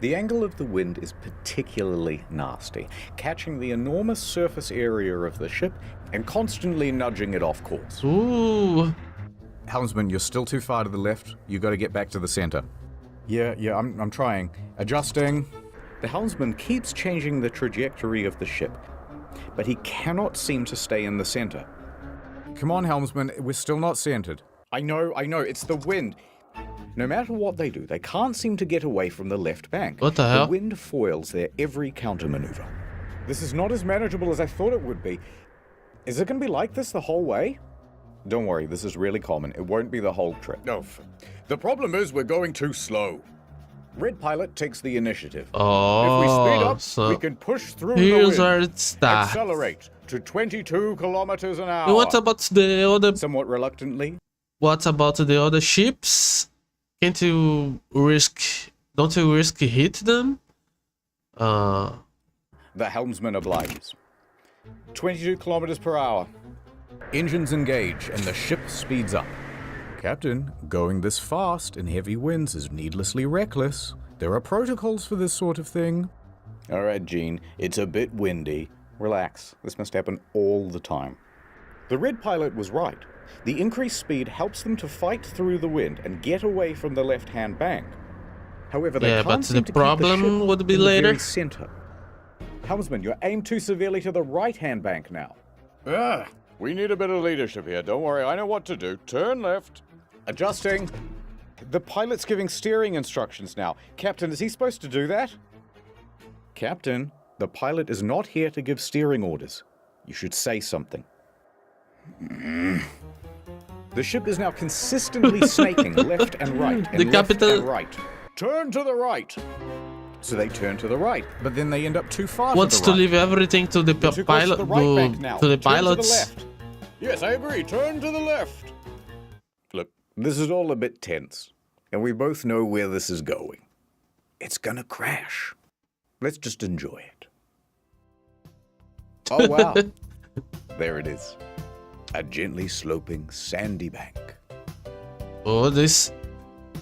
The angle of the wind is particularly nasty, catching the enormous surface area of the ship and constantly nudging it off course.
Ooh.
Helmsman, you're still too far to the left. You got to get back to the center. Yeah, I'm trying. Adjusting. The helmsman keeps changing the trajectory of the ship, but he cannot seem to stay in the center. Come on, helmsman, we're still not centered. I know, it's the wind. No matter what they do, they can't seem to get away from the left bank.
What the hell?
The wind foils their every counter-maneuver. This is not as manageable as I thought it would be. Is it going to be like this the whole way? Don't worry, this is really common. It won't be the whole trip. No, the problem is we're going too slow. Red pilot takes the initiative.
Oh,
if we speed up,
so
we can push through
here's
the
where
wind.
it starts.
Accelerate to 22 kilometers an hour.
And what about the other?
Somewhat reluctantly.
What about the other ships? Can't you risk? Don't you risk hit them?
The helmsman obliges. 22 kilometers per hour. Engines engage and the ship speeds up. Captain, going this fast in heavy winds is needlessly reckless. There are protocols for this sort of thing. All right, Gene, it's a bit windy. Relax, this must happen all the time. The red pilot was right. The increased speed helps them to fight through the wind and get away from the left-hand bank. However, they can't seem to keep the ship
would be
in the
later.
very center. Helmsman, you're aimed too severely to the right-hand bank now. We need a bit of leadership here. Don't worry, I know what to do. Turn left. Adjusting. The pilot's giving steering instructions now. Captain, is he supposed to do that? Captain, the pilot is not here to give steering orders. You should say something. The ship is now consistently snaking left and right and left and right. Turn to the right. So they turn to the right, but then they end up too far
Wants
to the
to leave everything to the pilot, to the pilots.
Yes, I agree. Turn to the left. Look, this is all a bit tense, and we both know where this is going. It's gonna crash. Let's just enjoy it. Oh, wow. There it is. A gently sloping sandy bank.
Oh, this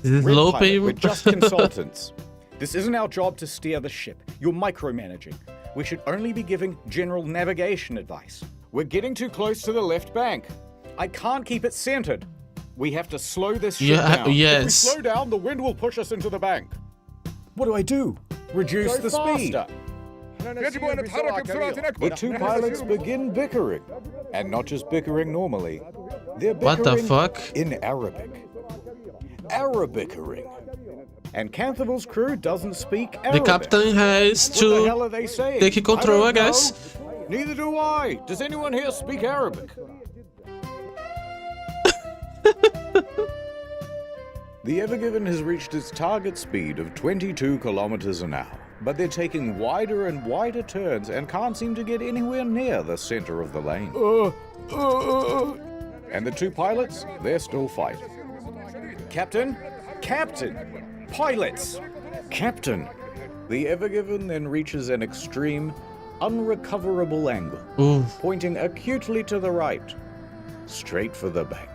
Red
low
pilot,
pay.
we're just consultants. This isn't our job to steer the ship. You're micromanaging. We should only be giving general navigation advice. We're getting too close to the left bank. I can't keep it centered. We have to slow this ship down.
Yes.
If we slow down, the wind will push us into the bank. What do? Reduce the speed. The two pilots begin bickering. And not just bickering normally. They're bickering
What the fuck?
in Arabic. Arabickering. And Canthavil's crew doesn't speak Arabic.
The captain has
What the hell are they
to
saying?
take control, I
don't know.
guess.
Neither do I. Does anyone here speak Arabic? The Ever Given has reached its target speed of 22 kilometers an hour, but they're taking wider and wider turns and can't seem to get anywhere near the center of the lane. And the two pilots, they're still fighting. Captain? Captain! Pilots! Captain! The Ever Given then reaches an extreme, unrecoverable angle, pointing acutely to the right, straight for the bank.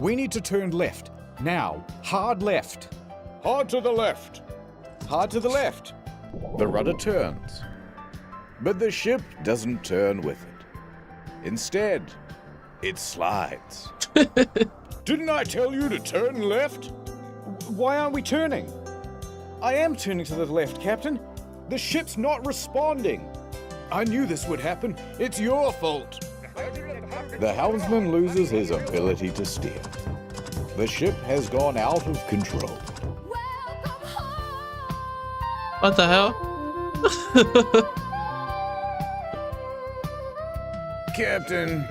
We need to turn left. Now. Hard left. Hard to the left. Hard to the left. The rudder turns. But the ship doesn't turn with it. Instead, it slides. Didn't I tell you to turn left? Why aren't we turning? I am turning to the left, Captain. The ship's not responding. I knew this would happen. It's your fault. The helmsman loses his ability to steer. The ship has gone out of control.
What the hell?
Captain.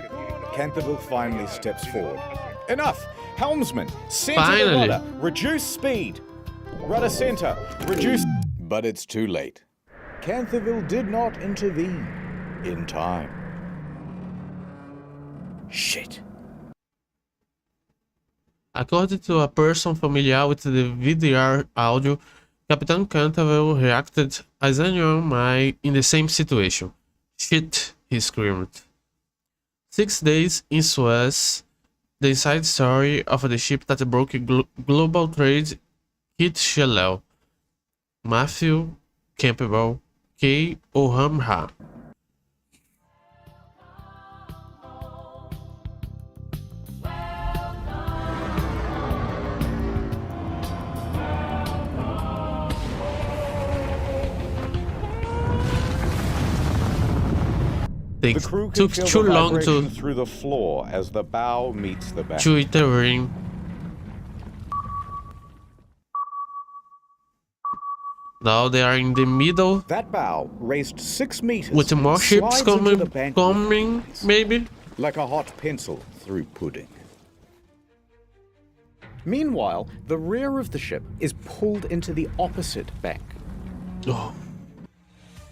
Canthaville finally steps forward. Enough! Helmsman, center
Finally.
the rudder. Reduce speed. Rudder center. Reduce... But it's too late. Canthaville did not intervene in time. Shit.
According to a person familiar with the VDR audio, Captain Canterville reacted as anyone might in the same situation. Shit, he screamed. 6 days in Suez, the inside story of the ship that broke global trade hit Shellel. Matthew Campbell K. Ohamha.
The crew can
took
feel
too
the
long
vibration
to
through the floor as the bow meets the back.
ring. Now they are in the middle.
That bow raised 6 meters.
With more ships
slides into the bank
coming, maybe.
like a hot pencil through pudding. Meanwhile, the rear of the ship is pulled into the opposite bank.
Oh.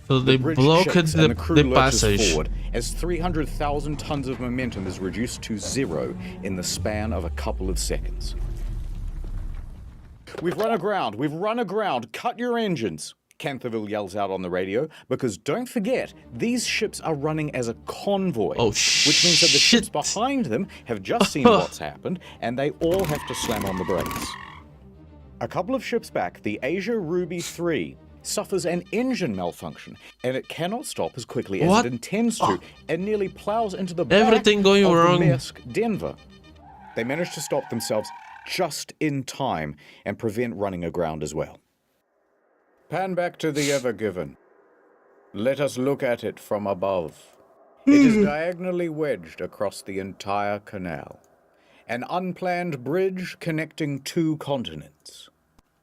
So they
bridge
blocked
shakes and the crew
the
lurches
passage.
forward as 300,000 tons of momentum is reduced to 0 in the span of a couple of seconds. We've run aground, cut your engines, Canthaville yells out on the radio, because don't forget, these ships are running as a convoy, which means that the ships behind them have just seen what's happened, and they all have to slam on the brakes. A couple of ships back, the Asia Ruby 3 suffers an engine malfunction, and it cannot stop as quickly as it intends to, and nearly plows into the back
Everything going
of
wrong.
the Maersk Denver. They manage to stop themselves just in time and prevent running aground as well. Pan back to the Ever Given. Let us look at it from above. It is diagonally wedged across the entire canal. An unplanned bridge connecting 2 continents.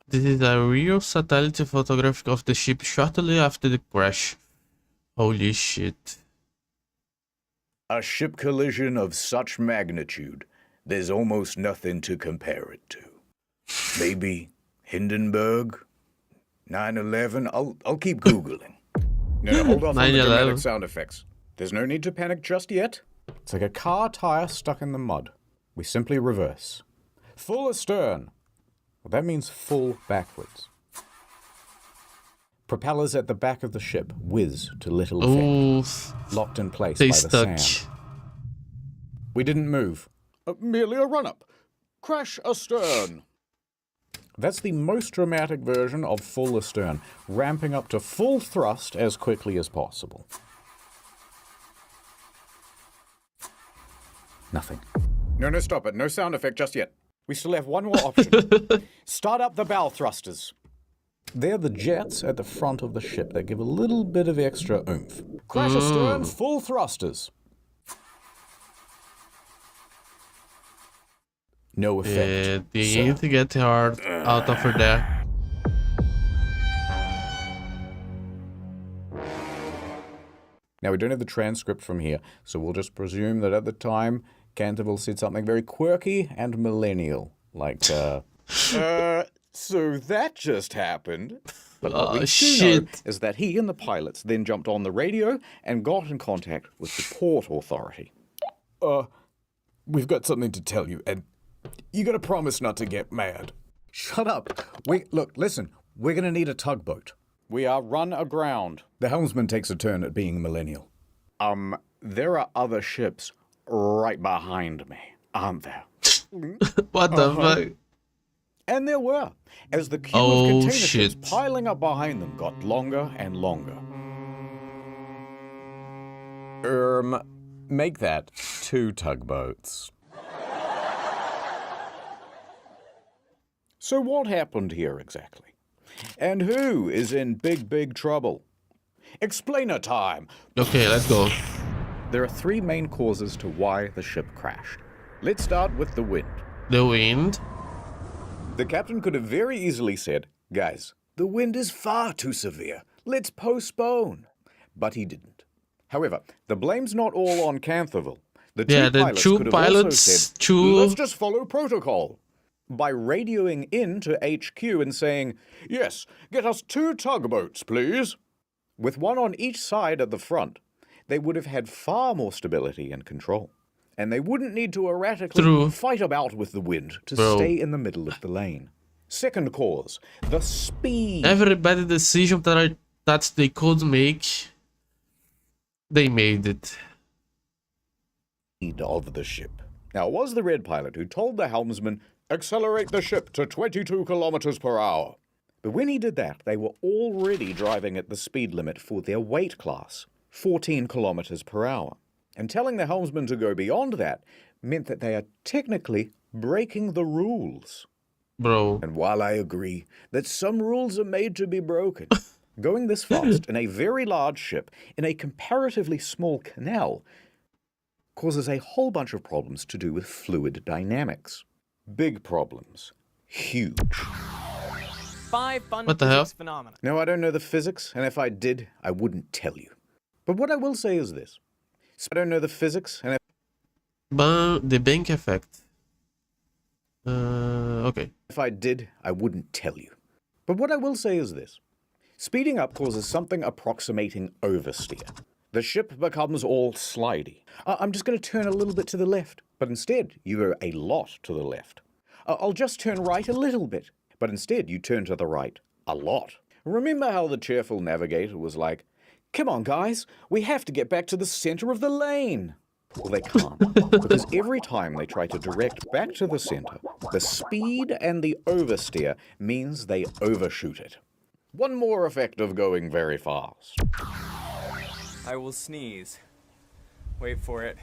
This is a real satellite photograph of the ship shortly after the crash. Holy shit.
A ship collision of such magnitude, there's almost nothing to compare it to. Maybe Hindenburg? 9/11? I'll keep Googling. No, hold off on the dramatic sound effects. There's no need to panic just yet. It's like a car tire stuck in the mud. We simply reverse. Full astern. Well, that means full backwards. Propellers at the back of the ship whiz to little effect. Locked in place by the sand. We didn't move. Merely a run-up. Crash astern. That's the most dramatic version of full astern, ramping up to full thrust as quickly as possible. Nothing. No, stop it. No sound effect just yet. We still have one more option. Start up the bow thrusters. They're the jets at the front of the ship that give a little bit of extra oomph. Crash astern, full thrusters. No effect.
They need to get hard out of her there.
Now, we don't have the transcript from here, so we'll just presume that at the time, Canterville said something very quirky and millennial. Like, so that just happened. But what we do know is that he and the pilots then jumped on the radio and got in contact with the port authority. We've got something to tell you, and you gotta promise not to get mad. Shut up. Look, listen, we're gonna need a tugboat. We are run aground. The helmsman takes a turn at being millennial. There are other ships right behind me, aren't there?
What the fuck?
And there were, as the queue of container ships piling up behind them got longer and longer. Make that 2 tugboats. So what happened here exactly? And who is in big trouble? Explainer time!
Okay, let's go.
There are 3 main causes to why the ship crashed. Let's start with the wind.
The wind?
The captain could have very easily said, guys, the wind is far too severe. Let's postpone. But he didn't. However, the blame's not all on Canterville. The two pilots said, let's just follow protocol. By radioing in to HQ and saying, yes, get us 2 tugboats, please. With one on each side at the front, they would have had far more stability and control. And they wouldn't need to erratically fight about with the wind to stay in the middle of the lane. Second cause, the speed.
Every bad decision that they could make, they made it.
Of the ship. Now, it was the red pilot who told the helmsman, accelerate the ship to 22 kilometers per hour. But when he did that, they were already driving at the speed limit for their weight class, 14 kilometers per hour. And telling the helmsman to go beyond that meant that they are technically breaking the rules.
Bro.
And while I agree that some rules are made to be broken, going this fast in a very large ship in a comparatively small canal causes a whole bunch of problems to do with fluid dynamics. Big problems. Huge.
5 fun
what the hell?
Phenomena.
No, I don't know the physics, and if I did, I wouldn't tell you. But what I will say is this. So I don't know the physics, and
the bank effect. Okay.
If I did, I wouldn't tell you. But what I will say is this. Speeding up causes something approximating oversteer. The ship becomes all slidey. I'm just going to turn a little bit to the left, but instead you go a lot to the left. I'll just turn right a little bit, but instead you turn to the right a lot. Remember how the cheerful navigator was like, come on guys, we have to get back to the center of the lane. Well, they can't, because every time they try to direct back to the center, the speed and the oversteer means they overshoot it. One more effect of going very fast.
I will sneeze. Wait for it.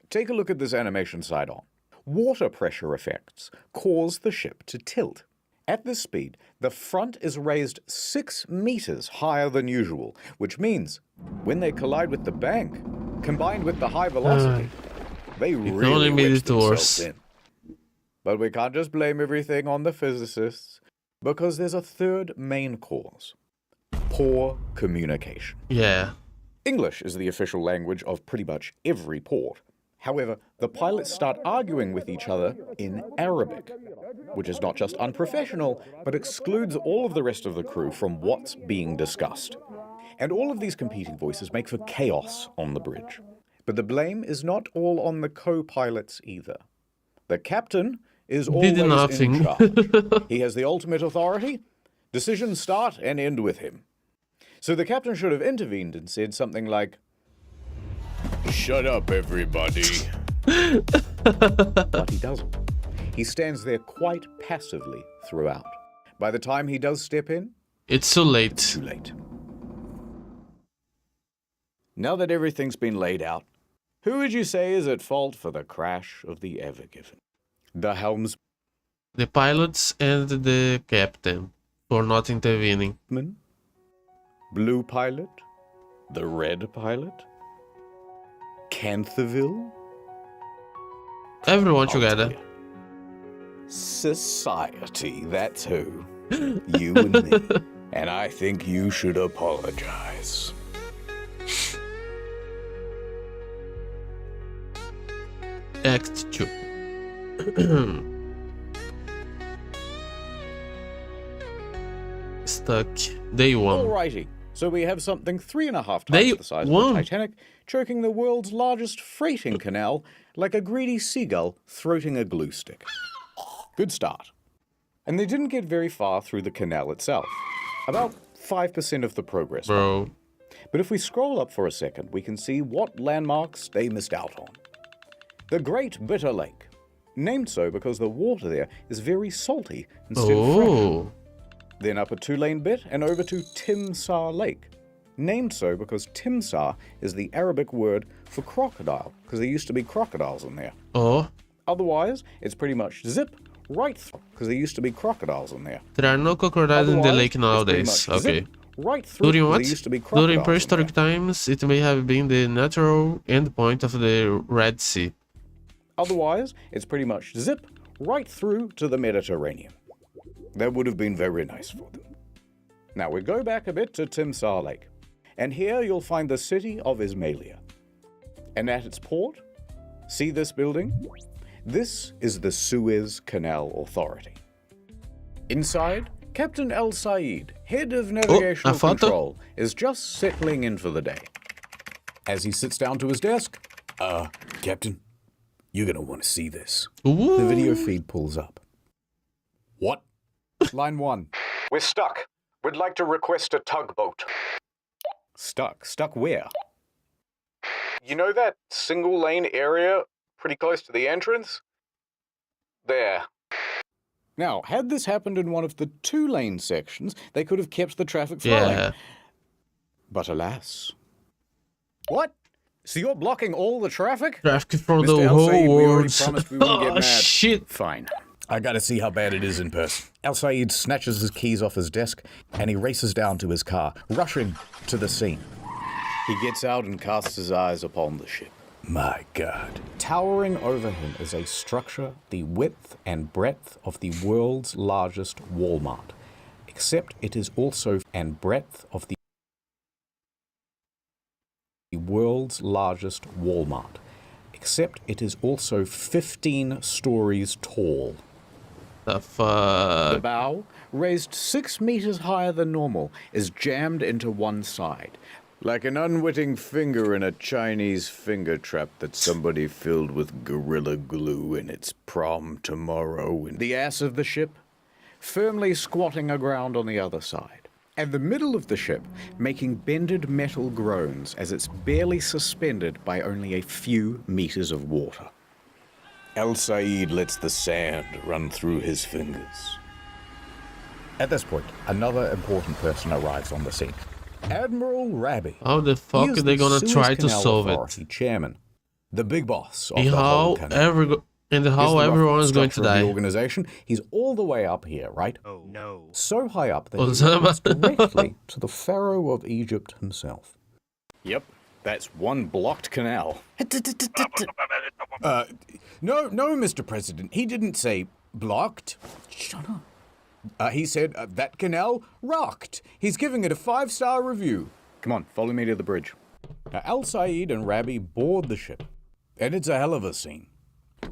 Take a look at this animation side on. Water pressure effects cause the ship to tilt. At this speed, the front is raised 6 meters higher than usual, which means when they collide with the bank, combined with the high velocity, they really wedge themselves in. But we can't just blame everything on the physicists, because there's a third main cause. Poor communication.
Yeah.
English is the official language of pretty much every port. However, the pilots start arguing with each other in Arabic, which is not just unprofessional, but excludes all of the rest of the crew from what's being discussed. And all of these competing voices make for chaos on the bridge. But the blame is not all on the co-pilots either. The captain is always in charge. He has the ultimate authority. Decisions start and end with him. So the captain should have intervened and said something like, shut up, everybody. But he doesn't. he stands there quite passively throughout. By the time he does step in,
it's too late.
Too late. Now that everything's been laid out, who would you say is at fault for the crash of the Ever Given? The helms...
The pilots and the captain for not intervening.
Blue pilot? The red pilot? Canthaville?
Everyone together.
Society, that's who. You and me. And I think you should apologize.
Act 2. Stuck. Day 1.
Alrighty. So we have something 3.5 times
Day
the size of
1.
the Titanic, choking the world's largest freighting canal like a greedy seagull throating a glue stick. Good start. And they didn't get very far through the canal itself. About 5% of the progress.
Bro.
But if we scroll up for a second, we can see what landmarks they missed out on. The Great Bitter Lake, named so because the water there is very salty instead of fresh. Then up a 2-lane bit and over to Timsah Lake, named so because Timsah is the Arabic word for crocodile, because there used to be crocodiles in there. Otherwise, it's pretty much zip right through, because there used to be crocodiles in there.
There are no crocodiles in the lake nowadays. Okay.
Right through,
During what?
Used to be
During
crocodiles
prehistoric times, it may have been the natural endpoint of the Red Sea.
Otherwise, it's pretty much zip right through to the Mediterranean. That would have been very nice for them. Now we go back a bit to Timsah Lake, and here you'll find the city of Ismailia. And at its port, see this building? This is the Suez Canal Authority. Inside, Captain El Said, head of navigational control, is just settling in for the day. As he sits down to his desk, Captain, you're gonna want to see this. The video feed pulls up. What? Line 1. We're stuck. We'd like to request a tugboat. Stuck? Stuck where? You know that single lane area pretty close to the entrance? There. Now, had this happened in one of the 2-lane sections, they could have kept the traffic flowing.
Yeah.
But alas. What? So you're blocking all the traffic?
Traffic from
Mr.
the
El
whole
Said, we already
world.
promised we wouldn't get
Oh,
mad.
shit.
Fine. I gotta see how bad it is in person. El Said snatches his keys off his desk and he races down to his car, rushing to the scene. He gets out and casts his eyes upon the ship. My God. Towering over him is a structure the width and breadth of the world's largest Walmart, except it is also and breadth of the world's largest Walmart, except it is also 15 stories tall.
The fuck?
The bow, raised 6 meters higher than normal, is jammed into one side, like an unwitting finger in a Chinese finger trap that somebody filled with Gorilla Glue in its prom tomorrow. And the ass of the ship, firmly squatting aground on the other side. And the middle of the ship, making bended metal groans as it's barely suspended by only a few meters of water. El Said lets the sand run through his fingers. At this point, another important person arrives on the scene. Admiral Rabi.
How the fuck are they gonna try to solve it?
Chairman, the big boss of
And
the whole
how
canal.
everyone is going to
Structure of
die?
The organization. He's all the way up here, right? Oh no! So high up that he
Osama.
leads directly to the Pharaoh of Egypt himself. Yep, that's one blocked canal. No, Mr. President. He didn't say blocked. Shut up. He said that canal rocked. He's giving it a 5-star review. Come on, follow me to the bridge. Now, Al Said and Rabi board the ship, and it's a hell of a scene.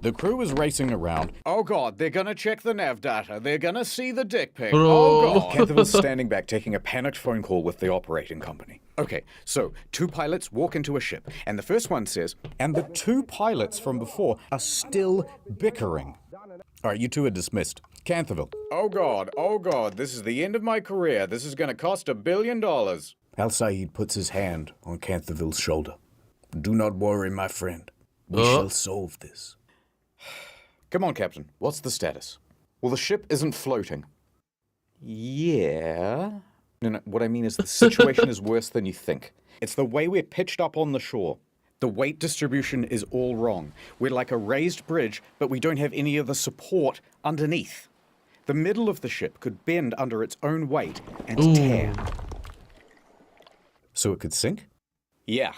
The crew is racing around. Oh God, they're gonna check the nav data. They're gonna see the dick pic. Oh God. Canthaville's standing back, taking a panicked phone call with the operating company. Okay, so 2 pilots walk into a ship, and the first one says, and the 2 pilots from before are still bickering. All right, you 2 are dismissed. Canthaville. Oh God, this is the end of my career. This is gonna cost $1 billion. Al Said puts his hand on Canthaville's shoulder. Do not worry, my friend. We shall solve this.
Come on, Captain. What's the status? Well, the ship isn't floating. Yeah. No, what I mean is the situation is worse than you think. It's the way we're pitched up on the shore. The weight distribution is all wrong. We're like a raised bridge, but we don't have any of the support underneath. The middle of the ship could bend under its own weight and tear. So it could sink? Yeah.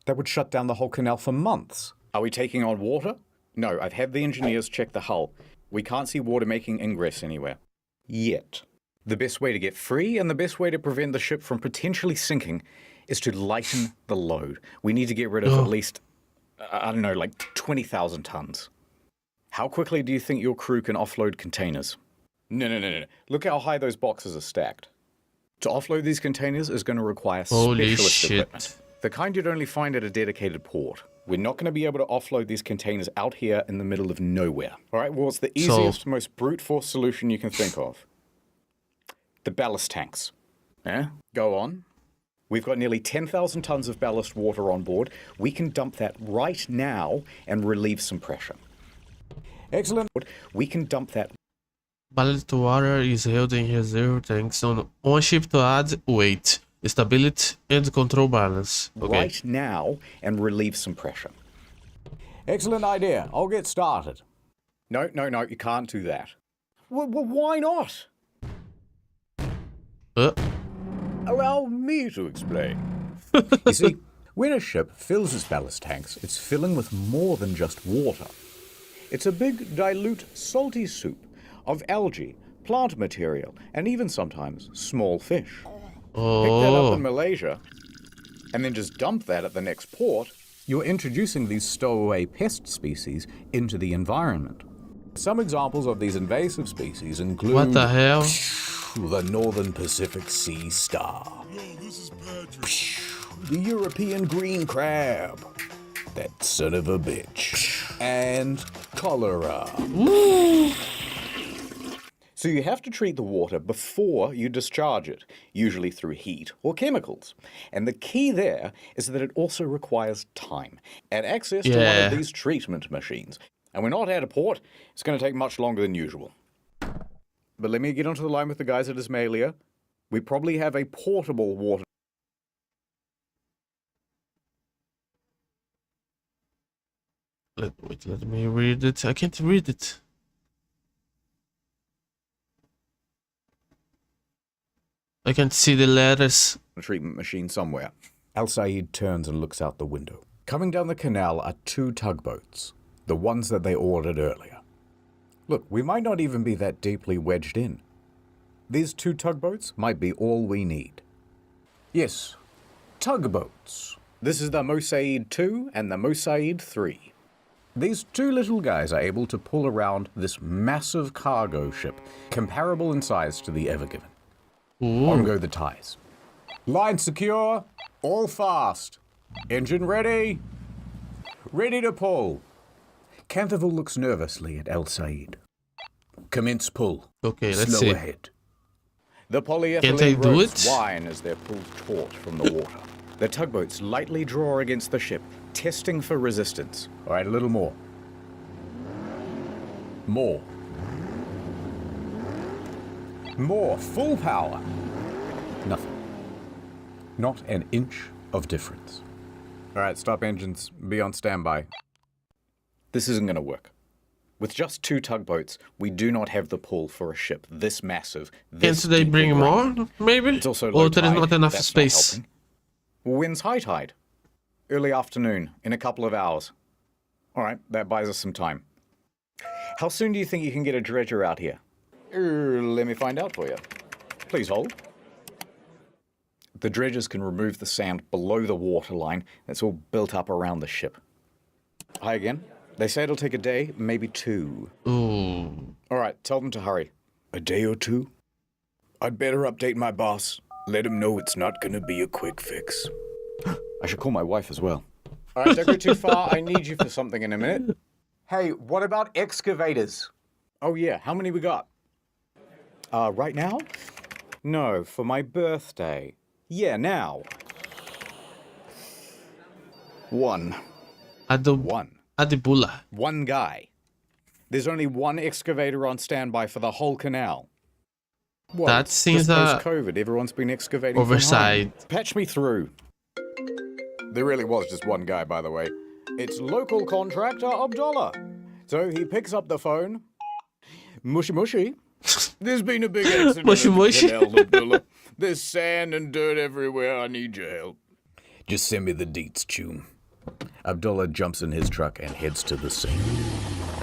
That would shut down the whole canal for months. Are we taking on water? No, I've had the engineers check the hull. We can't see water making ingress anywhere. Yet. The best way to get free and the best way to prevent the ship from potentially sinking is to lighten the load. We need to get rid of at least, I don't know, like 20,000 tons. How quickly do you think your crew can offload containers? No. Look how high those boxes are stacked. To offload these containers is going to require specialist equipment. The kind you'd only find at a dedicated port. We're not going to be able to offload these containers out here in the middle of nowhere. All right, well, it's the easiest, most brute force solution you can think of. The ballast tanks. Go on. We've got nearly 10,000 tons of ballast water on board. We can dump that right now and relieve some pressure. Excellent. We can dump that.
Ballast water is held in reserve tanks on one ship to add weight, stability, and control balance. Okay.
Right now and relieve some pressure. Excellent idea. I'll get started. No, you can't do that. Well, why not? Allow me to explain. You see, when a ship fills its ballast tanks, it's filling with more than just water. It's a big, dilute, salty soup of algae, plant material, and even sometimes small fish. Pick that up in Malaysia, and then just dump that at the next port, you're introducing these stowaway pest species into the environment. Some examples of these invasive species include...
What the hell?
The Northern Pacific Sea Star. The European green crab. That son of a bitch. And cholera. So you have to treat the water before you discharge it, usually through heat or chemicals. And the key there is that it also requires time and access to one of these treatment machines. And we're not at a port. It's going to take much longer than usual. But let me get onto the line with the guys at Ismailia. We probably have a portable water.
Wait, let me read it. I can't read it. I can't see the letters.
A treatment machine somewhere. Al Said turns and looks out the window. Coming down the canal are 2 tugboats, the ones that they ordered earlier. Look, we might not even be that deeply wedged in. These 2 tugboats might be all we need. Yes, tugboats. This is the Mosaid 2 and the Mosaid 3. These 2 little guys are able to pull around this massive cargo ship, comparable in size to the Ever Given. On go the ties. Line secure, all fast. Engine ready. Ready to pull. Canterville looks nervously at El Said. Commence pull.
Okay, let's
Slow
see.
ahead. The
Can't they
polyethylene
do
ropes
it?
whine as they're pulled taut from the water. The tugboats lightly draw against the ship, testing for resistance. All right, a little more. More. More. Full power. Nothing. Not an inch of difference. All right, stop engines. Be on standby. This isn't going to work. With just 2 tugboats, we do not have the pull for a ship this massive. This
Can't they bring more, maybe?
It's also
Or
low
there is
tide.
not enough
That's
space?
Not helping. Wind's high tide. Early afternoon, in a couple of hours. All right, that buys us some time. How soon do you think you can get a dredger out here? Let me find out for you. Please hold. The dredgers can remove the sand below the waterline that's all built up around the ship. Hi again. They say it'll take a day, maybe 2.
Ooh.
All right, tell them to hurry. A day or 2? I'd better update my boss. Let him know it's not gonna be a quick fix. I should call my wife as well. All right, don't go too far. I need you for something in a minute. Hey, what about excavators? Oh yeah, how many we got? Right now? No, for my birthday. Yeah, now. 1.
Adibula.
1 guy. There's only one excavator on standby for the whole canal. What?
That seems
post-COVID, everyone's been excavating
oversight.
from home. Patch me through. There really was just one guy, by the way. It's local contractor Abdullah. So he picks up the phone. Mushy mushy. There's been a big accident
Mushy
at the
mushy.
canal, Abdullah. There's sand and dirt everywhere. I need your help.
Just send me the deets, Chum. Abdullah jumps in his truck and heads to the scene.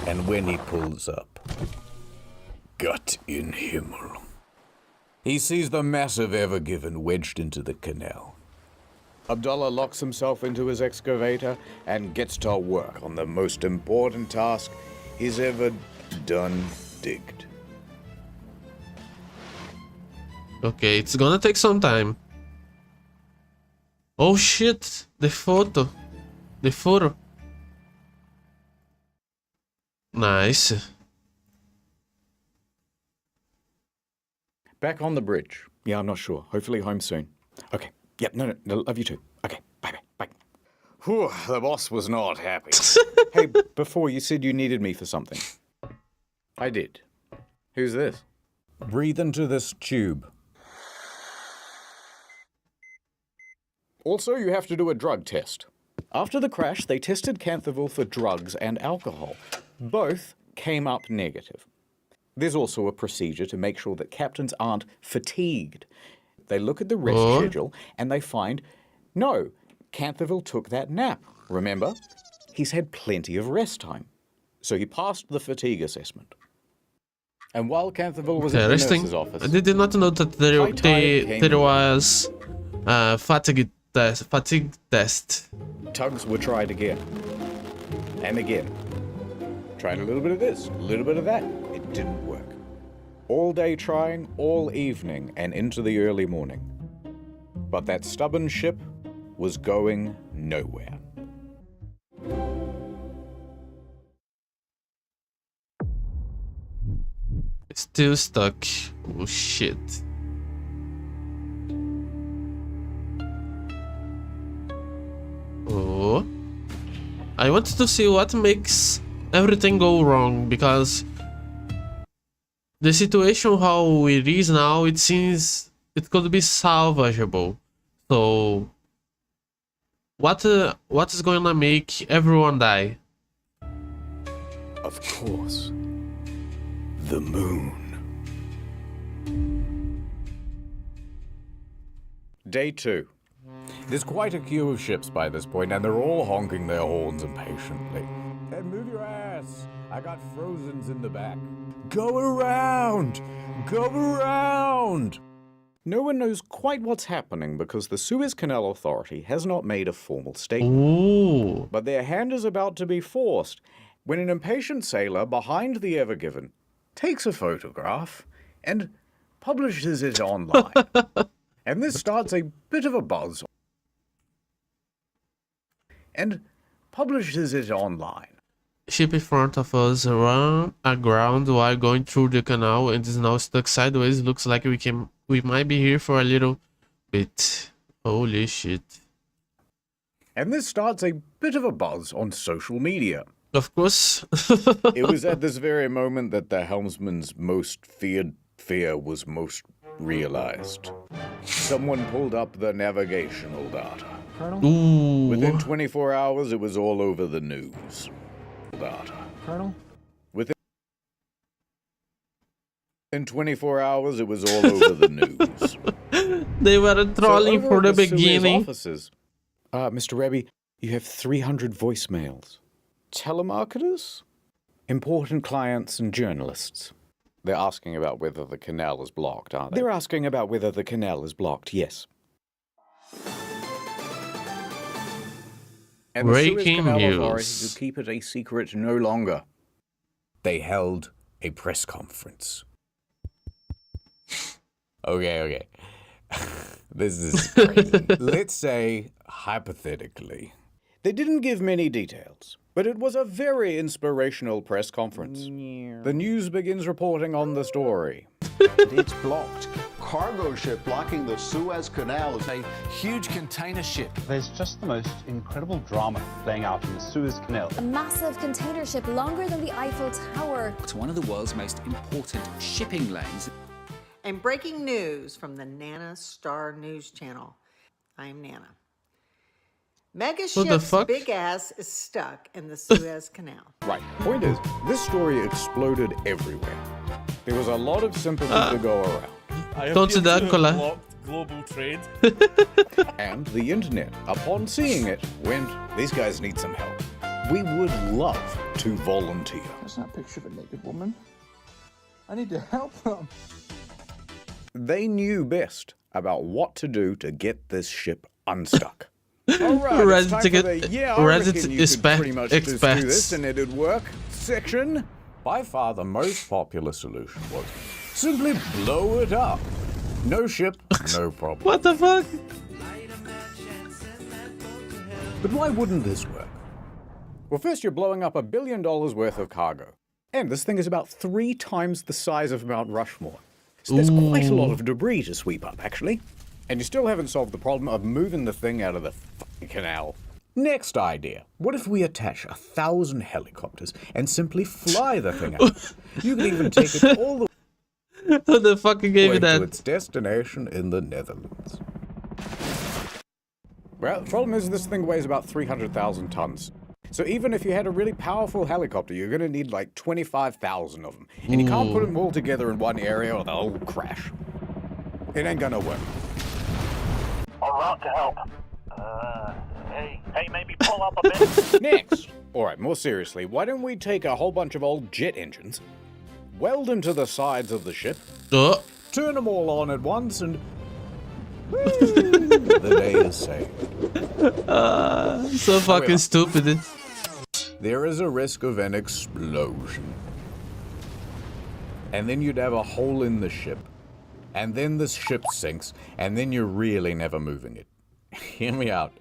And when he pulls up, Gott in Himmel, he sees the massive Ever Given wedged into the canal.
Abdullah locks himself into his excavator and gets to work on the most important task he's ever done digged.
Okay, it's gonna take some time. Oh shit, the photo. The photo. Nice.
Back on the bridge. Yeah, I'm not sure. Hopefully home soon. Okay. Yep, no, love you too. Okay, bye. Whew, the boss was not happy. Hey, before you said you needed me for something. I did. Who's this?
Breathe into this tube.
Also, you have to do a drug test. After the crash, they tested Canthaville for drugs and alcohol. Both came up negative. There's also a procedure to make sure that captains aren't fatigued. They look at the rest schedule and they find, no, Canthaville took that nap. Remember? He's had plenty of rest time. So he passed the fatigue assessment. And while Canthaville was at the nurse's office,
I did not know that there was fatigue test.
Tugs were tried again. And again. Tried a little bit of this, a little bit of that. It didn't work. All day trying, all evening, and into the early morning. But that stubborn ship was going nowhere.
It's still stuck. Oh shit. Oh. I wanted to see what makes everything go wrong, because the situation how it is now, it seems it could be salvageable. So what is going to make everyone die?
Of course. The moon.
Day 2. There's quite a queue of ships by this point, and they're all honking their horns impatiently.
Hey, move your ass. I got Frozens in the back. Go around! Go around!
No one knows quite what's happening because the Suez Canal Authority has not made a formal statement.
Ooh.
But their hand is about to be forced when an impatient sailor behind the Ever Given takes a photograph and publishes it online. And this starts a bit of a buzz.
Ship in front of us ran aground while going through the canal and is now stuck sideways. Looks like we might be here for a little bit. Holy shit.
And this starts a bit of a buzz on social media.
Of course.
It was at this very moment that the helmsman's most feared fear was most realized. Someone pulled up the navigational data.
Colonel?
Ooh.
Within 24 hours, it was all over the news. Data.
Colonel?
Within 24 hours, it was all over the news.
They were trolling
so
for the
Suez
beginning.
Offices, Mr. Rebbe, you have 300 voicemails. Telemarketers? Important clients and journalists. They're asking about whether the canal is blocked, aren't they? They're asking about whether the canal is blocked, yes. And the Suez
Breaking
Canal
news.
Authority will keep it a secret no longer.
They held a press conference. Okay. This is crazy. Let's say, hypothetically.
They didn't give many details, but it was a very inspirational press conference. The news begins reporting on the story.
It's blocked.
cargo ship blocking the Suez Canal. A huge container ship.
There's just the most incredible drama playing out in the Suez Canal.
A massive container ship longer than the Eiffel Tower.
It's one of the world's most important shipping lanes.
And breaking news from the Nana Star News Channel. I'm Nana. Mega
What the
ship's
fuck?
big ass is stuck in the Suez Canal.
Right. Point is, this story exploded everywhere. There was a lot of sympathy to go around.
Consider cola.
Global trade.
And the internet, upon seeing it, went, these guys need some help. We would love to volunteer.
That's not a picture of a naked woman. I need to help them.
They knew best about what to do to get this ship unstuck. Alright, it's time for the, yeah, I reckon you could pretty much just do this and it'd work section. By far the most popular solution was simply blow it up. No ship, no problem.
What the fuck?
But why wouldn't this work? Well, first you're blowing up $1 billion worth of cargo. And this thing is about 3 times the size of Mount Rushmore. So there's quite a lot of debris to sweep up, actually. And you still haven't solved the problem of moving the thing out of the fucking canal. Next idea. What if we attach 1,000 helicopters and simply fly the thing out? You can even take it all the
Who the fuck gave you
way to
that?
its destination in the Netherlands. Well, the problem is this thing weighs about 300,000 tons. So even if you had a really powerful helicopter, you're going to need like 25,000 of them. And you can't put them all together in one area or they'll all crash. It ain't gonna work.
En route to help. Hey, maybe pull up a bit.
Next. Alright, more seriously, why don't we take a whole bunch of old jet engines, weld them to the sides of the ship, turn them all on at once, and the day is saved.
So fucking stupid.
There is a risk of an explosion. And then you'd have a hole in the ship. And then the ship sinks, and then you're really never moving it. Hear me out.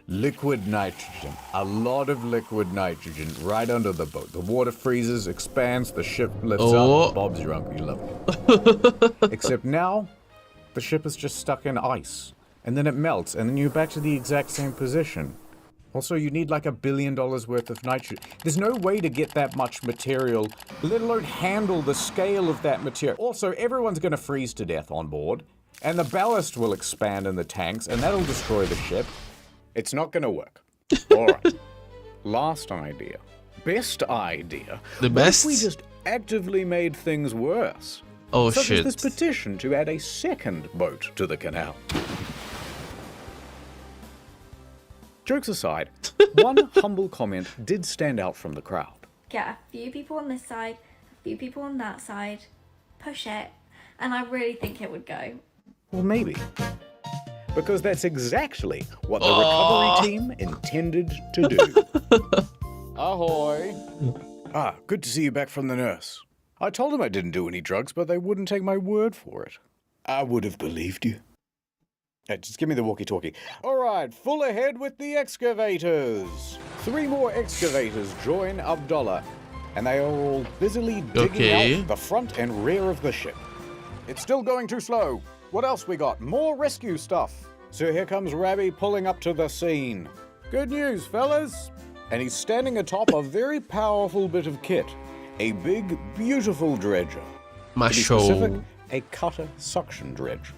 Liquid nitrogen. A lot of liquid nitrogen right under the boat. The water freezes, expands, the ship lifts up. Bob's your uncle, you love it. Except now, the ship is just stuck in ice. And then it melts, and then you're back to the exact same position. Also, you need like $1 billion worth of nitrogen. There's no way to get that much material, let alone handle the scale of that material. Also, everyone's going to freeze to death on board, and the ballast will expand in the tanks, and that'll destroy the ship. It's not going to work. All right. Last idea. Best idea.
The
What
best?
if we just actively made things worse?
Oh,
Such
shit.
as this petition to add a second boat to the canal. Jokes aside, one humble comment did stand out from the crowd.
Get a few people on this side, a few people on that side, push it, and I really think it would go.
Well, maybe. Because that's exactly what the recovery team intended to do. Ahoy! Ah, good to see you back from the nurse. I told them I didn't do any drugs, but they wouldn't take my word for it. I would have believed you. Hey, just give me the walkie-talkie. All right, full ahead with the excavators. 3 more excavators join Abdullah, and they are all busily digging out the front and rear of the ship. It's still going too slow. What else we got? More rescue stuff. So here comes Rabbi pulling up to the scene. Good news, fellas. And he's standing atop a very powerful bit of kit. A big, beautiful dredger. To be specific, a cutter suction dredge.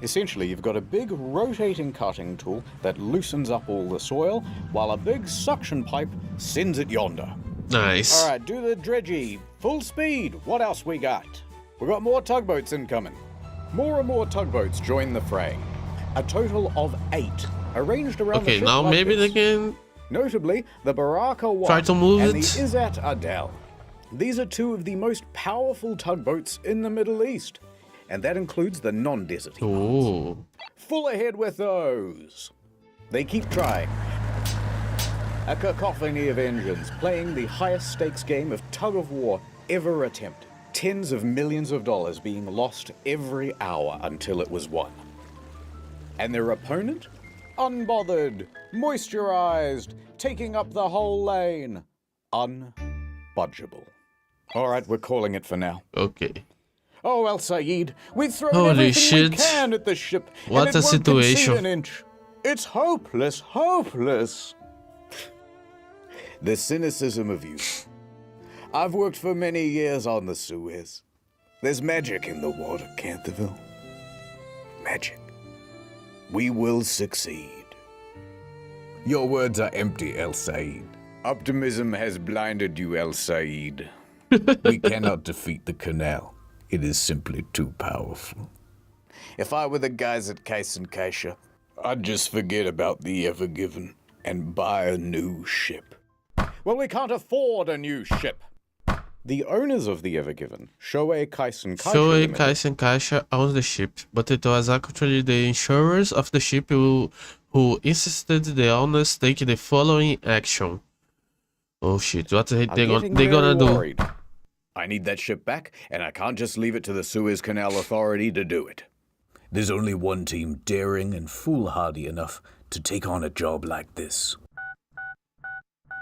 Essentially, you've got a big rotating cutting tool that loosens up all the soil, while a big suction pipe sends it yonder.
Nice.
All right, do the dredgy. Full speed. What else we got? We got more tugboats incoming. More and more tugboats join the fray. A total of 8, arranged around the ship
now
like
maybe
this.
they can
Notably, the Baraka 1
try to move
and
it.
the Izzat Adel. These are 2 of the most powerful tugboats in the Middle East. And that includes the non-deserty ones. Full ahead with those. They keep trying. A cacophony of engines playing the highest stakes game of tug-of-war ever attempted. Tens of millions of dollars being lost every hour until it was won. And their opponent? Unbothered, moisturized, taking up the whole lane. Unbudgeable. All right, we're calling it for now.
Okay.
Oh, El Said, we've thrown
Holy
everything
shit.
we can at the ship.
What
and
a
it won't concede
situation.
an inch. It's hopeless, hopeless.
The cynicism of youth. I've worked for many years on the Suez. There's magic in the water, Canterville. Magic. We will succeed. Your words are empty, El Said. Optimism has blinded you, El Said. We cannot defeat the canal. It is simply too powerful. If I were the guys at Kais and Kaisha, I'd just forget about the Ever Given and buy a new ship.
Well, we can't afford a new ship. The owners of the Ever Given, Shoei Kais and Kaisha
Shoei
Limited,
Kais and Kaisha owns the ship, but it was actually the insurers of the ship who insisted the owners take the following action. Oh shit, what they gonna do?
worried. I need that ship back, and I can't just leave it to the Suez Canal Authority to do it.
There's only one team daring and foolhardy enough to take on a job like this.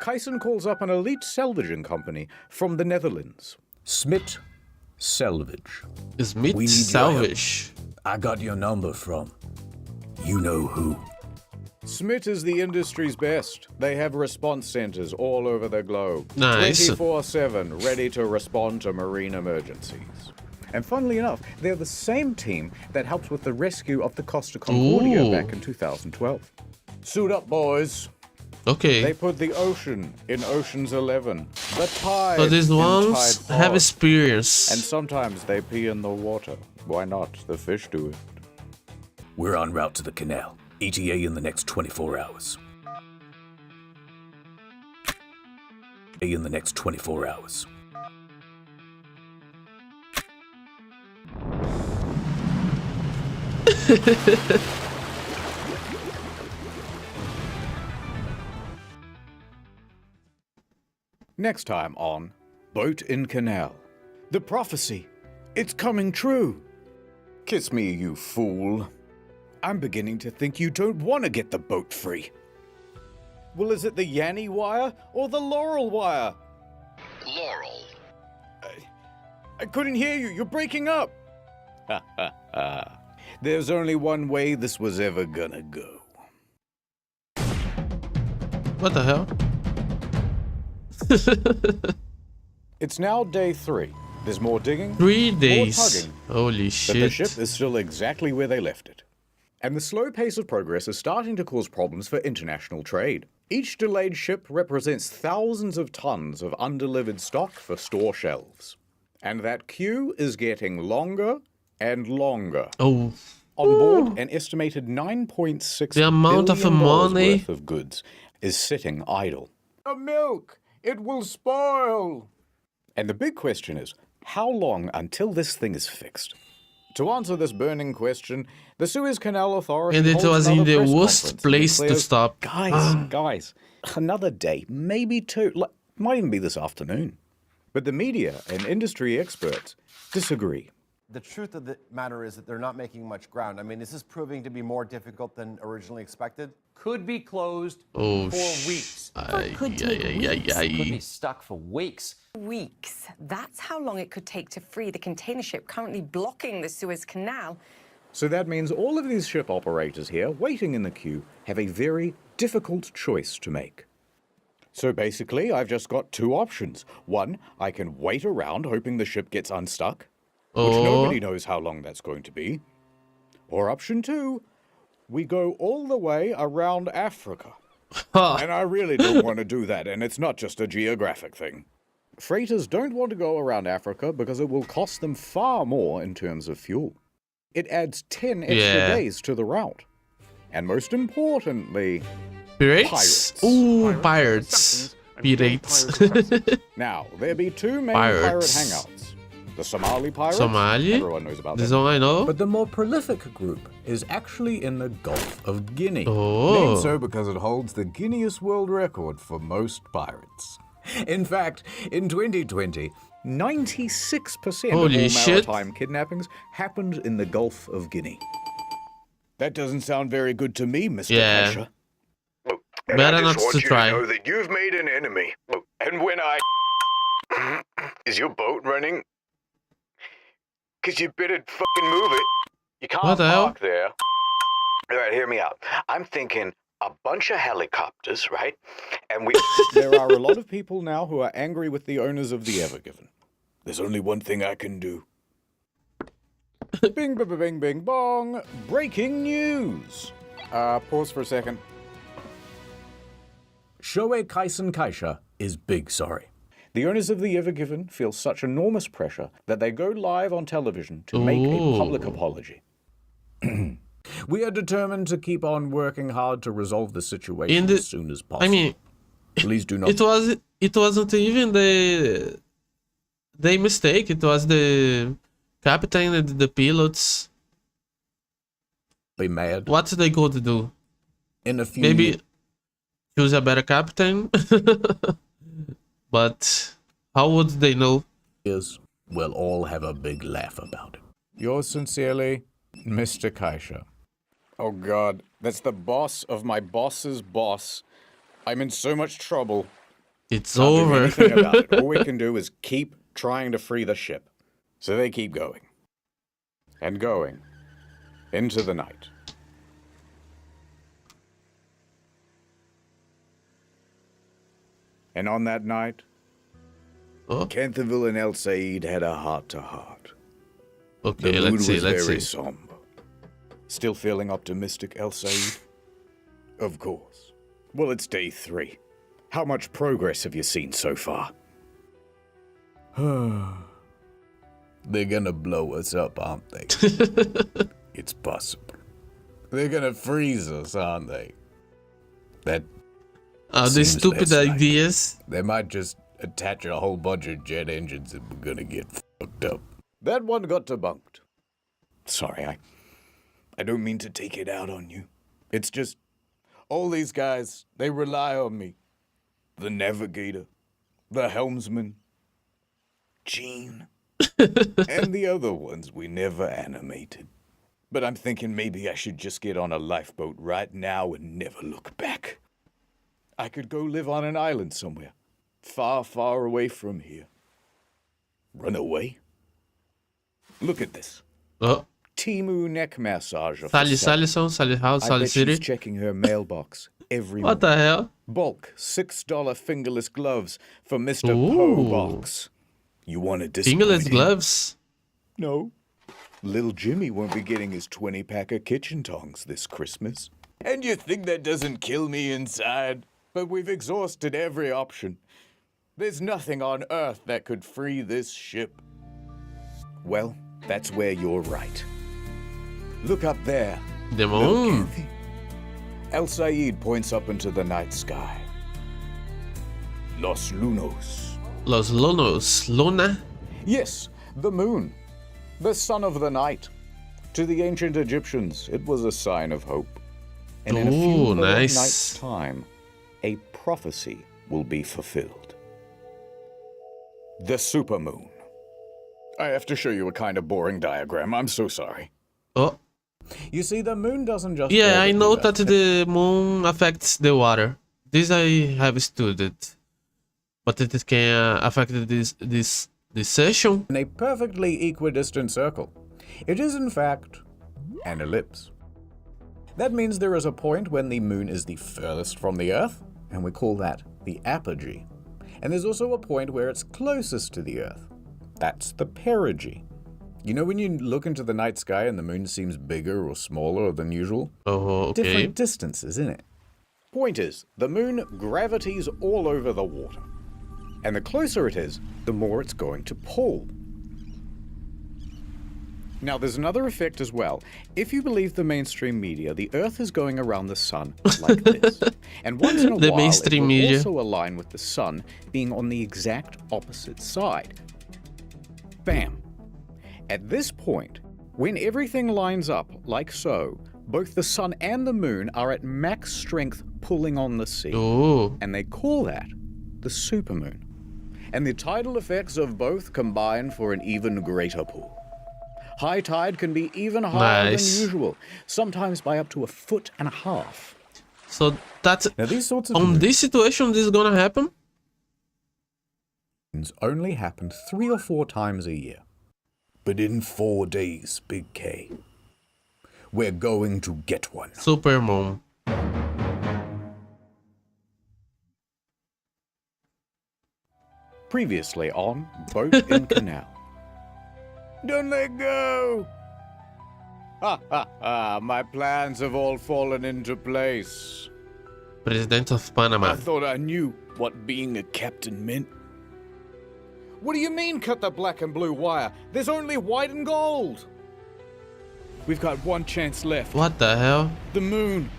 Kaisen calls up an elite salvaging company from the Netherlands.
Smit Salvage.
Smit
We need
Salvage.
your help. I got your number from you know who.
Smit is the industry's best. They have response centers all over the globe.
Nice.
24/7, ready to respond to marine emergencies. And funnily enough, they're the same team that helped with the rescue of the Costa Concordia
Ooh.
back in 2012. Suit up, boys.
Okay.
They put the ocean in Ocean's 11. The tide
So these
in
ones
Tide
have
Pod.
experience.
And sometimes they pee in the water. Why not? The fish do it.
We're en route to the canal. ETA in the next 24 hours. In the next 24 hours.
Next time on Boat in Canal. The prophecy. It's coming true. Kiss me, you fool. I'm beginning to think you don't want to get the boat free. Well, is it the Yanny wire or the Laurel wire?
Laurel.
I couldn't hear you. You're breaking up. Ha ha ha. There's only one way this was ever gonna go.
What the hell?
It's now day 3. There's more digging,
3
more
days.
tugging,
Holy
but the
shit.
ship is still exactly where they left it. And the slow pace of progress is starting to cause problems for international trade. Each delayed ship represents thousands of tons of undelivered stock for store shelves. And that queue is getting longer and longer.
Oh.
On board, an estimated $9.6
The amount of
billion
money.
worth of goods is sitting idle. The milk! It will spoil! And the big question is, how long until this thing is fixed? To answer this burning question, the Suez Canal Authority
And it
holds
was in
another
the
press
worst
conference and
place to
declares,
stop.
Guys, another day, maybe 2, might even be this afternoon. But the media and industry experts disagree.
The truth of the matter is that they're not making much ground. I mean, is this proving to be more difficult than originally expected?
Could be closed
Oh,
for weeks.
Could be
Could be stuck for weeks.
weeks. That's how long it could take to free the container ship currently blocking the Suez Canal.
So that means all of these ship operators here, waiting in the queue, have a very difficult choice to make. So basically, I've just got 2 options. One, I can wait around hoping the ship gets unstuck, which nobody knows how long that's going to be. Or option 2, we go all the way around Africa. And I really don't want to do that, and it's not just a geographic thing. Freighters don't want to go around Africa because it will cost them far more in terms of fuel. It adds 10 extra days to the route. And most importantly,
Pirates? Ooh, pirates. Pirates.
Now, there be 2 main pirate
Pirates.
hangouts. The Somali pirates.
Somali?
Everyone knows about
This
them.
one I know.
But the more prolific group is actually in the Gulf of Guinea.
Oh.
Named so because it holds the Guinness World Record for most pirates. In fact, in 2020,
96%
Holy
of all
shit.
maritime kidnappings happened in the Gulf of Guinea. That doesn't sound very good to me, Mr.
Yeah.
Kasha.
And
Better
I
not
just want
to
you
try.
to know that you've made an enemy. And when I... Is your boat running? Because you better fucking move it. You can't
What the hell?
park there. All right, hear me out. I'm thinking a bunch of helicopters, right? And we... There are a lot of people now who are angry with the owners of the Ever Given. There's only one thing I can do. Bing, bing, bing, bing, bong. Breaking news. Pause for a second. Shoei Kaisen Kaisha is big sorry. The owners of the Ever Given feel such enormous pressure that they go live on television to make a public apology. We are determined to keep on working hard to resolve the situation as soon as possible.
I mean,
please do not.
It wasn't even the mistake. It was the captain and the pilots.
Be mad.
What they going to do?
In a few
maybe choose a better captain. But how would they know?
Yes, we'll all have a big laugh about it. Yours sincerely, Mr. Kaisha. Oh God, that's the boss of my boss's boss. I'm in so much trouble.
It's
Can't
over.
do anything about it. All we can do is keep trying to free the ship. So they keep going. And going. Into the night. And on that night, Canterville and El Said had a heart-to-heart.
Okay,
the mood
let's see,
was
let's
very
see.
somber. Still feeling optimistic, El Said? Of course. Well, it's day 3. How much progress have you seen so far? They're gonna blow us up, aren't they? It's possible. They're gonna freeze us, aren't they? That
These
seems
stupid
less
ideas.
They might just attach a whole bunch of jet engines and we're gonna get fucked up. That one got debunked. Sorry, I don't mean to take it out on you. It's just, all these guys, they rely on me. The navigator, the helmsman, Gene, and the other ones we never animated. But I'm thinking maybe I should just get on a lifeboat right now and never look back. I could go live on an island somewhere, far, far away from here. Run away? Look at this.
Oh.
Timu neck massager.
Sally Sallison, Sally House,
I
Sally
bet
City.
she's checking her mailbox every
What the hell?
Bulk $6 fingerless gloves for Mr. Poe Box. You want to disappoint
Fingerless
him?
gloves?
No. Little Jimmy won't be getting his 20-pack of kitchen tongs this Christmas. And you think that doesn't kill me inside? But we've exhausted every option. There's nothing on Earth that could free this ship. Well, that's where you're right. Look up there.
The moon.
El Said points up into the night sky. Los Lunos.
Los Lunos. Luna?
Yes, the moon. The sun of the night. To the ancient Egyptians, it was a sign of hope. And in a few more
nice.
nights' time, a prophecy will be fulfilled. The supermoon. I have to show you a kind of boring diagram. I'm so sorry.
Oh.
You see, the moon doesn't just...
Yeah, I
orbit
know
the Earth.
that the moon affects the water. This I have studied. But it can affect this session.
In a perfectly equidistant circle. It is, in fact, an ellipse. That means there is a point when the moon is the furthest from the Earth, and we call that the apogee. And there's also a point where it's closest to the Earth. That's the perigee. You know when you look into the night sky and the moon seems bigger or smaller than usual?
Oh, okay.
Different distances, isn't it? Point is, the moon gravities all over the water. And the closer it is, the more it's going to pull. Now, there's another effect as well. If you believe the mainstream media, the Earth is going around the sun like this. And once in a
The
while,
mainstream
it will
media.
also align with the sun being on the exact opposite side. Bam. At this point, when everything lines up like so, both the sun and the moon are at max strength pulling on the sea.
Oh.
And they call that the supermoon. And the tidal effects of both combine for an even greater pull. High tide can be even higher
Nice.
than usual, sometimes by up to 1.5 feet.
So that's...
Now these sorts of
on this situation, this is gonna happen?
only happen 3 or 4 times a year. but in 4 days, Big K. We're going to get one.
Super Mom.
Previously on Boat in Canal. Don't let go! Ha ha ha, my plans have all fallen into place.
President of Panama.
I thought I knew what being a captain meant. What do you mean cut the black and blue wire? There's only white and gold! We've got one chance left.
What the hell?
The moon.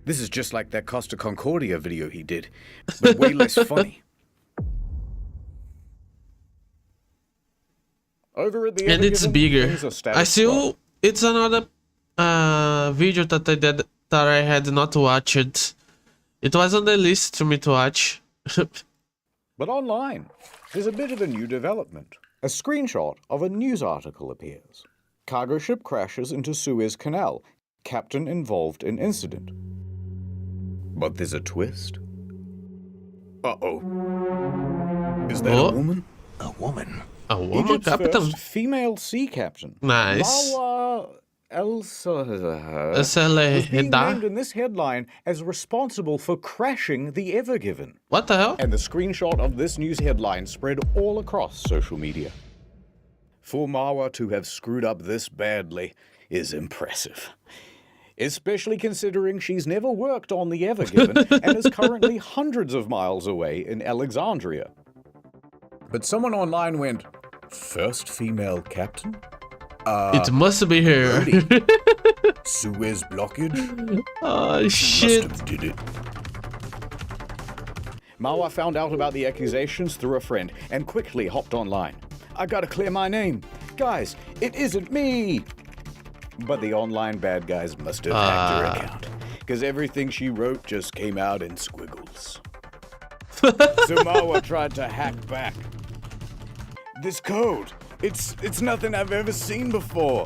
This is just like that Costa Concordia video he did, but way less funny. Over at the
And it's bigger. I see it's another video that I did that I had not watched. It was on the list to me to watch.
But online, there's a bit of a new development. A screenshot of a news article appears. Cargo ship crashes into Suez Canal. Captain involved in incident. But there's a twist. Uh-oh. Is that a woman?
A woman?
A woman
Egypt's
captain?
first female sea captain.
Nice.
Marwa was being named in this headline as responsible for crashing the Ever Given.
What the hell?
And the screenshot of this news headline spread all across social media. For Marwa to have screwed up this badly is impressive. Especially considering she's never worked on the Ever Given and is currently hundreds of miles away in Alexandria. But someone online went, first female captain?
It must be her.
Suez blockage?
Oh, shit.
Must have did it.
Marwa found out about the accusations through a friend and quickly hopped online. I gotta clear my name. Guys, it isn't me. But the online bad guys must have hacked her account, because everything she wrote just came out in squiggles. So Marwa tried to hack back. This code, it's nothing I've ever seen before.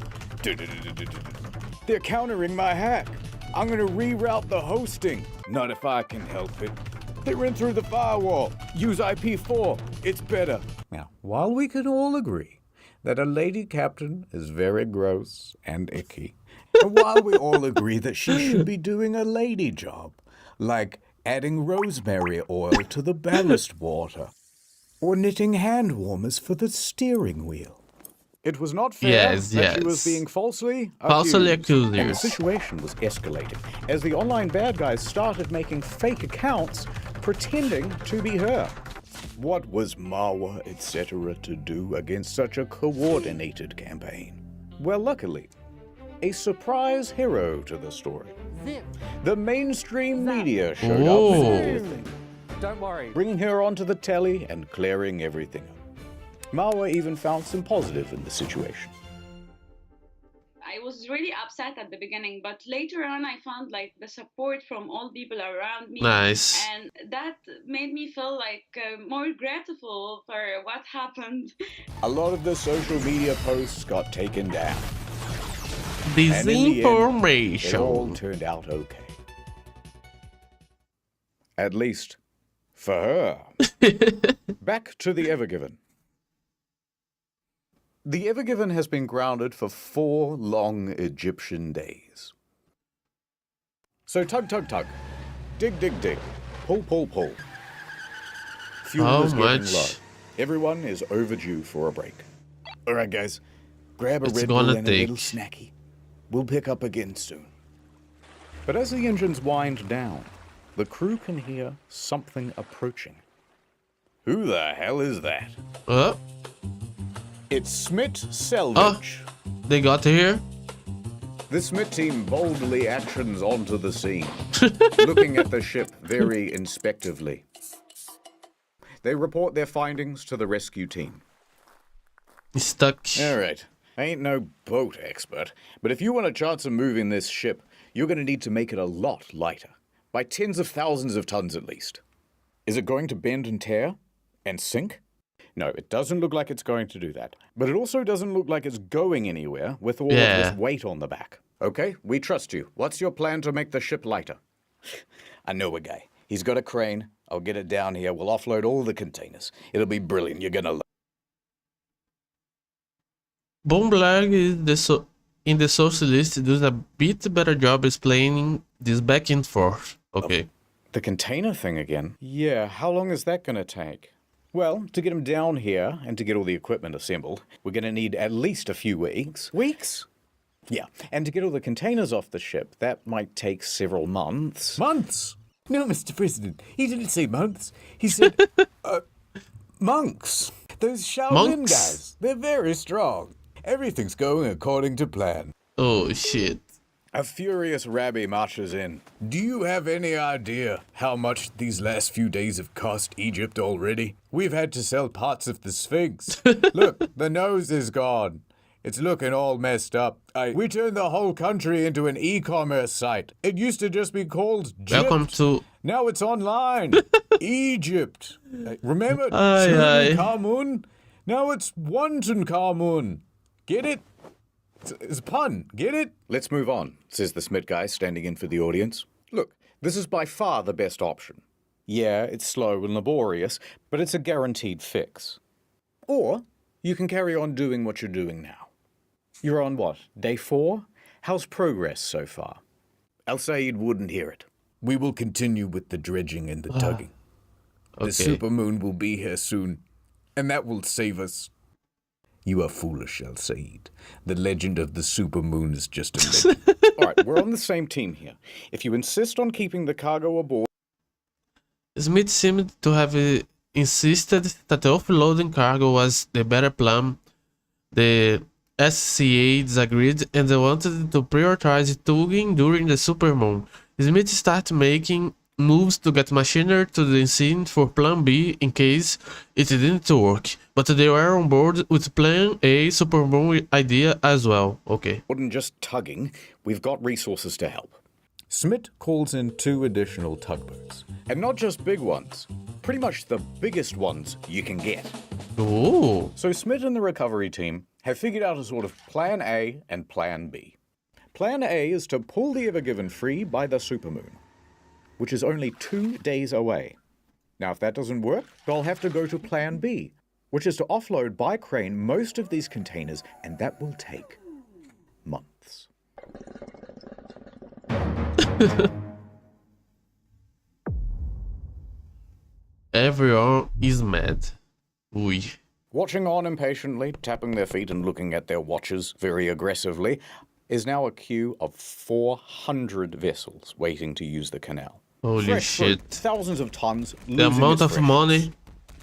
They're countering my hack. I'm gonna reroute the hosting. Not if I can help it. They ran through the firewall. Use IP4. It's better. Now, while we can all agree that a lady captain is very gross and icky, and while we all agree that she should be doing a lady job, like adding rosemary oil to the ballast water, or knitting hand warmers for the steering wheel. It was not fair that she was being falsely accused, and the situation was escalating as the online bad guys started making fake accounts pretending to be her. What was Marwa, etc. to do against such a coordinated campaign? Well, luckily, a surprise hero to the story. The mainstream media showed up with everything.
Don't worry.
Bringing her onto the telly and clearing everything up. Marwa even found some positive in the situation.
I was really upset at the beginning, but later on I found like the support from all people around me.
Nice.
And that made me feel like more grateful for what happened.
A lot of the social media posts got taken down. And in the end, it all turned out okay. At least, for her. Back to the Ever Given. The Ever Given has been grounded for 4 long Egyptian days. So tug, tug, tug. Dig, dig, dig. Pull, pull, pull. Fuel is getting low. Everyone is overdue for a break. All right, guys. Grab a Red Bull and a little snacky. We'll pick up again soon. But as the engines wind down, the crew can hear something approaching. Who the hell is that? It's Smith Selvage.
They got here?
The Smith team boldly actions onto the scene, looking at the ship very inspectively. They report their findings to the rescue team.
He's stuck.
All right. I ain't no boat expert, but if you want a chance of moving this ship, you're going to need to make it a lot lighter, by tens of thousands of tons at least. Is it going to bend and tear? And sink? No, it doesn't look like it's going to do that. But it also doesn't look like it's going anywhere with all of this weight on the back. Okay, we trust you. What's your plan to make the ship lighter? I know a guy. He's got a crane. I'll get it down here. We'll offload all the containers. It'll be brilliant. You're gonna love it.
Bomberg is in the socialist does a bit better job explaining this back and forth. Okay.
The container thing again? Yeah, how long is that going to take? Well, to get them down here and to get all the equipment assembled, we're going to need at least a few weeks. Weeks? Yeah, and to get all the containers off the ship, that might take several months.
Months? No, Mr. President, he didn't say months. He said, monks. Those Shaolin guys, they're very strong. Everything's going according to plan.
Oh, shit.
A furious Rabbi marches in. Do you have any idea how much these last few days have cost Egypt already? We've had to sell parts of the Sphinx. Look, the nose is gone. It's looking all messed up. We turned the whole country into an e-commerce site. It used to just be called Gypt.
Welcome to...
Now it's online. Egypt. Remember Tutankhamun? Now it's Tutankhamun. Get it? It's a pun. Get it?
Let's move on, says the Smith guy standing in for the audience. Look, this is by far the best option. Yeah, it's slow and laborious, but it's a guaranteed fix. Or you can carry on doing what you're doing now. You're on what, day 4? How's progress so far?
Al-Sayed wouldn't hear it. We will continue with the dredging and the tugging. The supermoon will be here soon, and that will save us. You are foolish, Al-Sayed. The legend of the supermoon is just a legend.
All right, we're on the same team here. If you insist on keeping the cargo aboard...
Smith seemed to have insisted that the offloading cargo was the better plan. The SCA disagreed and wanted to prioritize tugging during the supermoon. Smith started making moves to get machinery to the scene for Plan B in case it didn't work, but they were on board with Plan A supermoon idea as well. Okay.
More than just tugging, we've got resources to help.
Smith calls in 2 additional tugboats.
And not just big ones. Pretty much the biggest ones you can get.
Ooh.
So Smith and the recovery team have figured out a sort of Plan A and Plan B. Plan A is to pull the Ever Given free by the supermoon, which is only 2 days away. Now, if that doesn't work, they'll have to go to Plan B, which is to offload by crane most of these containers, and that will take months.
Everyone is mad. Oui.
Watching on impatiently, tapping their feet and looking at their watches very aggressively, is now a queue of 400 vessels waiting to use the canal.
Holy
fresh
shit.
Fruit, thousands of tons.
The amount of money.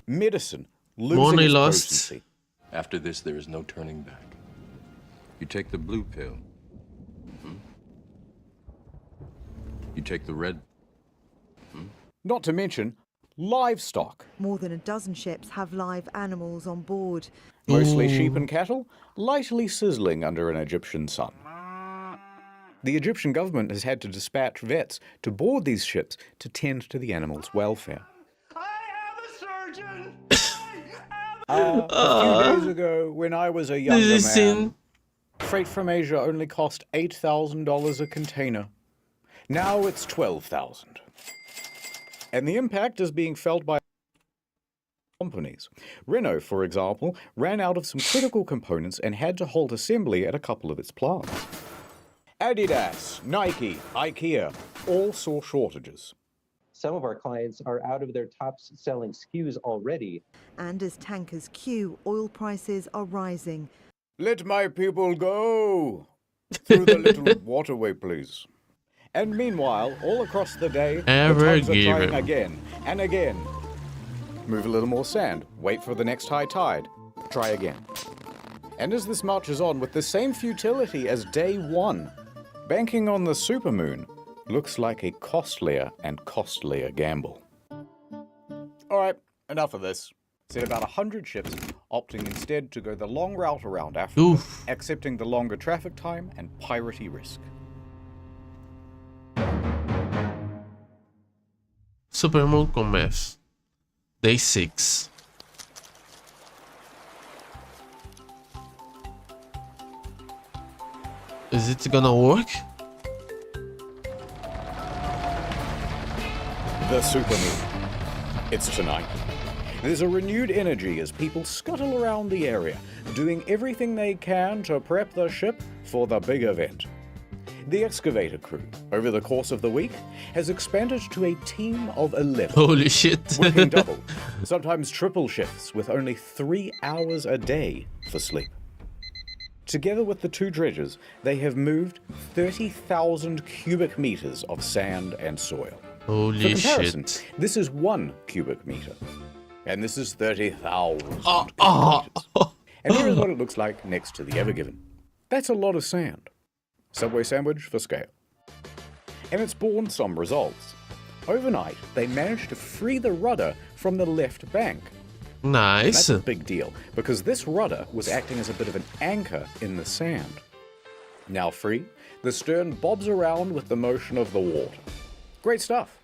Medicine. Losing
Money
its
lost.
potency.
After this, there is no turning back. You take the blue pill. You take the red.
Not to mention livestock.
More than a dozen ships have live animals on board.
Mostly sheep and cattle, lightly sizzling under an Egyptian sun. The Egyptian government has had to dispatch vets to board these ships to tend to the animals' welfare. A few days ago, when I was a younger man, freight from Asia only cost $8,000 a container. Now it's $12,000. And the impact is being felt by companies. Renault, for example, ran out of some critical components and had to halt assembly at a couple of its plants. Adidas, Nike, IKEA all saw shortages.
Some of our clients are out of their top-selling SKUs already.
And as tankers queue, oil prices are rising.
Let my people go! Through the little waterway, please.
And meanwhile, all across the day,
Ever
the tugs are trying
given.
again and again. Move a little more sand, wait for the next high tide, try again. And as this marches on with the same futility as day 1, banking on the supermoon looks like a costlier and costlier gamble. All right, enough of this. Said about 100 ships opting instead to go the long route around Africa, accepting the longer traffic time and piratey risk.
Supermoon Commerce. Day 6. Is it gonna work?
The supermoon. It's tonight. There's a renewed energy as people scuttle around the area,
doing everything they can to prep the ship for the big event. The excavator crew, over the course of the week, has expanded to a team of 11.
Holy shit.
Working double, sometimes triple shifts with only 3 hours a day for sleep. Together with the 2 dredgers, they have moved 30,000 cubic meters of sand and soil.
Holy
For comparison,
shit.
this is 1 cubic meter. And this is 30,000 cubic meters. And here's what it looks like next to the Ever Given. That's a lot of sand. Subway sandwich for scale. And it's borne some results. Overnight, they managed to free the rudder from the left bank.
Nice.
That's a big deal, because this rudder was acting as a bit of an anchor in the sand. Now free, the stern bobs around with the motion of the water. Great stuff.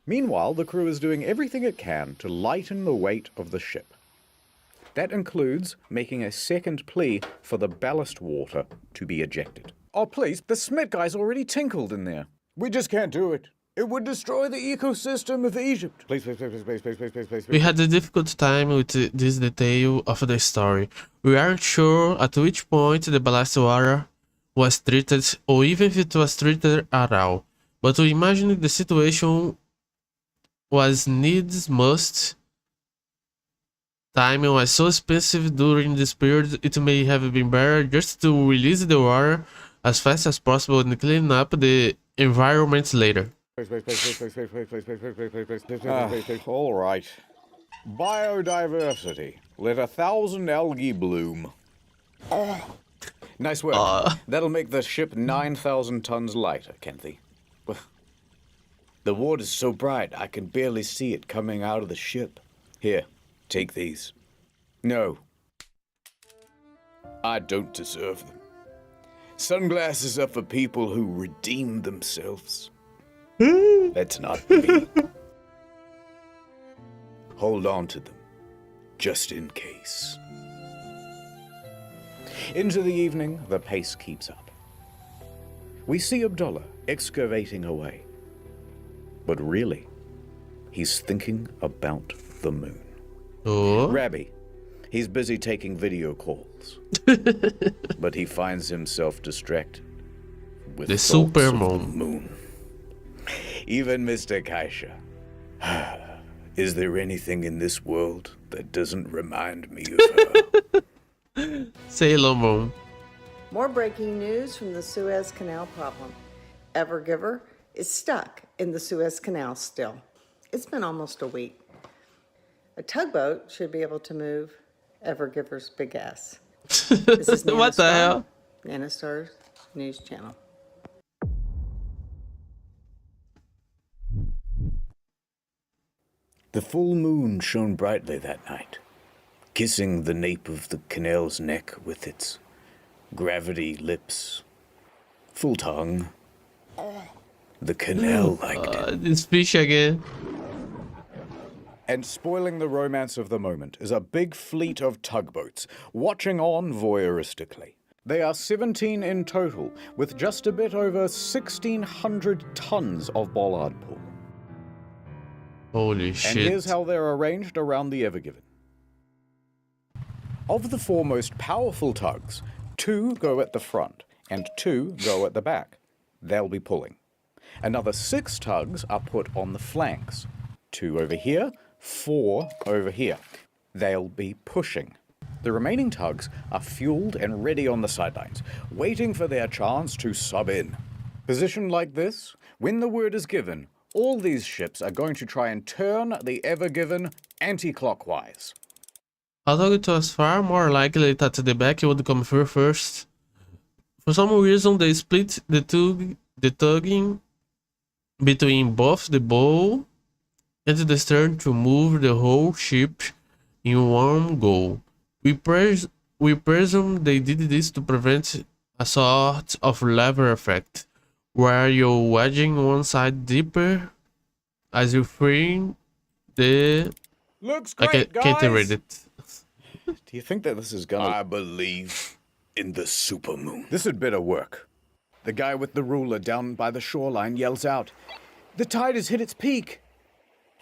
Meanwhile, the crew is doing everything it can to lighten the weight of the ship. That includes making a second plea for the ballast water to be ejected. Oh please, the Smith guy's already tinkled in there. We just can't do it. It would destroy the ecosystem of Egypt. Please, please, please, please, please, please, please, please.
We had a difficult time with this detail of the story. We aren't sure at which point the ballast water was treated, or even if it was treated at all. But we imagine the situation was needs must. Time was so expensive during this period, it may have been better just to release the water as fast as possible and clean up the environment later.
All right. Biodiversity. Let 1,000 algae bloom. Nice work. That'll make the ship 9,000 tons lighter, Kenthy. The water's so bright, I can barely see it coming out of the ship. Here, take these. No. I don't deserve them. Sunglasses are for people who redeem themselves. That's not me. Hold on to them, just in case. Into the evening, the pace keeps up. We see Abdullah excavating away. But really, he's thinking about the moon.
Oh.
Rabbi, he's busy taking video calls. But he finds himself distracted with
the
thoughts
super
of
moon.
the moon. Even Mr. Kaisha. Is there anything in this world that doesn't remind me of her?
Sailor Moon.
More breaking news from the Suez Canal problem. Evergiver is stuck in the Suez Canal still. It's been almost a week. A tugboat should be able to move Evergiver's big ass. This is Nana
What the
Star,
hell?
Nana Star's news channel.
The full moon shone brightly that night, kissing the nape of the canal's neck with its gravity lips. Full tongue. The canal liked it.
This fish again.
And spoiling the romance of the moment is a big fleet of tugboats, watching on voyeuristically. They are 17 in total, with just a bit over 1,600 tons of bollard pull.
Holy shit.
And here's how they're arranged around the Ever Given. Of the 4 most powerful tugs, 2 go at the front and 2 go at the back. They'll be pulling. Another 6 tugs are put on the flanks. 2 over here, 4 over here. They'll be pushing. The remaining tugs are fueled and ready on the sidelines, waiting for their chance to sub in. Positioned like this, when the word is given, all these ships are going to try and turn the Ever Given anti-clockwise.
I thought it was far more likely that the back would come through first. For some reason, they split the tugging between both the bow and the stern to move the whole ship in one go. We presume they did this to prevent a sort of lever effect, where you're wedging one side deeper as you free the...
Looks great,
can't read it.
Do you think that this is gonna... I believe in the supermoon. This had better work. The guy with the ruler down by the shoreline yells out, "The tide has hit its peak!"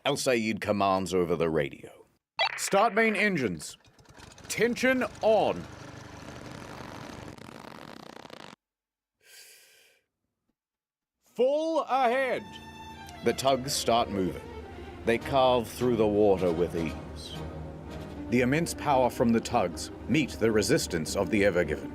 El Sayed commands over the radio. "Start main engines.
Attention on. Full ahead. The tugs start moving. They carve through the water with ease. The immense power from the tugs meet the resistance of the Ever Given.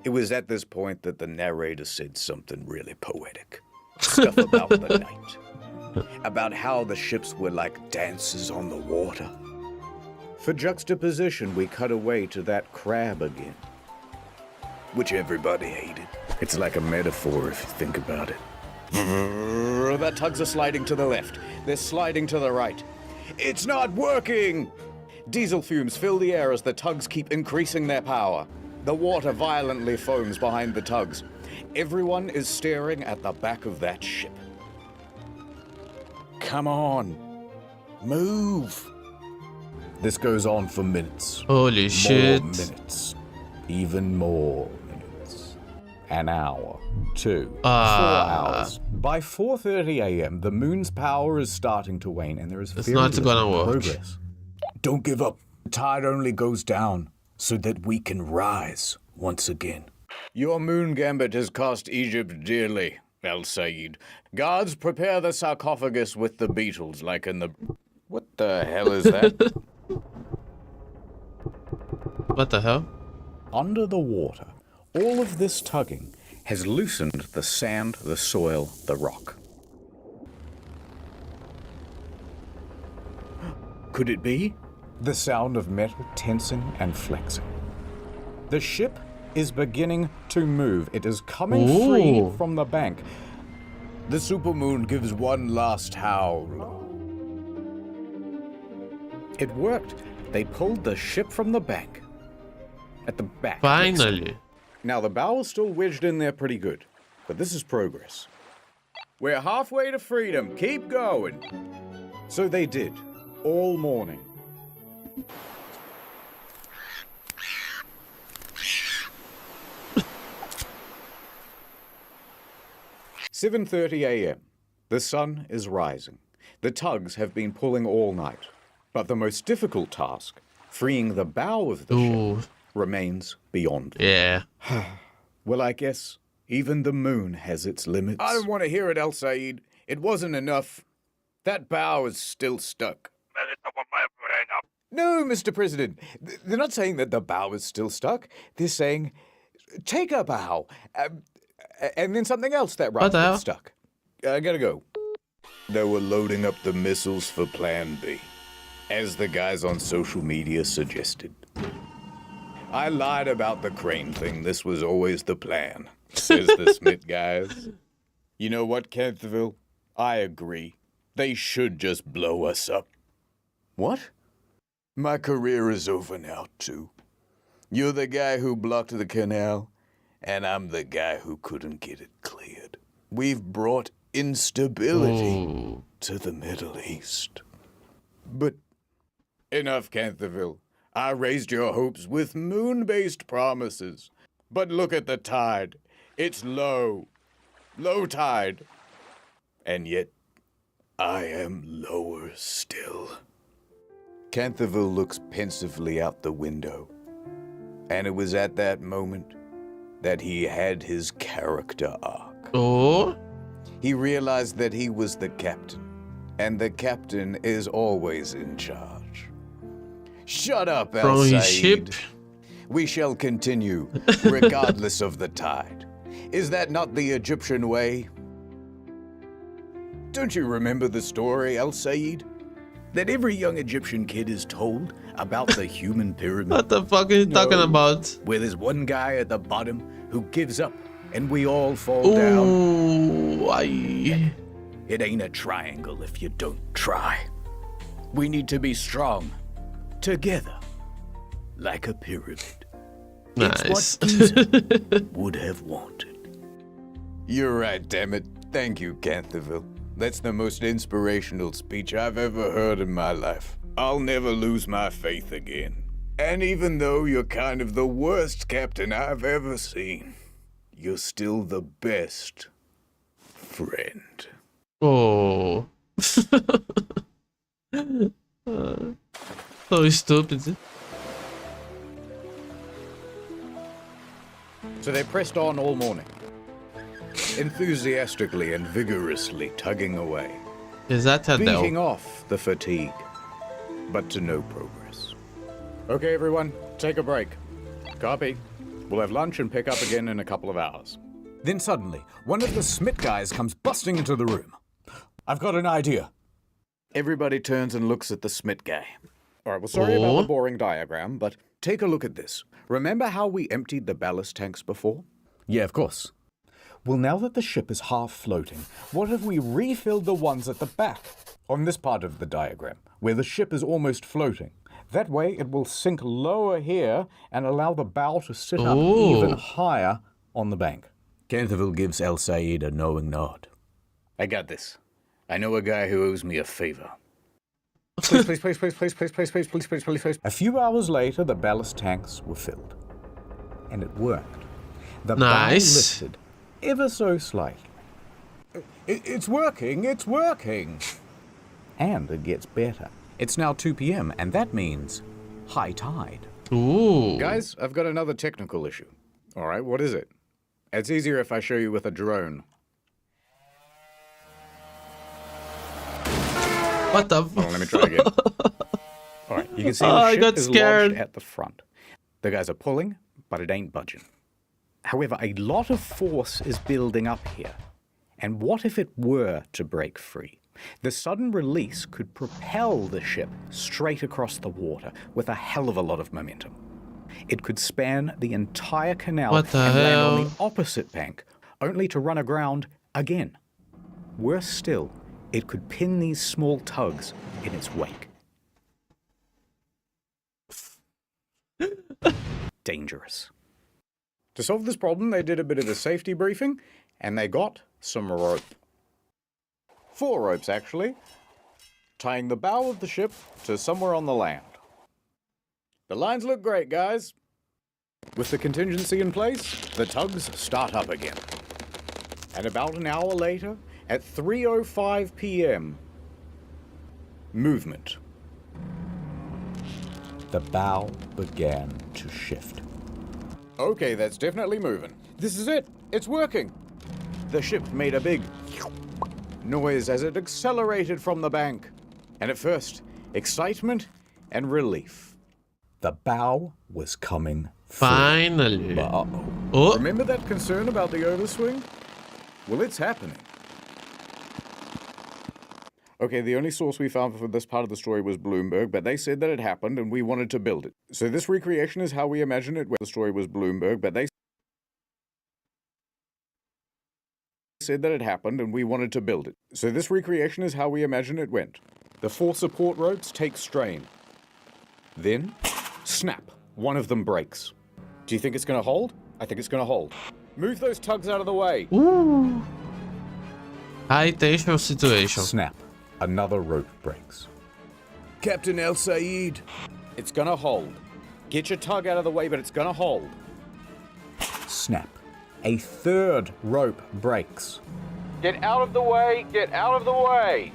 It was at this point that the narrator said something really poetic. Stuff about the night. About how the ships were like dancers on the water. For juxtaposition, we cut away to that crab again. Which everybody hated. It's like a metaphor if you think about it. The tugs are sliding to the left. They're sliding to the right. It's not working! Diesel fumes fill the air as the tugs keep increasing their power. The water violently foams behind the tugs. Everyone is staring at the back of that ship. Come on. Move. This goes on for minutes.
Holy shit.
More minutes. Even more minutes. An hour. 2. 4 hours. By 4:30 a.m., the moon's power is starting to wane, and there is very little progress. Don't give up. The tide only goes down so that we can rise once again. Your moon gambit has cost Egypt dearly, El Said. Guards, prepare the sarcophagus with the beetles, like in the... What the hell is that?
What the hell?
Under the water, all of this tugging has loosened the sand, the soil, the rock. Could it be? The sound of metal tensing and flexing. The ship is beginning to move. It is coming free from the bank. The supermoon gives one last howl. It worked. They pulled the ship from the bank. At the back.
Finally.
Now, the bow is still wedged in there pretty good, but this is progress. We're halfway to freedom. Keep going. So they did, all morning. (7:30 a.m.) The sun is rising. The tugs have been pulling all night. But the most difficult task, freeing the bow of the ship, remains beyond them.
Yeah.
Well, I guess even the moon has its limits. I don't want to hear it, El Said. It wasn't enough. That bow is still stuck. No, Mr. President. They're not saying that the bow is still stuck. They're saying, take a bow. And then something else that right is stuck. I gotta go. They were loading up the missiles for Plan B, as the guys on social media suggested. I lied about the crane thing. This was always the plan, says the Smith guys. You know what, Canterville? I agree. They should just blow us up. What? My career is over now, too. You're the guy who blocked the canal, and I'm the guy who couldn't get it cleared. We've brought instability to the Middle East. But enough, Canterville. I raised your hopes with moon-based promises. But look at the tide. It's low. Low tide. And yet, I am lower still. Canterville looks pensively out the window. And it was at that moment that he had his character arc.
Oh?
He realized that he was the captain. And the captain is always in charge. Shut up, El Said. Ship. We shall continue, regardless of the tide. Is that not the Egyptian way? Don't you remember the story, El Said? That every young Egyptian kid is told about the human pyramid.
What the fuck are you talking about?
Where there's one guy at the bottom who gives up and we all fall down.
Why?
It ain't a triangle if you don't try. We need to be strong. Together, like a pyramid.
Nice.
It's what Giza would have wanted. You're right, damn it. Thank you, Canterville. That's the most inspirational speech I've ever heard in my life. I'll never lose my faith again. And even though you're kind of the worst captain I've ever seen, you're still the best friend.
Oh. So stupid.
So they pressed on all morning, enthusiastically and vigorously tugging away,
Is that a
beating
no?
off the fatigue, but to no progress. Okay, everyone, take a break. Copy. We'll have lunch and pick up again in a couple of hours. Then suddenly, one of the Smith guys comes busting into the room. I've got an idea. Everybody turns and looks at the Smith guy. All right, well, sorry about the boring diagram, but take a look at this. Remember how we emptied the ballast tanks before? Yeah, of course. Well, now that the ship is half floating, what if we refilled the ones at the back, on this part of the diagram, where the ship is almost floating? That way, it will sink lower here and allow the bow to sit up even higher on the bank. Canterville gives El Said a knowing nod. I got this. I know a guy who owes me a favor. Please. A few hours later, the ballast tanks were filled. And it worked. The bow lifted ever so slightly. It's working, it's working. And it gets better. It's now 2 p.m. and that means high tide.
Ooh.
Guys, I've got another technical issue. All right, what is it? It's easier if I show you with a drone.
What the?
Hold on, let me try again. All right, you can see the ship is lodged at the front. The guys are pulling, but it ain't budging. However, a lot of force is building up here. And what if it were to break free? The sudden release could propel the ship straight across the water with a hell of a lot of momentum. It could span the entire canal and land on the opposite bank, only to run aground again. Worse still, it could pin these small tugs in its wake. Dangerous. To solve this problem, they did a bit of a safety briefing, and they got some rope. 4 ropes, actually, tying the bow of the ship to somewhere on the land. The lines look great, guys. With the contingency in place, the tugs start up again. And about an hour later, at 3:05 p.m., movement. The bow began to shift. Okay, that's definitely moving. This is it. It's working. The ship made a big noise as it accelerated from the bank. And at first, excitement and relief. The bow was coming free.
Finally.
But remember that concern about the overswing? Well, it's happening. Okay, the only source we found for this part of the story was Bloomberg, but they said that it happened and we wanted to build it. So this recreation is how we imagine it went. The story was Bloomberg, but they said that it happened and we wanted to build it. So this recreation is how we imagine it went. The 4 support ropes take strain. Then, snap, one of them breaks. Do you think it's going to hold? I think it's going to hold. Move those tugs out of the way.
Ooh. High tension situation.
Snap. Another rope breaks. Captain El Said. It's gonna hold. Get your tug out of the way, but it's gonna hold. Snap. A 3rd rope breaks. Get out of the way! Get out of the way!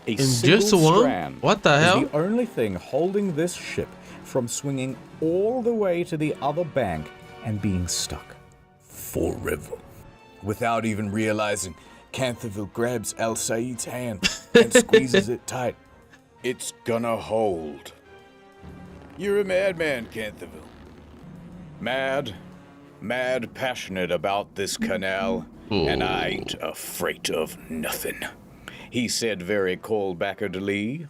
A
In just one?
strand
What the hell?
is the only thing holding this ship from swinging all the way to the other bank and being stuck forever. Without even realizing, Canterville grabs El Said's hand and squeezes it tight. It's gonna hold. You're a madman, Canterville. Mad passionate about this canal, and I ain't afraid of nothing. He said very cold-backedly.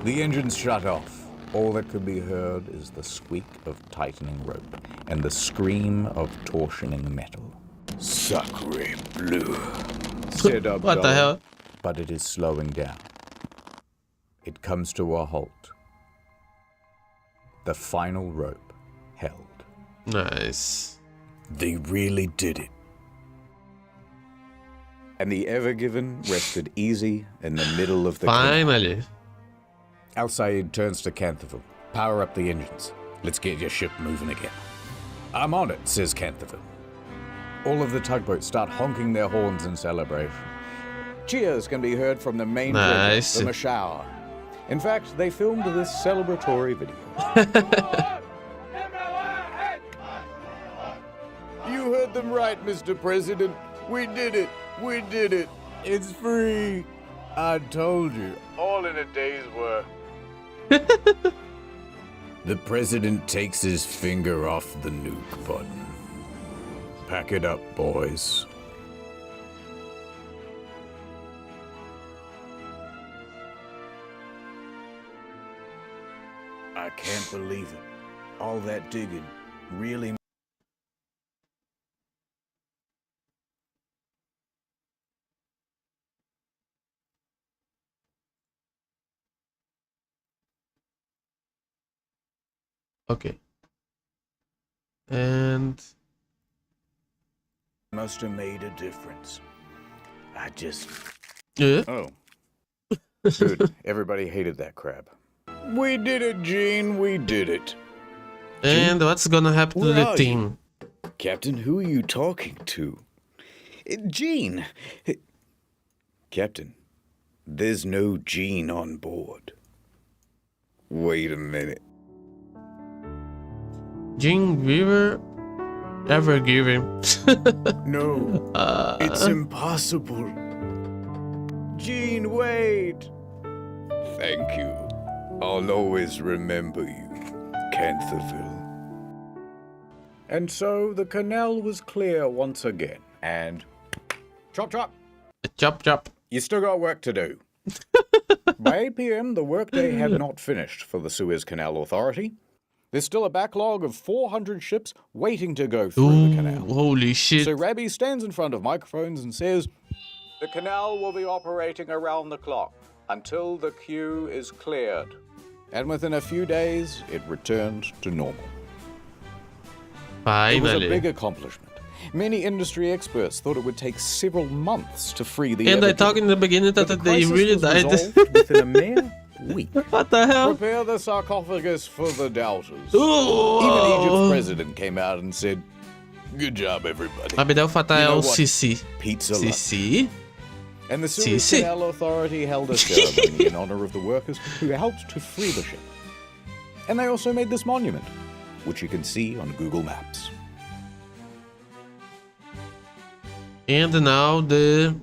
The engine's shut off. All that could be heard is the squeak of tightening rope and the scream of torsioning metal. Sacre bleu, said Abdullah.
What the hell?
But it is slowing down. It comes to a halt. The final rope held.
Nice.
They really did it. And the Ever Given rested easy in the middle of the
Finally.
canal. Al Said turns to Canterville. Power up the engines. Let's get your ship moving again. I'm on it, says Canterville. All of the tugboats start honking their horns in celebration. Cheers can be heard from the main treasure, the Mashour. In fact, they filmed this celebratory video. You heard them right, Mr. President. We did it. We did it. It's free. I told you. All in a day's work. The president takes his finger off the nuke button. Pack it up, boys. I can't believe it. All that digging really...
Okay. And...
must have made a difference. I just...
Yeah.
Oh. Good. Everybody hated that crab. We did it, Gene. We did it.
And
Gene?
what's gonna happen to
Where
the
are
team?
you? Captain, who are you talking to? Gene. Captain, there's no Gene on board. Wait a minute.
Gene Weaver? Ever giving?
No. It's impossible. Gene, wait. Thank you. I'll always remember you, Cantherville. And so the canal was clear once again, and... Chop, chop.
Chop, chop.
You still got work to do. By 8 p.m., the workday had not finished for the Suez Canal Authority. There's still a backlog of 400 ships waiting to go through the canal.
Holy shit.
So Rabbi stands in front of microphones and says, "The canal will be operating around the clock until the queue is cleared." And within a few days, it returned to normal.
Finally.
It was a big accomplishment. Many industry experts thought it would take several months to free the
And I
Evergiven.
talked in the beginning that
But the
they
crisis
really
was
died.
resolved within a mere week.
What the hell?
Prepare the sarcophagus for the doubters.
Ooh.
Even Egypt's president came out and said, "Good job, everybody."
Abdel Fattah
You know what?
el-Sisi.
Pizza love.
Sisi?
And the Suez
Sisi.
Canal Authority held a ceremony in honor of the workers who helped to free the ship. And they also made this monument, which you can see on Google Maps.
And now the...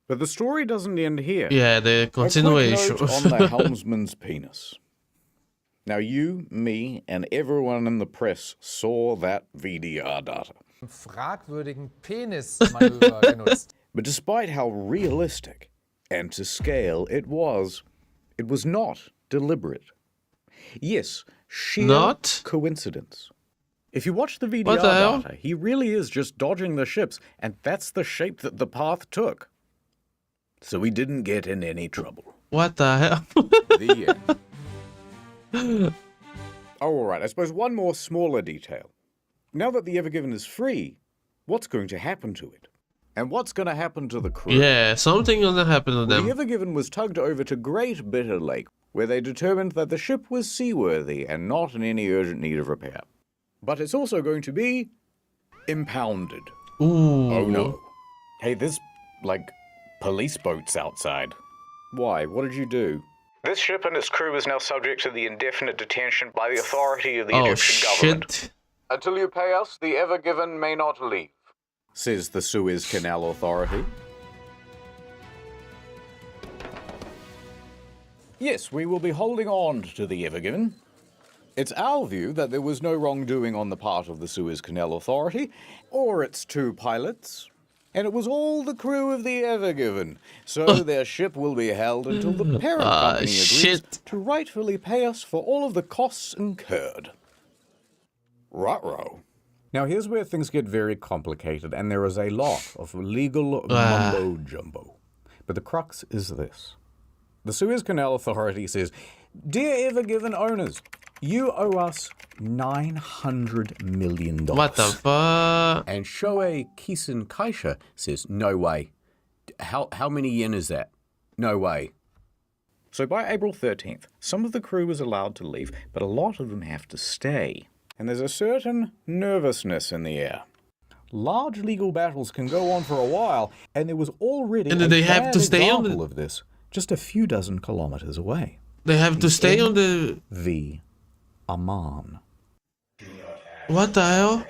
But the story doesn't end here.
Yeah, the continuation.
A quick note on the helmsman's penis. Now you, me, and everyone in the press saw that VDR data.
Fragwürdigen Penismanöver genutzt.
But despite how realistic and to scale it was not deliberate. Yes, sheer
Not?
coincidence. If you watch the VDR
What the hell?
data, he really is just dodging the ships, and that's the shape that the path took. So he didn't get in any trouble.
What the hell?
The end. Oh, all right. I suppose one more smaller detail. Now that the Evergiven is free, what's going to happen to it? And what's going to happen to the crew?
Yeah, something gonna happen to them.
The Evergiven was tugged over to Great Bitter Lake, where they determined that the ship was seaworthy and not in any urgent need of repair. But it's also going to be impounded.
Ooh.
Oh no. Hey, there's, like, police boats outside. Why? What did you do? This ship and its crew is now subject to the indefinite detention by the authority of the Egyptian government. Until you pay us, the Evergiven may not leave, says the Suez Canal Authority. Yes, we will be holding on to the Evergiven. It's our view that there was no wrongdoing on the part of the Suez Canal Authority or its two pilots, and it was all the crew of the Evergiven, so their ship will be held until the parent company agrees to rightfully pay us for all of the costs incurred. Ruh-roh. Now here's where things get very complicated, and there is a lot of legal mumbo-jumbo. But the crux is this. The Suez Canal Authority says, "Dear Evergiven owners, you owe us $900 million.
What the fuck?
And Shoei Kisen Kaisha says, "No way. How many yen is that? No way." So by April 13th, some of the crew was allowed to leave, but a lot of them have to stay. And there's a certain nervousness in the air. Large legal battles can go on for a while, and there was already
And
a
they have
bad
to stay on
example of this
just a few dozen kilometers away.
They have to stay on the...
V. Aman.
What the hell?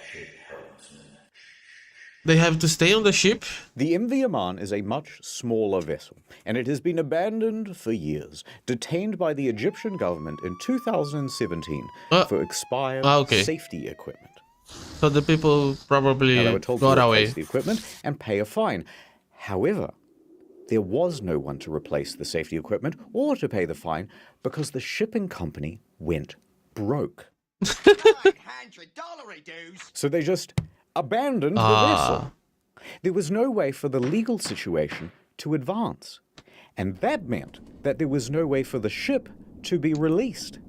They have to stay on the ship?
The MV Aman is a much smaller vessel, and it has been abandoned for years, detained by the Egyptian government in 2017 for expired safety equipment.
So the people probably
Now, they were told
got
to
away.
replace the equipment and pay a fine. However, there was no one to replace the safety equipment or to pay the fine because the shipping company went broke. So they just abandoned the vessel. There was no way for the legal situation to advance. And that meant that there was no way for the ship to be released.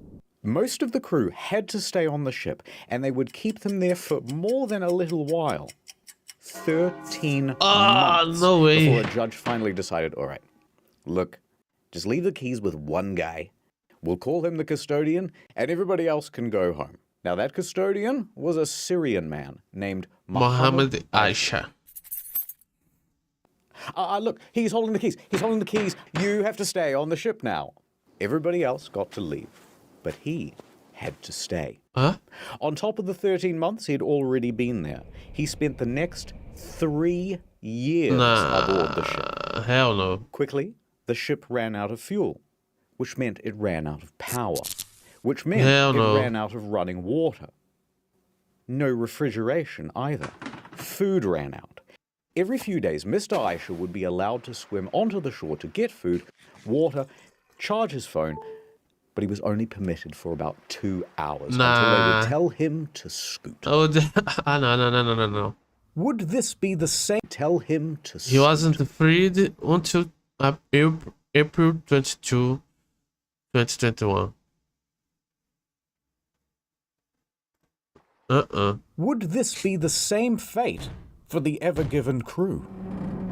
Most of the crew had to stay on the ship, and they would keep them there for more than a little while. 13 months
no way.
Before a judge finally decided, all right, look, just leave the keys with one guy. We'll call him the custodian, and everybody else can go home. Now, that custodian was a Syrian man named
Mohammed Aisha.
Look, he's holding the keys. He's holding the keys. You have to stay on the ship now. Everybody else got to leave, but he had to stay.
Huh?
On top of the 13 months he'd already been there, he spent the next 3 years aboard the ship.
Hell no.
Quickly, the ship ran out of fuel, which meant it ran out of power, which meant it ran out of running water. No refrigeration either. Food ran out. Every few days, Mr. Aisha would be allowed to swim onto the shore to get food, water, charge his phone, but he was only permitted for about 2 hours until they would tell him to scoot.
Oh, no.
Would this be the same? Tell him to scoot.
He wasn't freed until April 22, 2021.
Would this be the same fate for the Ever Given crew?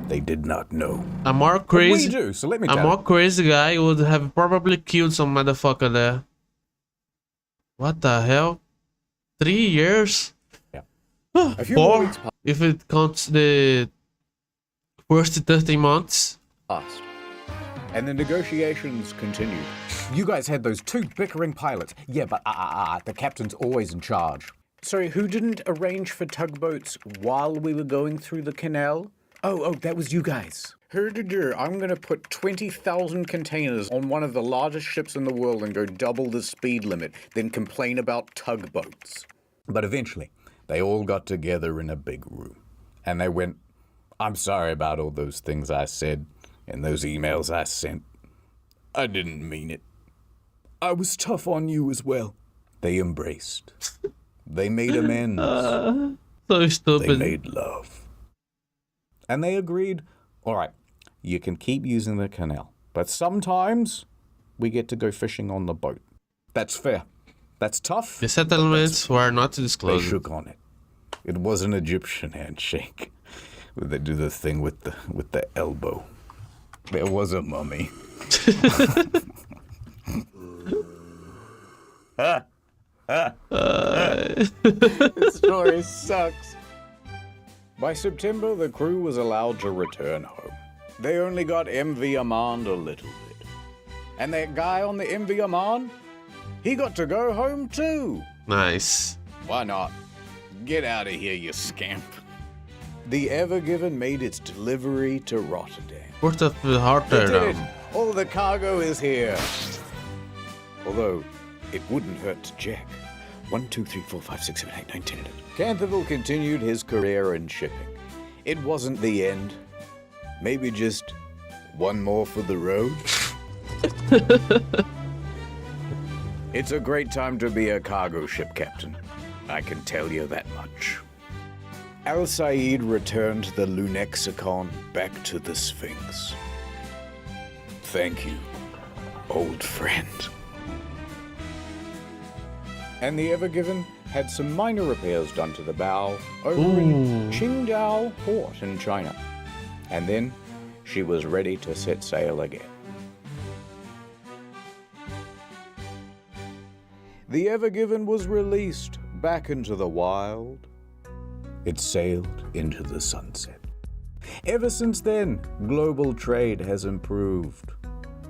They did not know.
A more crazy,
we do, so let me
a
tell
more
you.
crazy guy would have probably killed some motherfucker there. What the hell? 3 years?
Yeah.
4, if it counts the first 13 months.
Passed. And the negotiations continued. You guys had those 2 bickering pilots. Yeah, but the captain's always in charge. Sorry, who didn't arrange for tugboats while we were going through the canal? Oh, that was you guys. I'm going to put 20,000 containers on one of the largest ships in the world and go double the speed limit, then complain about tugboats. But eventually, they all got together in a big room. And they went, I'm sorry about all those things I said and those emails I sent. I didn't mean it. I was tough on you as well. They embraced. They made amends.
So stupid.
They made love. And they agreed, all right, you can keep using the canal, but sometimes we get to go fishing on the boat. That's fair. That's tough.
The settlements were not
They
disclosed.
shook on it. It was an Egyptian handshake. They do the thing with the elbow. There was a mummy. This story sucks. By September, the crew was allowed to return home. They only got MV Aman a little bit. And that guy on the MV Aman, he got to go home too.
Nice.
Why not? Get out of here, you scamp. The Ever Given made its delivery to Rotterdam.
Port of
It
Rotterdam.
did. All the cargo is here. Although, it wouldn't hurt to check. 1, 2, 3, 4, 5, 6, 7, 8, 9, 10. Canterville continued his career in shipping. It wasn't the end. Maybe just one more for the road. It's a great time to be a cargo ship captain. I can tell you that much. Al Said returned the Lunexicon back to the Sphinx. Thank you, old friend. And the Ever Given had some minor repairs done to the bow over in Qingdao Port in China. And then she was ready to set sail again. The Ever Given was released back into the wild. It sailed into the sunset. Ever since then, global trade has improved.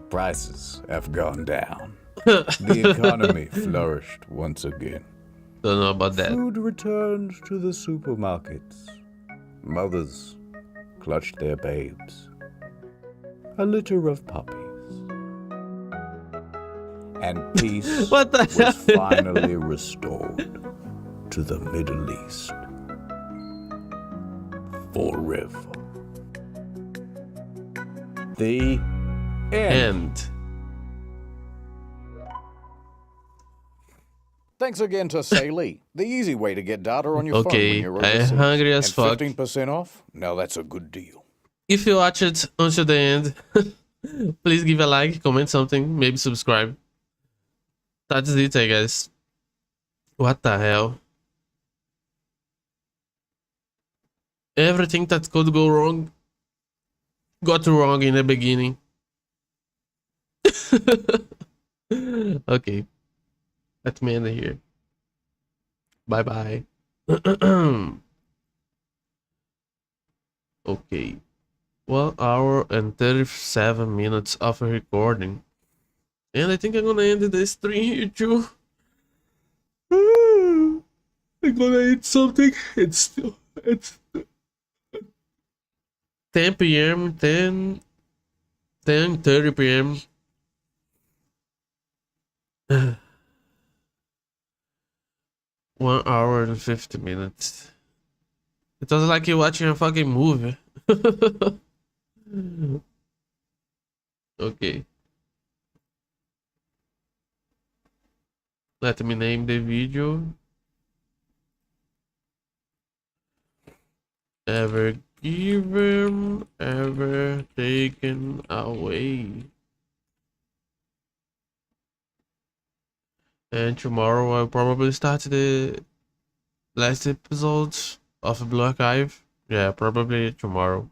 Prices have gone down. The economy flourished once again.
Don't know about that.
Food returned to the supermarkets. Mothers clutched their babes. A litter of puppies. And peace
What the
was
hell?
finally restored to the Middle East. Forever. The end. Thanks again to Saley, the easy way to get data on your phone when
Okay,
you're
I'm
overseas.
hungry as
and
fuck.
15% off? Now that's a good deal.
If you watch it until the end, please give a like, comment something, maybe subscribe. That's it, I guess. What the hell? Everything that could go wrong got wrong in the beginning. Okay. Let me end it here. Bye bye. Okay. 1 hour and 37 minutes of recording. And I think I'm gonna end the stream here too. I'm gonna eat something. It's 10 p.m. 10:30 p.m. 1 hour and 50 minutes. It was like you're watching a fucking movie. Okay. Let me name the video. Ever given, ever taken away. And tomorrow I'll probably start the last episode of Blue Archive. Yeah, probably tomorrow.